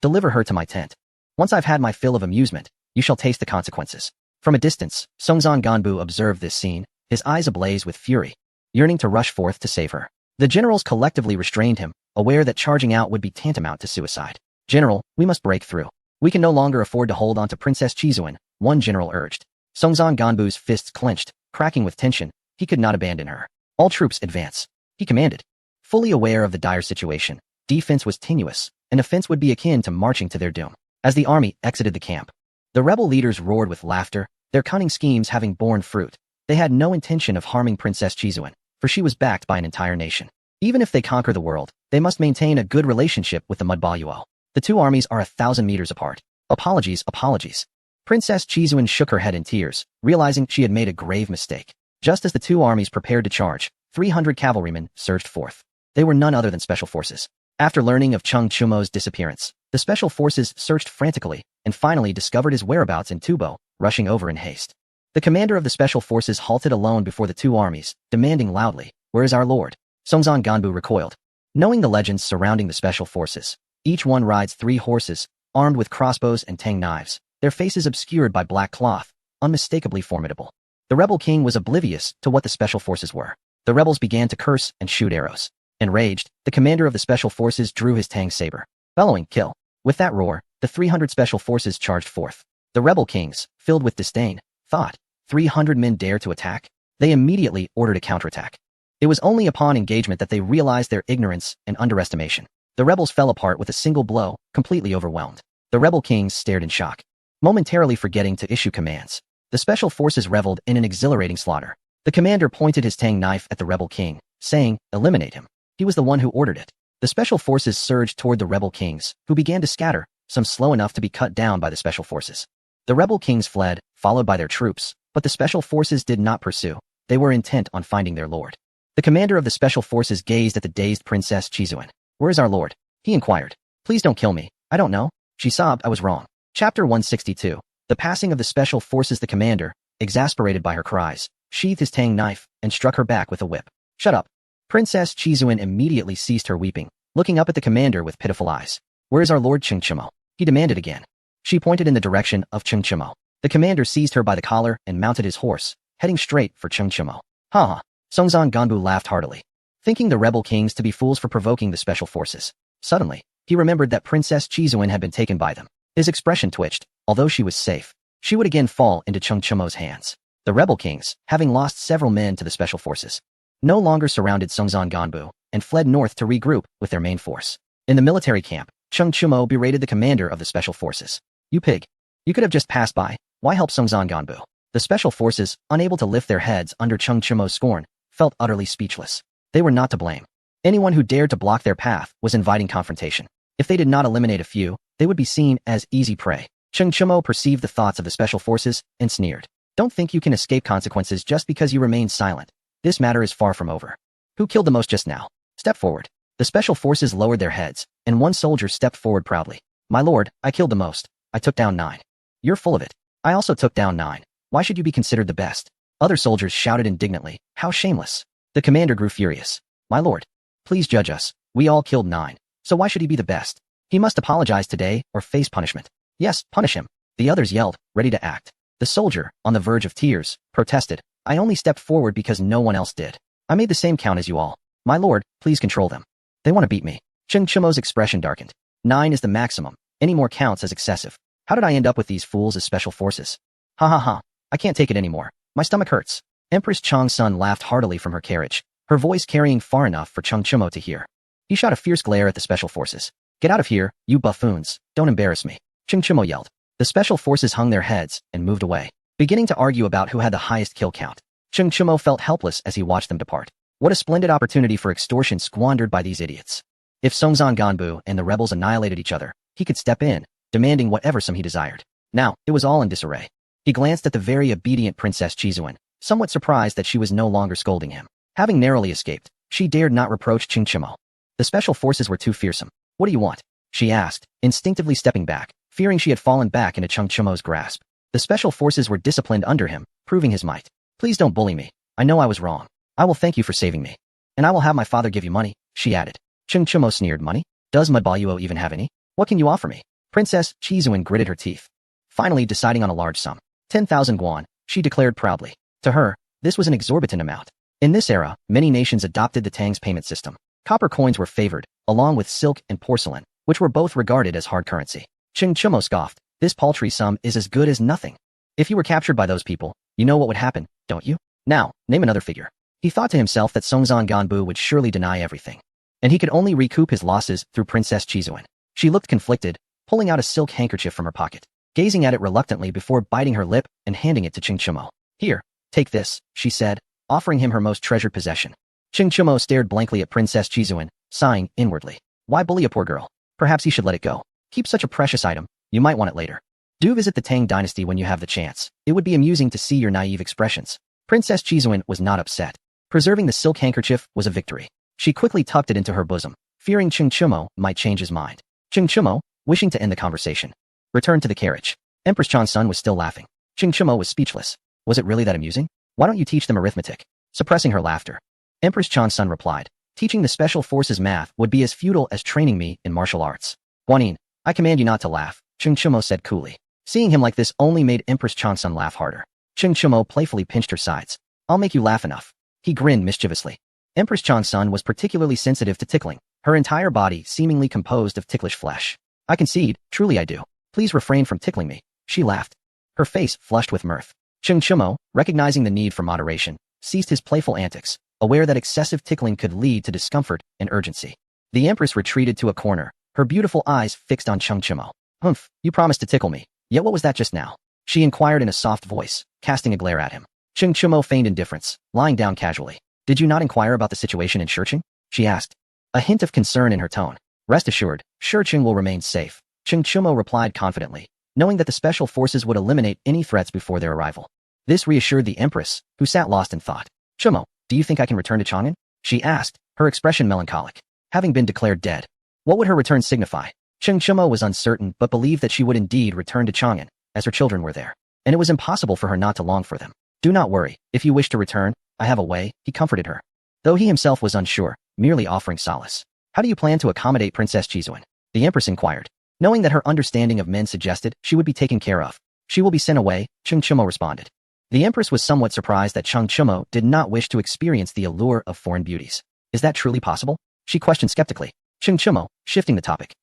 A: deliver her to my tent. Once I've had my fill of amusement, you shall taste the consequences. From a distance, Songzhan Ganbu observed this scene, his eyes ablaze with fury, yearning to rush forth to save her. The generals collectively restrained him, aware that charging out would be tantamount to suicide. General, we must break through. We can no longer afford to hold on to Princess Chizuan, one general urged. Songzhan Ganbu's fists clenched, cracking with tension. He could not abandon her. All troops advance, he commanded. Fully aware of the dire situation, defense was tenuous, and offense would be akin to marching to their doom. As the army exited the camp, the rebel leaders roared with laughter, their cunning schemes having borne fruit. They had no intention of harming Princess Chizuan, for she was backed by an entire nation. Even if they conquer the world, they must maintain a good relationship with the Mudbaluo. The two armies are 1,000 meters apart. Apologies, apologies. Princess Chizuan shook her head in tears, realizing she had made a grave mistake. Just as the two armies prepared to charge, 300 cavalrymen surged forth. They were none other than special forces. After learning of Cheng Chumo's disappearance, the special forces searched frantically and finally discovered his whereabouts in Tubo, rushing over in haste. The commander of the special forces halted alone before the two armies, demanding loudly, "Where is our lord?" Songzhan Ganbu recoiled. Knowing the legends surrounding the special forces, each one rides 3 horses, armed with crossbows and tang knives, their faces obscured by black cloth, unmistakably formidable. The rebel king was oblivious to what the special forces were. The rebels began to curse and shoot arrows. Enraged, the commander of the special forces drew his tang saber, bellowing, "Kill!" With that roar, the 300 special forces charged forth. The rebel kings, filled with disdain, thought, 300 men dare to attack? They immediately ordered a counterattack. It was only upon engagement that they realized their ignorance and underestimation. The rebels fell apart with a single blow, completely overwhelmed. The rebel kings stared in shock, momentarily forgetting to issue commands. The special forces reveled in an exhilarating slaughter. The commander pointed his tang knife at the rebel king, saying, "Eliminate him." He was the one who ordered it. The special forces surged toward the rebel kings, who began to scatter, some slow enough to be cut down by the special forces. The rebel kings fled, followed by their troops, but the special forces did not pursue. They were intent on finding their lord. The commander of the special forces gazed at the dazed Princess Chizuan. Where is our lord? He inquired. Please don't kill me. I don't know. She sobbed. I was wrong. Chapter 162. The passing of the special forces. The commander, exasperated by her cries, sheathed his tang knife and struck her back with a whip. Shut up. Princess Chizuan immediately ceased her weeping, looking up at the commander with pitiful eyes. Where is our lord Chungchimo? He demanded again. She pointed in the direction of Chungchimo. The commander seized her by the collar and mounted his horse, heading straight for Chungchimo. Ha ha. Songzan Ganbu laughed heartily, thinking the rebel kings to be fools for provoking the special forces. Suddenly, he remembered that Princess Chizuan had been taken by them. His expression twitched. Although she was safe, she would again fall into Chungchimo's hands. The rebel kings, having lost several men to the special forces, no longer surrounded Songzan Ganbu and fled north to regroup with their main force. In the military camp, Chungchimo berated the commander of the special forces. You pig. You could have just passed by. Why help Songzan Ganbu? The special forces, unable to lift their heads under Chungchimo's scorn, felt utterly speechless. They were not to blame. Anyone who dared to block their path was inviting confrontation. If they did not eliminate a few, they would be seen as easy prey. Chungchimo perceived the thoughts of the special forces and sneered. Don't think you can escape consequences just because you remain silent. This matter is far from over. Who killed the most just now? Step forward. The special forces lowered their heads, and one soldier stepped forward proudly. My lord, I killed the most. I took down 9. You're full of it. I also took down 9. Why should you be considered the best? Other soldiers shouted indignantly. How shameless. The commander grew furious. My lord, please judge us. We all killed 9. So why should he be the best? He must apologize today or face punishment. Yes, punish him. The others yelled, ready to act. The soldier, on the verge of tears, protested. I only stepped forward because no one else did. I made the same count as you all. My lord, please control them. They want to beat me. Chungchimo's expression darkened. 9 is the maximum. Any more counts as excessive. How did I end up with these fools as special forces? Ha ha ha. I can't take it anymore. My stomach hurts. Empress Changsun laughed heartily from her carriage, her voice carrying far enough for Chungchimo to hear. He shot a fierce glare at the special forces. Get out of here, you buffoons. Don't embarrass me. Chungchimo yelled. The special forces hung their heads and moved away, beginning to argue about who had the highest kill count. Chungchimo felt helpless as he watched them depart. What a splendid opportunity for extortion squandered by these idiots. If Songzan Ganbu and the rebels annihilated each other, he could step in, demanding whatever sum he desired. Now, it was all in disarray. He glanced at the very obedient Princess Chizuan, somewhat surprised that she was no longer scolding him. Having narrowly escaped, she dared not reproach Chungchimo. The special forces were too fearsome. What do you want? She asked, instinctively stepping back, fearing she had fallen back into Chungchimo's grasp. The special forces were disciplined under him, proving his might. Please don't bully me. I know I was wrong. I will thank you for saving me. And I will have my father give you money, she added. Chungchimo sneered. Money? Does Mudbaluo even have any? What can you offer me? Princess Chizuan gritted her teeth. Finally deciding on a large sum. 10,000 guan, she declared proudly. To her, this was an exorbitant amount. In this era, many nations adopted the Tang's payment system. Copper coins were favored, along with silk and porcelain, which were both regarded as hard currency. Chungchimo scoffed. This paltry sum is as good as nothing. If you were captured by those people, you know what would happen, don't you? Now, name another figure. He thought to himself that Songzan Ganbu would surely deny everything, and he could only recoup his losses through Princess Chizuan. She looked conflicted, pulling out a silk handkerchief from her pocket, gazing at it reluctantly before biting her lip and handing it to Chungchimo. Here, take this, she said, offering him her most treasured possession. Chungchimo stared blankly at Princess Chizuan, sighing inwardly. Why bully a poor girl? Perhaps he should let it go. Keep such a precious item. You might want it later. Do visit the Tang dynasty when you have the chance. It would be amusing to see your naive expressions. Princess Chizuan was not upset. Preserving the silk handkerchief was a victory. She quickly tucked it into her bosom, fearing Chungchimo might change his mind. Chungchimo, wishing to end the conversation, returned to the carriage. Empress Changsun was still laughing. Chungchimo was speechless. Was it really that amusing? Why don't you teach them arithmetic? Suppressing her laughter, Empress Changsun replied. Teaching the special forces math would be as futile as training me in martial arts. Guanyin, I command you not to laugh, Chungchimo said coolly. Seeing him like this only made Empress Changsun laugh harder. Chungchimo playfully pinched her sides. I'll make you laugh enough. He grinned mischievously. Empress Changsun was particularly sensitive to tickling, her entire body seemingly composed of ticklish flesh. I concede, truly I do. Please refrain from tickling me, she laughed. Her face flushed with mirth. Chungchimo, recognizing the need for moderation, ceased his playful antics, aware that excessive tickling could lead to discomfort and urgency. The Empress retreated to a corner, her beautiful eyes fixed on Chungchimo. Humph, you promised to tickle me. Yet what was that just now? She inquired in a soft voice, casting a glare at him. Chungchimo feigned indifference, lying down casually. Did you not inquire about the situation in Shurcheng? She asked, a hint of concern in her tone. Rest assured, Shurcheng will remain safe, Chungchimo replied confidently, knowing that the special forces would eliminate any threats before their arrival. This reassured the Empress, who sat lost in thought. Chimo, do you think I can return to Chang'an? she asked, her expression melancholic. Having been declared dead, what would her return signify? Cheng Chimo was uncertain but believed that she would indeed return to Chang'an, as her children were there, and it was impossible for her not to long for them. Do not worry, if you wish to return, I have a way, he comforted her. Though he himself was unsure, merely offering solace. How do you plan to accommodate Princess Chizuan? The Empress inquired. Knowing that her understanding of men suggested she would be taken care of. She will be sent away, Cheng Chimo responded. The Empress was somewhat surprised that Cheng Chimo did not wish to experience the allure of foreign beauties. Is that truly possible? She questioned skeptically. Cheng Chimo, shifting the topic.